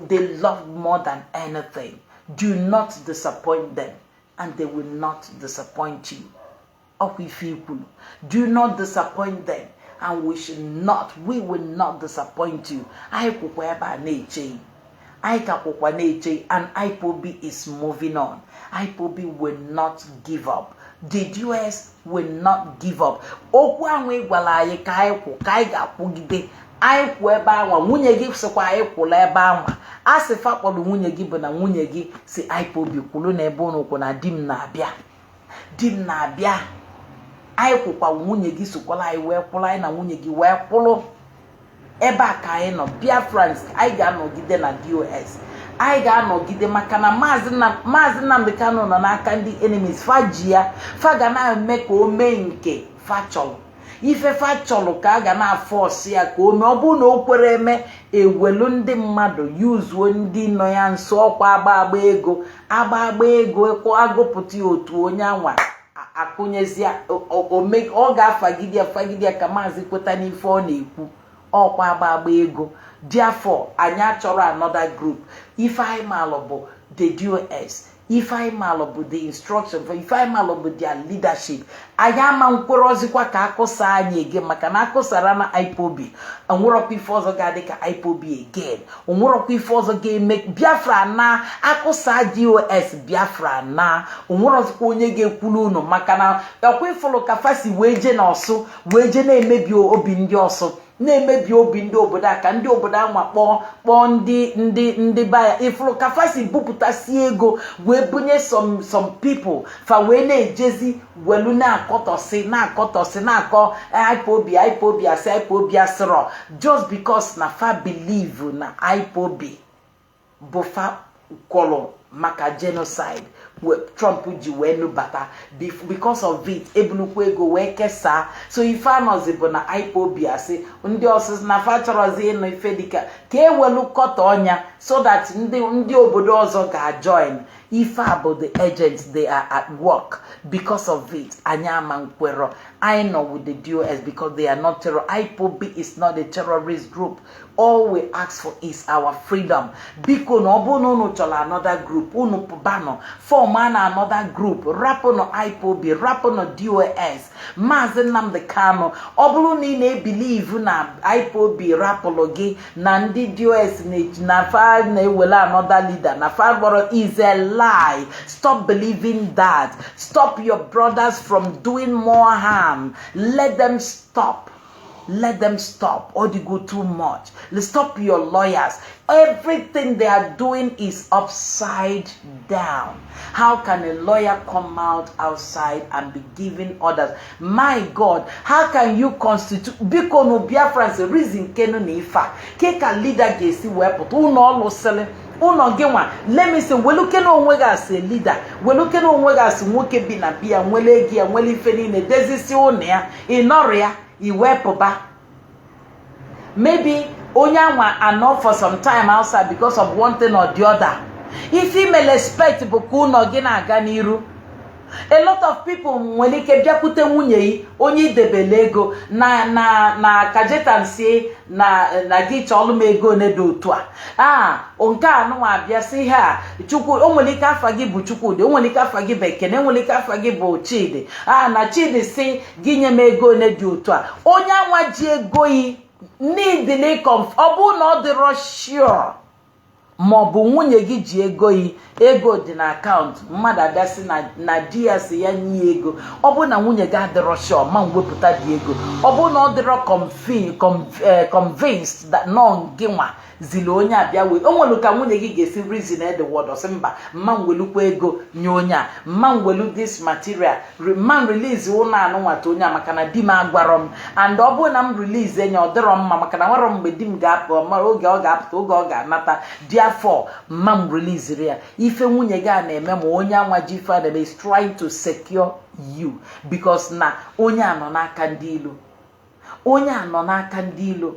they love more than anything. Do not disappoint them, and they will not disappoint you. Do not disappoint them, and we will not disappoint you. anyị ka kwụkwa na-eche, and Ipob is moving on. Ipob will not give up. The US will not give up. Okwu ahụ ịgwala anyị ka anyị kwụ, ka anyị ga-akwụgide. Anyị kwụ ebe anwa, nwunye gị sịkwa anyị kwụla ebe anwa. A sị fakpọrọ nwunye gị bụ na nwunye gị si Ipob kwụrụ n'ebe unu kwụ na di m na-abịa. Di m na-abịa. Anyị kwụkwa nwunye gị sokwala anyị wee kwụrụ, anyị na nwunye gị wee kwụrụ. Ebe a ka anyị nọ, Biafrans, anyị ga-anọgide na US. Anyị ga-anọgide maka na Maazị Nnamdi Kanu nọ n'aka ndị enemies. Faji ya, fa ga na-eme ka o mee nke fa chọrọ. Ife fa chọrọ ka a ga na-afọsị ya ka o mee. Ọ bụrụ na o kwere eme, ewelu ndị mmadụ yuzuo ndị nọ ya nso ọkwa agba ego agụpụta otu onye anwa akụnyezi ọ ga-afagide ya ka maazị kweta n'ife ọ na-ekwu. Ọkwa agba ego. Therefore, anyị achọrọ another group. Ife anyị malụ bụ the DOS. Ife anyị malụ bụ the instruction. Ife anyị malụ bụ their leadership. Anyị ama nkwere ozikwa ka akụsa anyị ege, maka na akụsara na Ipob. Onwerọkwa ife ọzọ ga-adị ka Ipob again. Onwerọkwa ife ọzọ ga-eme Biafra na akụsa DOS Biafra na. Onwerọkwa onye ga-ekwulu unu, maka na ọkwa ifụlụ ka fasi wee je na ọsụ wee je na-emebi obi ndị ọsụ, na-emebi obi ndị obodo a, ka ndị obodo anwa kpọọ ndị baya ifuru ka fasi bupụtasị ego wee bunye some people fa wee na-ejezi welu na-akọtọsị na-akọ Ipob asị Ipob asịrọ, just because na fa believe na Ipob bụ fa kwọrọ maka genocide Trump ji wee nubata. Because of it, ebunukwu ego wee kesaa. So ife anọzi bụ na Ipob asị ndị ọsịs na fa chọrọzi ịnụ ife dịka ka ewelu kọta ọnya, so that ndị obodo ọzọ ga-join. Ife a bụ the agents, they are at work. Because of it, anyị ama nkwero. I know with the DOS because they are not terror. Ipob is not a terrorist group. All we ask for is our freedom. Biko no obu no chọrọ another group. Unu pụbanụ form another group. Rapụ no Ipob, rapụ no DOS. Maazị Nnamdi Kanu, ọ bụrụ na ị na-ebelieve na Ipob rapụlụ gị na ndị DOS na fa na-ewele another leader na fa gbọrọ is a lie. Stop believing that. Stop your brothers from doing more harm. Let them stop. Let them stop, or they go too much. Stop your lawyers. Everything they are doing is upside down. How can a lawyer come outside and be giving orders? My God, how can you constitute? Because no Biafra is a reason Kanu n'ifa. Keka leader gesi wepụta ụnọ ọlụ sele. Uno genwa, let me say, we look at no way as a leader, we look at no way as nwoke bi na bia, nwele gi, nwele ife niile, dezisi one ya, inoria, iwepoba. Maybe onyanwa are not for some time outside because of one thing or the other. If he may respect boku no gina aga n'iru. A lot of people when they keep jakute nwunye onye debele ego na kajetan si na gi cholu m ego ne do otu a onke anu abia si ha chukwu onwelike afa gi bụ Chukwudi, onwelike afa gi bụ Ekene, onwelike afa gi bụ Chidi na Chidi si gi nye m ego ne do otu a onye anwa ji ego yi need the comf obu no the sure maọbụ nwunye gị ji ego yi ego dị na akaụntụ mmadụ abịasị na di ya si ya nye ego, ọ bụ na nwunye gị adịrọ sure ma mwepụta dị ego, ọ bụ na ọ dịrọ convinced that no gị nwa zili onye abịa wee o nwere ka nwunye gị ga-esi reason the word ọsị mba mma nwelukwa ego nye onye a mma nwelu this material man release ụlọ anụ nwata onye a maka na di m agwarọ m and ọ bụ na m release enye ọ dịrọ mma maka na nwere mgbe di m ga-apụ oge ọ ga-apụta oge ọ ga-anata therefore mma m release ya ife nwunye gị a na-eme ma onye anwa ji ife adebe is trying to secure you because na onye a nọ n'aka ndị ilo, onye a nọ n'aka ndị ilo.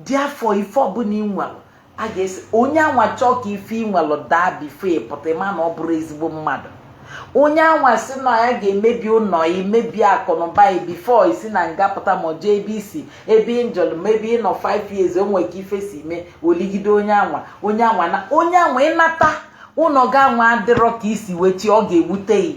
Therefore, if ọbụna inwelu a ga-esi onye anwa chọọ ka ife inwelu daa bifo pụta ma na ọ bụrụ ezigbo mmadụ. Onye anwa si na ya ga-emebi ụlọ ya emebi akụnụba ya bifo isi na nga pụta ma jee ebe isi ebe njọl mebi nọ 5 years onwe ka ife si mee oligide onye anwa ịnata ụlọ ga anwa adịrọ ka isi wechi ọ ga-ewute ya.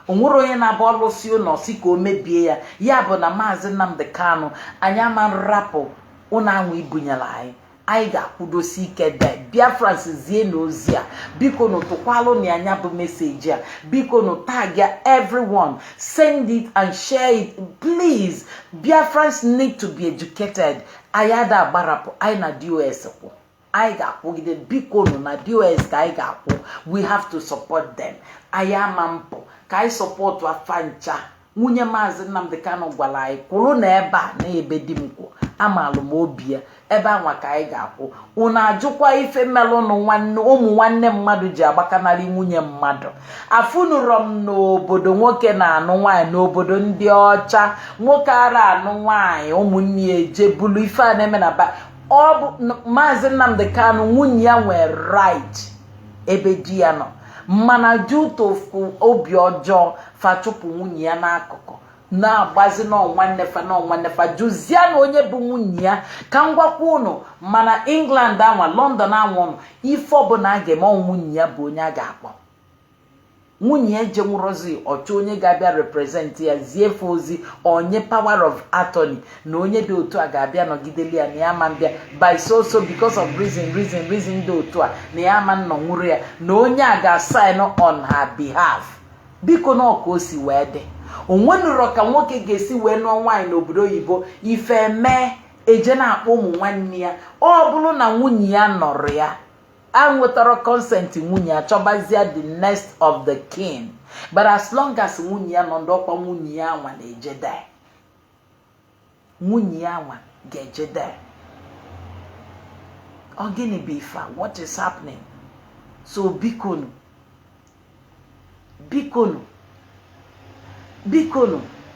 Onwere onye na-abụ ọlụsi ụlọ si ka o mebie ya. Ya bụ na Maazị Nnamdi Kanu anyị ama nrapụ ụnụ anwa ibunyela anyị anyị ga-akwụdosi ike de Biafra zie n'ozi a biko no tụkwalụ na anya bụ meseji a biko no tag ya everyone send it and share it please. Biafrans need to be educated. Ayada agbarapu anyị na DOS kwụ anyị ga-akwụgide biko no na DOS ka anyị ga-akwụ. We have to support them. Anyị ama mpụ ka anyị support afancha. Nwunye Maazị Nnamdi Kanu gwara anyị kwụrụ na ebe a na ebe di m kwụ amalụ m obi ya ebe anwa ka anyị ga-akwụ. Unu ajụkwa ife melụ ụmụ nwanne mmadụ ji agbakanarị nwunye mmadụ. Afụnụrọ m n'obodo nwoke na-anụ nwaanyị n'obodo ndị ọcha nwoke ara anụ nwaanyị ụmụnne ya eje bulu ife a na-eme na ba ọ bụ Maazị Nnamdi Kanu nwunye ya nwere right ebe di ya nọ mana jutofu obi ọjọọ fachụpụ nwunye ya n'akụkụ na-agbazi n'ọnwanne fa jụzie na onye bụ nwunye ya ka m gwakwa unu mana England anwa London anwa unu ife ọbụla a ga-eme nwunye ya bụ onye a ga-akpọ. Nwunye ya je nwụrọzi ọchọ onye ga-abịa represent ya ziefe ozi onye power of attorney na onye dị otu a ga-abịa nọgideli ya na ya ma mbịa by so because of reason dị otu a na ya ma nnọ nwụrụ ya na onye a ga-sign on her behalf. Biko na ọka o si wee dị onwenụrọ ka nwoke ga-esi wee nụọ nwaanyị n'obodo oyibo ife mee eje na-akpọ ụmụ nwanne ya ọ bụrụ na nwunye ya nọrọ ya anwetara consent nwunye ya chọbazie the next of the kin but as long as nwunye ya nọ ndọkwa nwunye ya nwa na-ejede nwunye ya nwa ga-ejede. Ọ gịnị bụ ife what is happening? So bikonu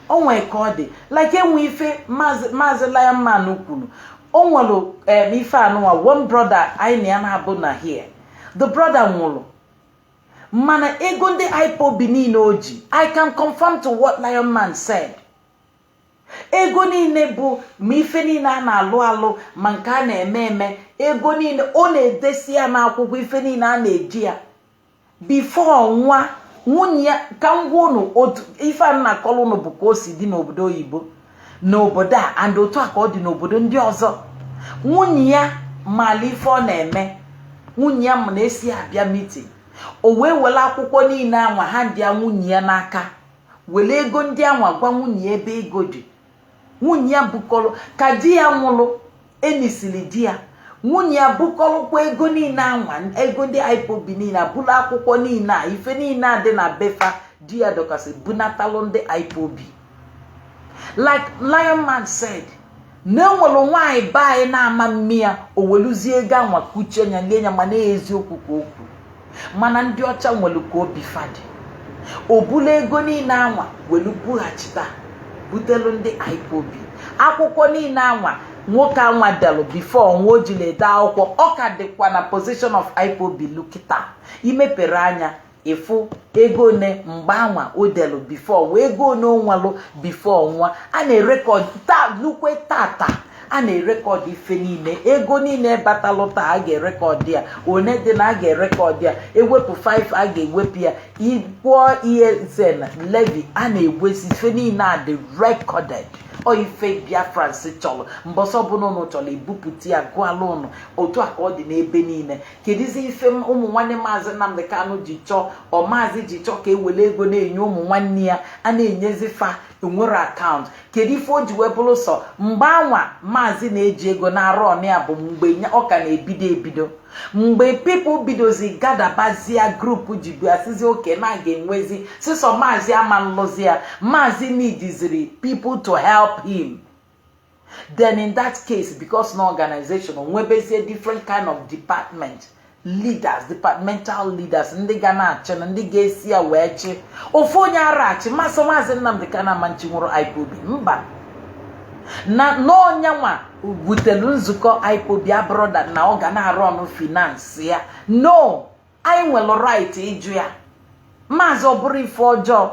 onwe ka ọ dị like enwe ife Maazị Lion Man kwuru o nwere ife anụwa one brother anyị na ya na-abụ na here the brother nwụrụ mana ego ndị Ipob niile o ji I can confirm to what Lion Man said. Ego niile bụ ma ife niile a na-alụ ma nke a na-eme ego niile ọ na-edesi ya n'akwụkwọ ife niile a na-eji ya before nwa nwunye ya ka ngwa unu otu ife a na-akọlụ unu bụ ka o si dị n'obodo oyibo n'obodo a and otu a ka ọ dị n'obodo ndị ọzọ. Nwunye ya mala ife ọ na-eme nwunye ya ma na-esi abịa meeting o wee were akwụkwọ niile anwa ha ndị ya nwunye ya n'aka were ego ndị anwa gwa nwunye ya ebe ego dị. Nwunye ya bukọrọ ka di ya nwụrụ enisiri di ya nwunye ya bukọrọkwa ego niile anwa ego ndị Ipob niile bụrụ akwụkwọ niile a ife niile a dị na befa di ya dọkasị bunatalụ ndị Ipob. Like Lion Man said na enwere nwaanyị be anyị na-ama mmịa o weluzie ego anwa kuche nya nye ya mana eziokwu ka okwu mana ndị ọcha nwere ka obi fadị o bula ego niile anwa welu bughachita butelu ndị Ipob akwụkwọ niile anwa nwoke anwa delu before nwa ojile ede akwụkwọ ọ ka dịkwa na position of Ipob lukita imepere anya ifu ego ne mgbe anwa o delu before wee ego onwalụ before nwa a na-erekọd lukwe tata a na-erekọd ife niile ego niile batalụ taa a ga-erekọd ya one dị na a ga-erekọd ya ewepụ 5 a ga-ewepụ ya ịkwụọ ihe zen levy a na-egwesi ife niile a dị recorded. O ife Biafra si chọrọ mbọsọ bụna ụnụ chọrọ ebupụta ya gụala ụnụ otu a ka ọ dị n'ebe niile. Kedizi ife ụmụ nwanne Maazị Nnamdi Kanu ji chọọ ọ maazị ji chọọ ka ewere ego na-enye ụmụ nwanne ya a na-enyezi fa enwere akaụntụ. Kedu ife o ji wee bụrụ sọ mgbe anwa maazị na-eji ego na-arụ ọnụ ya bụ mgbe ọ ka na-ebido mgbe people bidozi gadabazia grupu ji bịasizi oke na ga-enwezi sịsọ maazị ama nlụzi ya maazị neediziri people to help him. Then in that case because no organization nwebezie different kind of department leaders departmental leaders ndị ga na-achị na ndị ga-esi ya wee chi ofu onye ara achị masị Maazị Nnamdi Kanu manchi nwụrụ Ipob mba na n'ọnyanwa butelu nzukọ Ipob abroda na ọ ga na-arụ ọnụ finance ya no anyị nwere right ịjụ ya maazị ọ bụrụ ife ọjọọ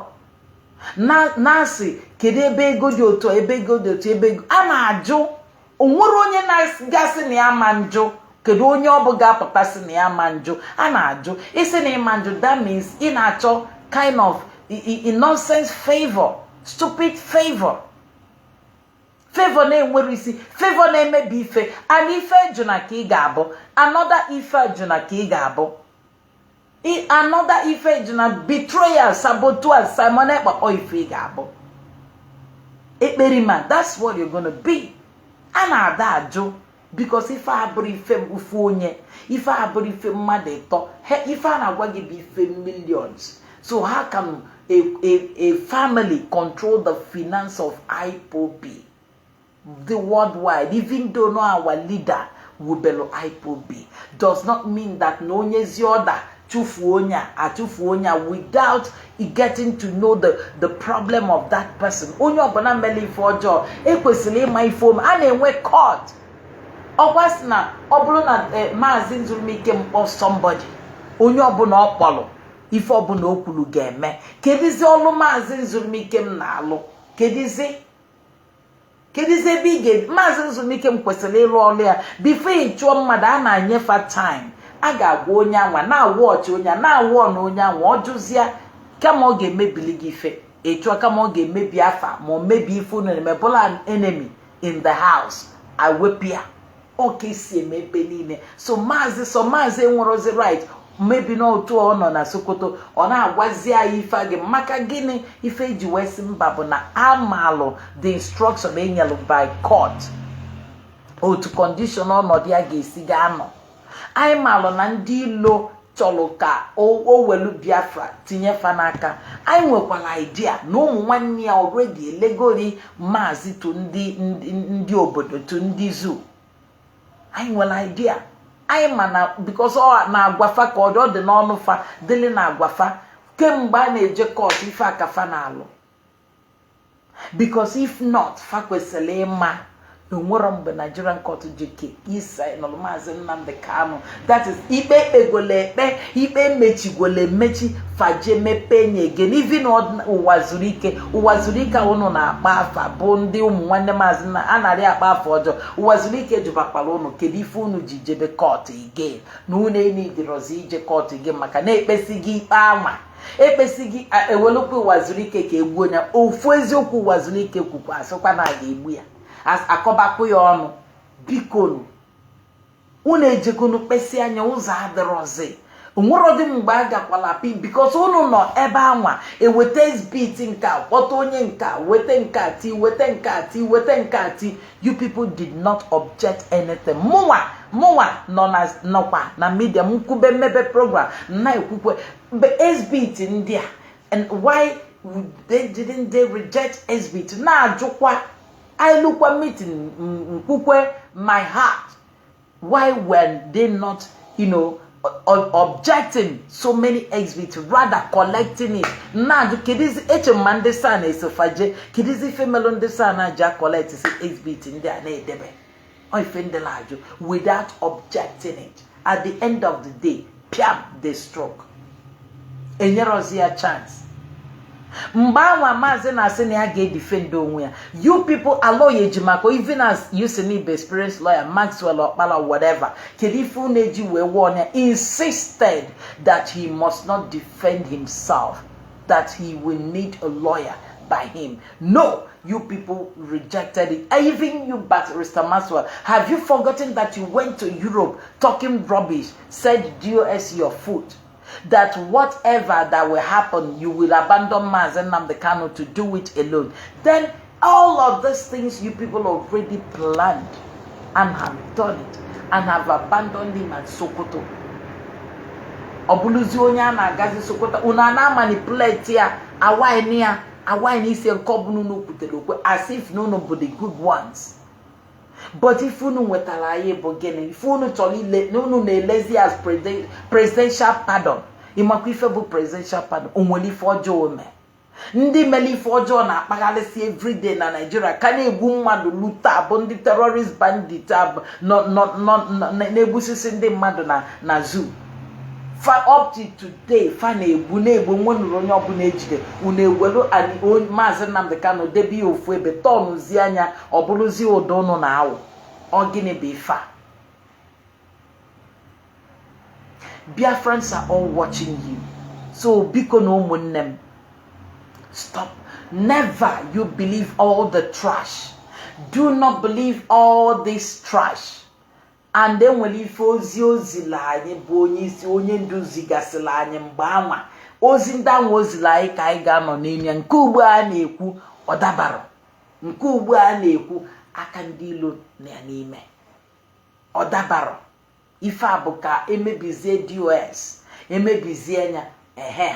na-asị kedu ebe ego dị otu ebe ego dị otu ebe ego a na-ajụ onwere onye na-gasị na ya ma njụ kedu onye ọ bụ ga-apụtasị na ya ma njụ a na-ajụ isi na ịma njụ that means ị na-achọ kind of nonsense favor stupid favor favor na enwere isi, favor na emebi ife, and ife juna ka ị ga-abụ, another ife juna ka ị ga-abụ, another ife juna betrayal, saboteur, Simon Ekpa, or ife ị ga-abụ. Ekperima, that's what you're gonna be. Ana ada ajụ, because ife abụrụ ife ufu onye, ife abụrụ ife mmadụ ịtọ, ife a na-agwa gị bụ ife millions. So how can a family control the finance of Ipob, the worldwide, even though no our leader Wubelo Ipob, does not mean that no nyezi order chufuonya without getting to know the problem of that person. Onye obana meli fojo ekwesili ma ifom a na-enwe court. Ọkwasị na ọ bụrụ na Maazị Nzurumike mkpọ somebody, onye ọbụla ọkpọrọ ife ọbụla okwulu ga-eme. Kedizi ọlụ Maazị Nzurumike m na-alụ? Kedizi ebe ị ga Maazị Nzurumike m kwesịrị ịlụ ọlụ ya before ị chụọ mmadụ a na-anyefa time. A ga-agwa onye anwa na-awọchị onye na-awọ na onye anwa ọjụzịa kama ọ ga-emebili gị ife ịchụọ kama ọ ga-emebi afa ma ọ mebi ife unu na-emebụla an enemy in the house awepịa oke si emebe niile. So maazị enwerozi right maybe n'otu ọ nọ na Sokoto ọ na-agwazi anyị ife gị maka gịnị ife eji wee sị mba bụ na amalụ the instruction enyelụ by court otu condition ọnọdụ ya ga-esi ga-anọ. Anyị malụ na ndị ilo chọrọ ka o welu Biafra tinye fa n'aka. Anyị nwekwara idea na ụmụ nwanne ya already elegori maazị to ndị obodo to ndị zoo. Anyị nwere idea. Anyị mana because ọ na-agwafa ka ọ dị n'ọnụ fa dịlị na-agwafa kemgbe a na-eje court ife aka fa na-alụ. Because if not, fa kwesịrị ịma nwere mgbe Nigerian court jike isa nọ Maazị Nnamdi Kanu. That is ikpe ekpegole ekpe, ikpe mechigole mechi faje mepe nye again. Even ụwa zuru ike unu na-akpa afa bụ ndị ụmụ nwanne Maazị na anarị akpa afa ọjọọ. Ụwa zuru ike jubakwara unu kedu ife unu ji jebe court again na unu enidirozi ije court again maka na ekpesighị ikpe anwa ekpesighị ewelukwa ụwa zuru ike ka egbuo ya. Ofu eziokwu ụwa zuru ike kwukwa asịkwa na ga-egbu ya akọbakwu ya ọnụ. Bikonu unu ejekonu kpesi anya ụzọ adịrọzi onwerọdị mgbe a gakwala pi because unu nọ ebe anwa eweta exhibit nka kpọta onye nka weta nka ti weta nka ti weta nka ti. You people did not object anything. Mụnwa nọkwa na media mkwube mmebe program na ekwukwe exhibit ndị a. And why didn't they reject exhibit? Na ajụkwa I look at meeting my heart. Why were they not, objecting so many exhibits, rather collecting it? Now, kidizi mande sana esofaje, kidizi female on the sana ja collect exhibit in there na edebe. I find the large without objecting it. At the end of the day, piam they stroke. Enyerozi a chance. Mbawa Maazị na-asị na ya ga-edefend onwe ya. You people allow ejimako even as you see me experienced lawyer Maxwell Okpala whatever. Kedifu Neji Wewonia insisted that he must not defend himself, that he will need a lawyer by him. No, you people rejected it. Even you, Barrister Maxwell, have you forgotten that you went to Europe talking rubbish, said DOS your foot? That whatever that will happen, you will abandon Maazị Nnamdi Kanu to do it alone. Then all of these things you people already planned and have done it and have abandoned him at Sokoto. Obuluzi onye na-agazi Sokoto, una na manipulate ya awaini si nkobunu n'okwutelokwe as if no but the good ones. But if unu nwetara ya bụ gịnị, if unu chọrọ ile unu na-elezi as presidential pardon, ịmakwa ife bụ presidential pardon, onwere ife ọjọọ ome. Ndị mere ife ọjọọ na-akpaghalịsị everyday na Nigeria ka na-egbu mmadụ luta bụ ndị terrorist bandit na-egbusisi ndị mmadụ na zoo. Up to today, fa na-egbu nwenuru onye ọbụla ejide unu ewelu Maazị Nnamdi Kanu debi ofu ebe tọnụzi anya ọ bụrụzi ụdọ unu na-awụ ọ gịnị bụ ife a? Biafrans are all watching you. So biko na ụmụnne m, stop. Never you believe all the trash. Do not believe all this trash. And then when if ozila anyị bụ onye isi onye nduzi gasịla anyị mgbe anwa ozi ndị ahụ ozila anyị ka anyị ga-anọ n'ime nke ugbu a na-ekwu ọdabara nke ugbu a na-ekwu aka ndị ilo na n'ime ọdabara ife a bụ ka emebizie DOS emebizie anya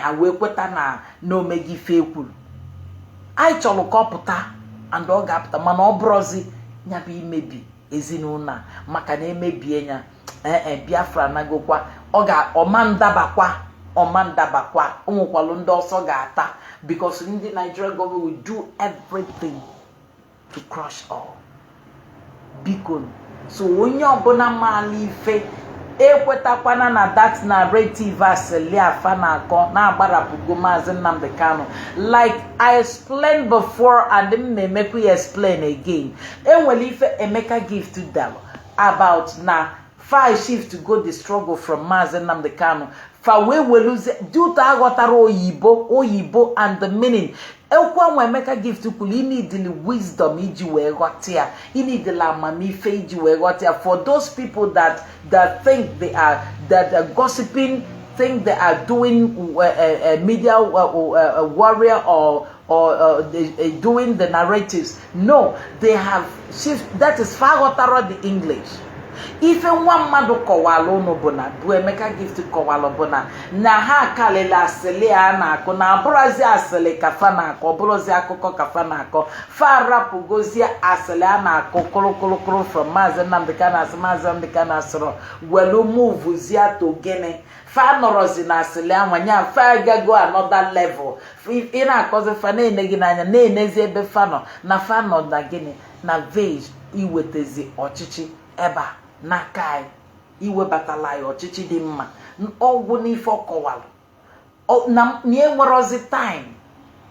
ha wee kweta na n'omegi ife ekwuru anyị chọrọ ka ọ pụta and ọ ga-apụta mana ọ bụrụzi nya bụ imebi ezinụlọ maka na emebie nya Biafra nagokwa ọma ndabakwa ụmụkwalụ ndị ọsọ ga-ata because ndị Nigeria government will do everything to crush all. Biko so onye ọbụla maala ife ekwetakwana na that narrative asịlị afa na-akọ na-agbarapụgo Maazị Nnamdi Kanu. Like I explained before and m na-emekwa explain again. Enwere ife Emeka give to them about na 5 shift to go the struggle from Maazị Nnamdi Kanu. Fa we weluze due to aghọtara oyibo and the meaning. Ekwa nwa Emeka give to kuli you need the wisdom iji wee ghọta ya. You need the amamife iji wee ghọta ya. For those people that think they are gossiping, think they are doing media warrior or doing the narratives. No, they have shift. That is faghọtara the English. Ife nwa mmadụ kọwalụ unu bụ na bụ Emeka gift kọwalụ bụ na ha kalele asịlị a na-akụ na abụrụzi asịlị kafa na-akọ ọbụrụzi akụkọ kafa na-akọ fa rapụgozie asịlị a na-akụ kụrụkụrụkụrụ from Maazị Nnamdi Kanu asị Maazị Nnamdi Kanu asịrọ welu muvuzie to gịnị fa nọrọzi na asịlị anwanya fa gago another level ị na-akọzi fa na-ene gị n'anya na-enezi ebe fa nọ na fa nọ na gịnị na vej iwetezi ọchịchị ebe a n'aka anyị iwebatala ya ọchịchị dị mma ọgwụ n'ife ọkọwalụ na enwerozi time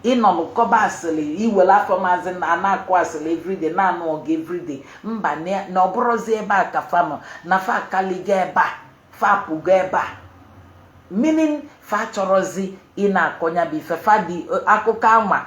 ịnọlụ kọba asịlị iwele afọ Maazị na-akụ asịlị everyday na-anụ ọga everyday mba na ọbụrụzi ebe a ka fa nọ na fa akaliga ebe a fa apụgo ebe a meaning fa chọrọzi ị na-akọnya bụ ife fa dị akụkọ anwa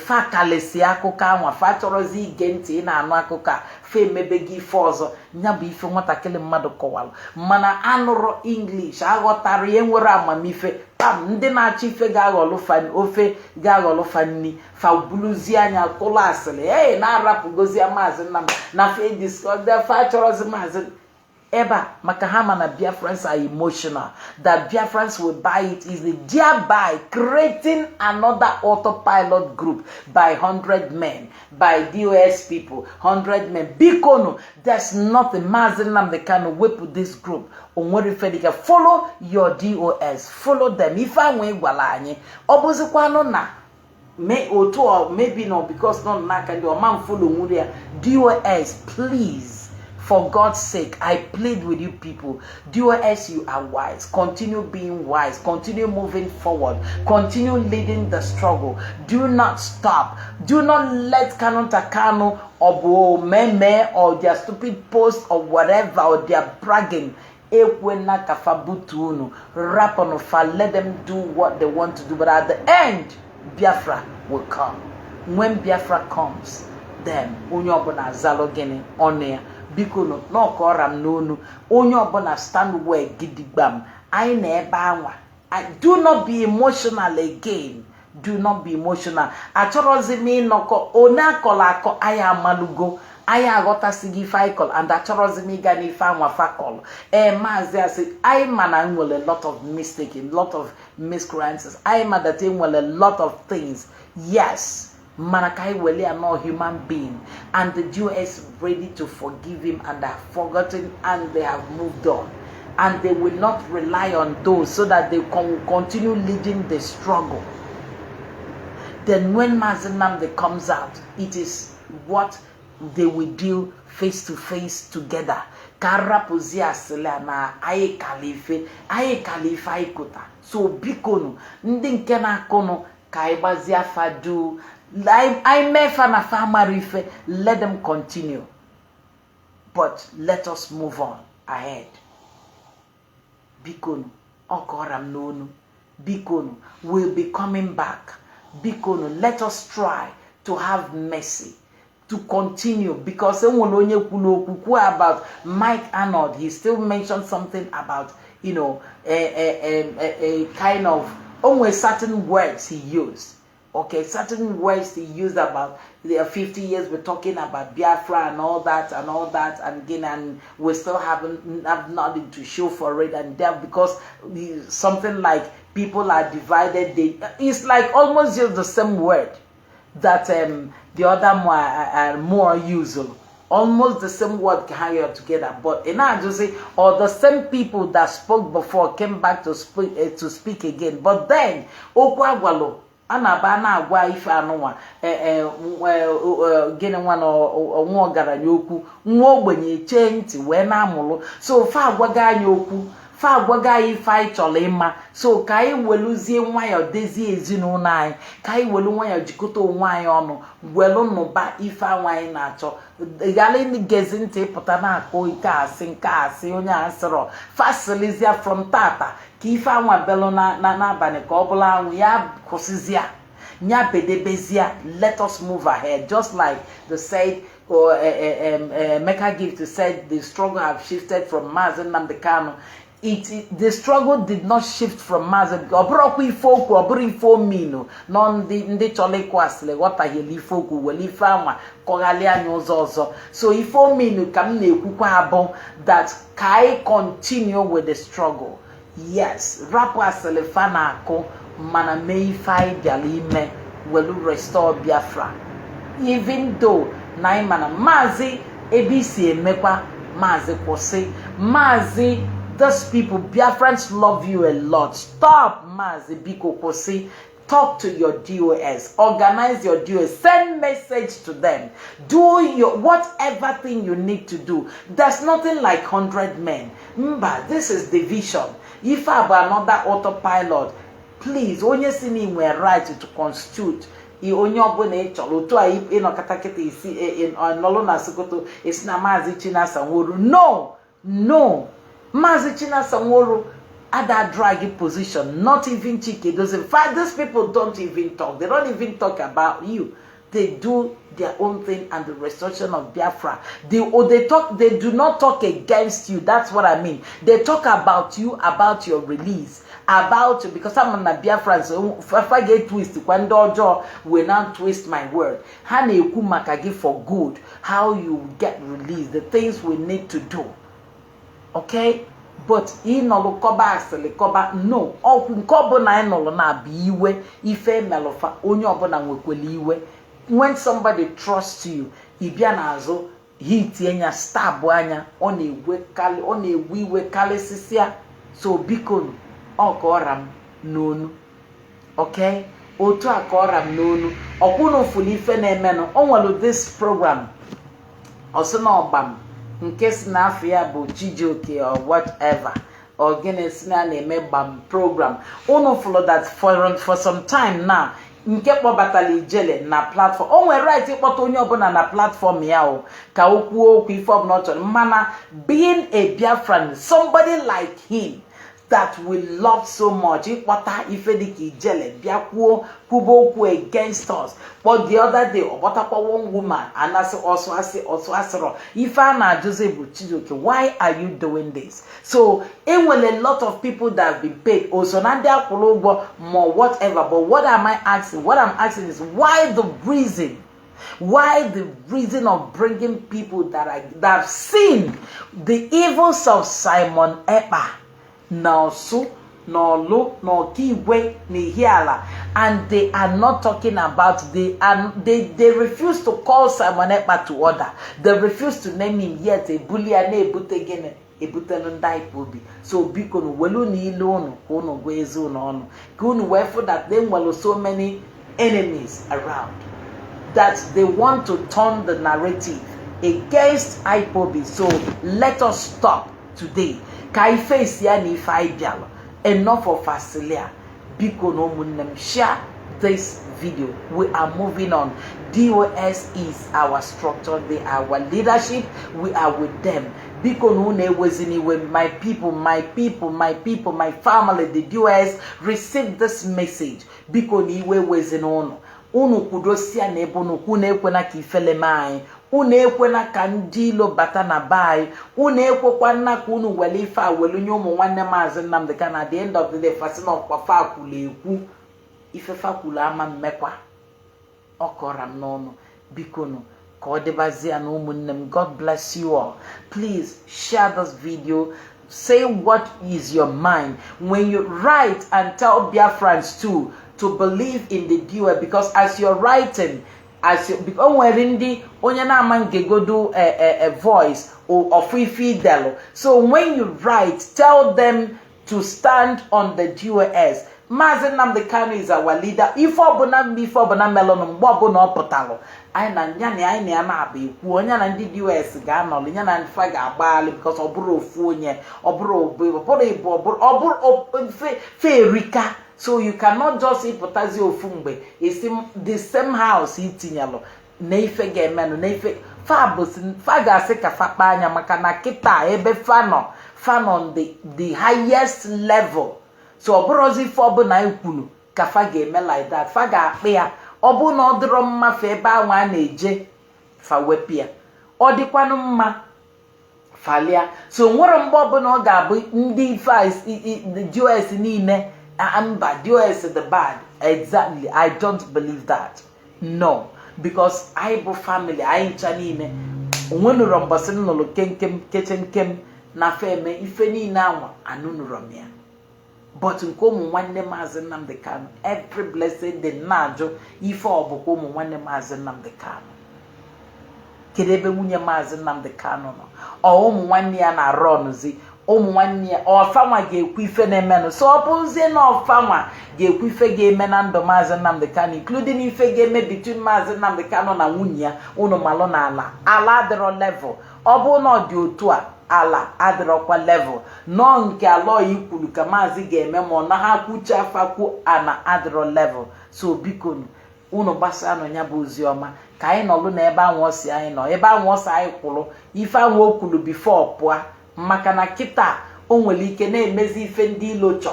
fa kalesi akụkọ anwa fa chọrọzi ige ntị ị na-anụ akụkọ a fa emebe gị ife ọzọ nya bụ ife nwatakịrị mmadụ kọwalụ mana anụrụ English aghọtara ihe nwere amamife pam ndị na-achọ ife ga-aghọlụ ofe ga-aghọlụ fa nni fa buluzie anya tụlụ asịrị na-arapụgozie Maazị Nnamdi na fa fa chọrọzi Maazị ebe maka ha mana Biafrans are emotional that Biafrans will buy it easily, thereby creating another autopilot group by 100 men, by DOS people, 100 men. Bikono, there's nothing. Maazị Nnamdi Kanu whip this group. Follow your DOS, follow them. If I went gwala obuzikwano na may otu or maybe no because no nakandi or man follow muria DOS, please. For God's sake, I plead with you people. DOS, you are wise. Continue being wise. Continue moving forward. Continue leading the struggle. Do not stop. Do not let Kanu Takano or Meme or their stupid post or whatever or their bragging. Let them do what they want to do. But at the end, Biafra will come. When Biafra comes, then Unyobona Zalogene on there. Bikono no koram n'onu onye ọbụla stand well gidigbam anyị na ebe anwa. Do not be emotional again. Do not be emotional. Achọrọzi m ịnọkọ onye akọla akọ anyị amalugo anyị aghọtasịghị ife anyị kọl and achọrọzi m ịga n'ife anwa fakọl maazị asị anyị ma na nwere a lot of mistake, a lot of miscreances. anyị ma that nwere a lot of things. Yes, Manakai Wele are not human being, and the Jews is ready to forgive him and have forgotten and they have moved on, and they will not rely on those so that they can continue leading the struggle. Then when Maazị Nnamdi comes out, it what they will deal face to face together. Karapozia sele na aye kalife aikota. So bikono ndị nke na-akọnụ ka ịgbazia fadu. I may fan a family, let them continue. But let us move on ahead. Bikono, Okoram Nonu. Bikono, we'll be coming back. Bikono, let us try to have mercy. to continue, because about Mike Arnold, he still mentioned something about, a kind of almost certain words he used. Okay, certain words he used about the 50 years we're talking about Biafra and all that, and again, and we still have nothing to show for it, and that because something like people are divided, it's like almost just the same word that the other more usual. Almost the same word hanging together, but in our just say, or the same people that spoke before came back to speak again. But then, Okwagwalo, Anabana agwa ife anụnwa gịnị nwa na ọnwa ọgaranya okwu nwa ogbenye chee ntị wee na-amụrụ so fa agwaga anyị okwu fa agwaga anyị ife anyị chọrọ ịma so ka anyị weluzie nwayọ dezie ezinụlọ anyị ka anyị welu nwayọ jikọta onwe anyị ọnụ welu nnụba ife anwa anyị na-achọ ghara gezi ntị ịpụta na-akụ ike asị nke asị onye asịrọ fasilizia from tata ka ife anwa belu n'abalị ka ọ bụla anwụ ya kwụsịzia nya bedebezia. Let us move ahead, just like the said Mecca Gift said the struggle have shifted from Nnamdi Kanu. The struggle did not shift from Mazen. Obrokwi foku, obri fo mino. Non the chole kwasle. What I hear foku, weli fama, kogalia nyozozo. So ifo mino kamne kukwabo that kai continue with the struggle. Yes, rapwa selefana ko mana meifai dialime welu restore Biafra. Even though naimana mazi ebisi emekwa mazi kwose mazi. Those people, Biafrans love you a lot. Stop, Mazi Biko Kosi. Talk to your DOS. Organize your DOS. Send message to them. Do your whatever thing you need to do. There's nothing like 100 men. Mba, this is division. If I have another autopilot, please, onye sini we right to constitute. Onye obone cholo to a katakete isi nolo na sokoto is na Mazi China Sanworu. No. Mazi China Sanworu at that draggy position, not even Chike doesn't. In fact, these people don't even talk. They don't even talk about you. They do their own thing and the restoration of Biafra. They do not talk against you. That's what I mean. They talk about you, about your release, about you, because I'm a Biafra, so if I get twisted, when dojo will not twist my word. Hane Kumakagi for good, how you get released, the things we need to do. Okay, but inolo koba asili koba no. Nkobo na inolo na biwe ife melofa onye obona nwekweli iwe. When somebody trusts you, ibia na azo hit enya stab anya on ewe kali sisia. So bikon okoram nonu. Okay, otu akoram nonu. Okuno fuli ife na emeno. Onwalo this program. Osuna obam. In case na afia bụ Chijoke or whatever, or Guinness na name program. Uno follow that for some time now. Nke batali jele na platform. Onwe right ikpọta onye ọbụla na platform ya o ka okwu okwu Ipob not mana being a Biafran, somebody like him that we love so much. Ikpọta ife diki jele biakwuo kubo okwu against us. But the other day, one woman and also asero. If I'm Joseph Chijoke, why are you doing this? So it will a lot of people that have been paid also not there more whatever. But what am I asking? What I'm asking is why the reason of bringing people that have seen the evils of Simon Ekpa now so. No look, no kiwe, ni hiala, and they are not talking about they refuse to call Simon Ekpa to order. They refuse to name him yet a bully and a butegene a butelundai pobi. So bikon welu ni lono kono gwezo no kunu wherefore that there were so many enemies around that they want to turn the narrative against Ipob. So let us stop today. Kai face ya ni faidialo. Enough of Asilia. Biko no munem. Share this video. We are moving on. DOS is our structure. They are our leadership. We are with them. Biko no ne wezini when my people, my family, the DOS receive this message. Biko ni we wezinono. unu kwudosia na ebe unu kwụ na-ekwena ka ifele anyị unu ekwena ka ndị ilo bata na bai unu ekwekwana ka unu wele ife a welu nye ụmụ nwanne Maazị Nnamdi Kanu at the end of the day fasina ọkwafa akwụla ekwu ifefa kwulu ama mmekwa ọkọra m n'ọnụ bikonu ka ọ dịbazie na ụmụnne m. God bless you all. Please share this video. Say what is your mind when you write, and tell Biafrans too to believe in the duel, because as you're writing, as you onye na-ama ngegodo a voice or free fidel. So when you write, tell them to stand on the duels. Maazị Nnamdi Kanu is our leader. Ife ọbụna melon mgbe ọbụna ọ pụtalụ anyị na-aba ekwu onye na ndị US ga-anọlụ ya na nfa ga-agbalị because ọ bụrụ ofu onye ọ bụrụ ferika. So you cannot just ịpụtazi ofu mgbe isi the same house itinyelụ na ife ga-emenụ na ife fa ga-asị ka fa kpa anya maka na kịta ebe fa on the highest level. So ọ bụrụzi ife ọbụla ikwulu ka fa ga-eme like that. Fa ga-akpị ya ọ bụ na ọ dịrọ mmafe ebe ahụ a na-eje fa wepụ ya ọ dịkwanụ mma falia. So nwere mgbe ọbụla ọ ga-abụ ndị US niile mba US the bad. Exactly, I don't believe that. No, because I bụ family anyị ncha niile onwenụrọ mbọsị nnụlụ kechenkem na feme ife niile anwa anụnụrọ m ya. But nke ụmụ nwanne Maazị Nnamdi Kanu every blessed day na-ajụ ife ọbụkwa ụmụ nwanne Maazị Nnamdi Kanu. Kedu ebe nwunye Maazị Nnamdi Kanu nọ? Ọ ụmụ nwanne ya na-arụ ọnụzi ụmụ nwanne ya ọfanwa ga-ekwu ife na-emenụ. So ọ bụzie na ọfanwa ga-ekwu ife ga-eme na ndụ Maazị Nnamdi Kanu, including ife ga-eme between Maazị Nnamdi Kanu na nwunye ya, unu malụ na ala adịrọ level. Ọ bụ na ọ dị otu a ala adịrọkwa level nọ nke alọ ikwulu ka Maazị ga-eme ma ọ na ha kwucha afakwu ana adịrọ level. So biko unu gbasanụ ya bụ ozi ọma ka anyị nọlụ na ebe anwụ ọsị anyị nọ ebe anwụ ọsị anyị kwụrụ ife anwụ okwulu before pụa maka na kịta o nwere ike na-emezi ife ndị ilo chọ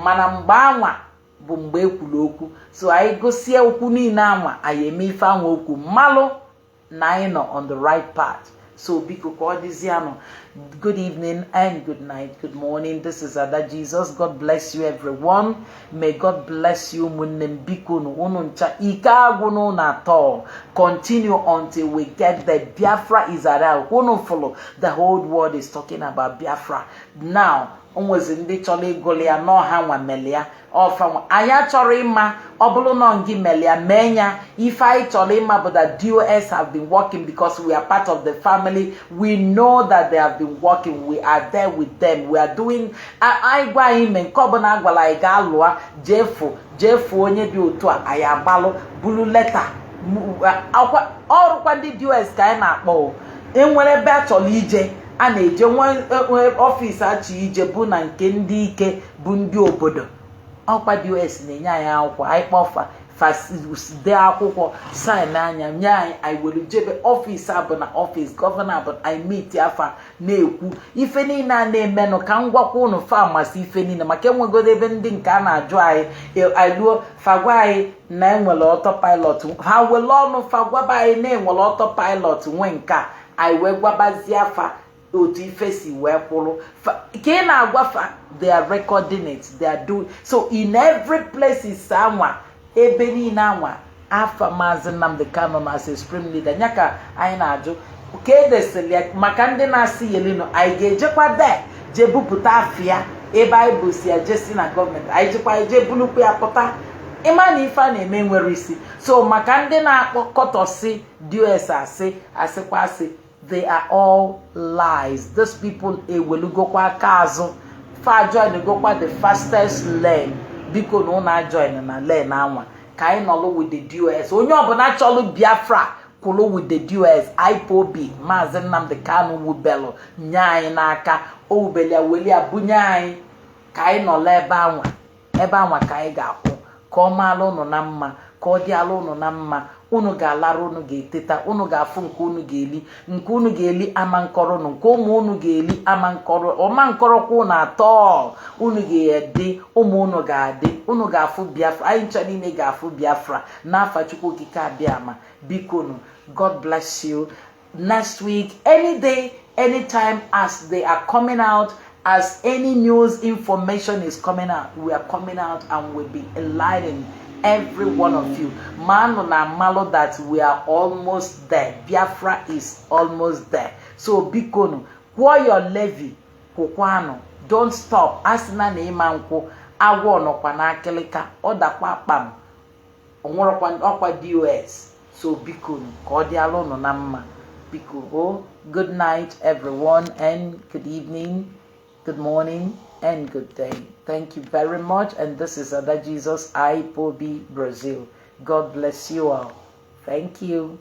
mana mgbe anwa bụ mgbe ekwulu okwu. So anyị gosie okwu niile anwa anyị eme ife anwụ okwu mmalụ na anyị nọ on the right path. So biko ka ọ dịzianụ. Good evening and good night, good morning. This is Ada Jesus. God bless you everyone. May God bless you ụmụnne m biko unu ncha ike agwụ na atọ. Continue until we get there. Biafra is around. Unu follow. The whole world is talking about Biafra now. Onwezi ndị chọrọ ịgụlị ya n'ọha nwa melia ọfanwa anyị chọrọ ịma ọ bụrụ na ngị melia menya ife anyị chọrọ ịma bụ that DOS have been working because we are part of the family. We know that they have been working. We are there with them. We are doing anyị gwa anyị mee nke ọbụla agwala anyị ga-alụa jefu onye dị otu a anyị agbalụ bulu leta ọrụkwa ndị DOS ka anyị na-akpọ enwere ebe a chọrọ ije a na-eje nwe ọfịs achị ije bụ na nke ndị ike bụ ndị obodo ọkwa DOS na-enye anyị akwụkwọ anyị kpọfa faside akwụkwọ sign anya nye anyị were jebe ọfịs abụ na ọfịs gọvanọ abụ anyị meet afa na-ekwu ife niile a na-emenụ ka m gwakwa unu famasị ife niile maka enwegodo ebe ndị nke a na-ajụ anyị luo fagwa anyị na enwere autopilot ha were ọnụ fagwaba anyị na-enwere autopilot nwe nke a anyị wee gwabazie afa otu ife si wee kwụrụ ka ị na-agwafa they are recording it, they are doing so in every place is anwa ebe niile anwa afa Maazị Nnamdi Kanu na as a supreme leader nya ka anyị na-ajụ ka edesili maka ndị na-asị yelino anyị ga-ejekwa de je bupụta afịa ebe anyị bụ si ejesi na gọọmenti anyị jekwa eje bulukwu ya pụta ịma na ife a na-eme nwere isi. So maka ndị na-akpọkọtọsị DOS asịkwa asị they are all lies. Those people ewelugokwa aka azụ fa join gokwa the fastest lane biko na ụna join na lane anwa ka anyị nọlụ with the DOS onye ọbụla chọlụ Biafra kwụlụ with the DOS Ipob Maazị Nnamdi Kanu wubelu nye anyị n'aka o wubeli ya weli ya bunye anyị ka anyị nọlụ ebe anwa ka anyị ga-akwụ ka ọ maalụ ụnụ na mma ka ọ dịalụ ụnụ na mma unu ga-alara unu ga-eteta unu ga-afụ nke unu ga-eli ama nkọrọ unu nke ụmụ unu ga-eli ama nkọrọ ọma nkọrọkwa unu atọ unu ga-ede ụmụ unu ga-adị unu ga-afụ Biafra anyị ncha niile ga-afụ Biafra n'afa Chukwu okike abịama biko nu. God bless you. Next week, any day, anytime, as they are coming out, as any news information is coming out, we are coming out and we'll be enlightening every one of you. Man na malo that we are almost there. Biafra is almost there. So bikono, kwa your levy, kukwano, don't stop. Asina na imanko, agwo no kwa na akilika, oda kwa pam, onworo kwa okwa DOS. So bikono, cordialo no namma. Biko. Oh, good night everyone, and good evening, good morning, and good day. Thank you very much. And this is Ada Jesus Ipob, Brazil. God bless you all. Thank you.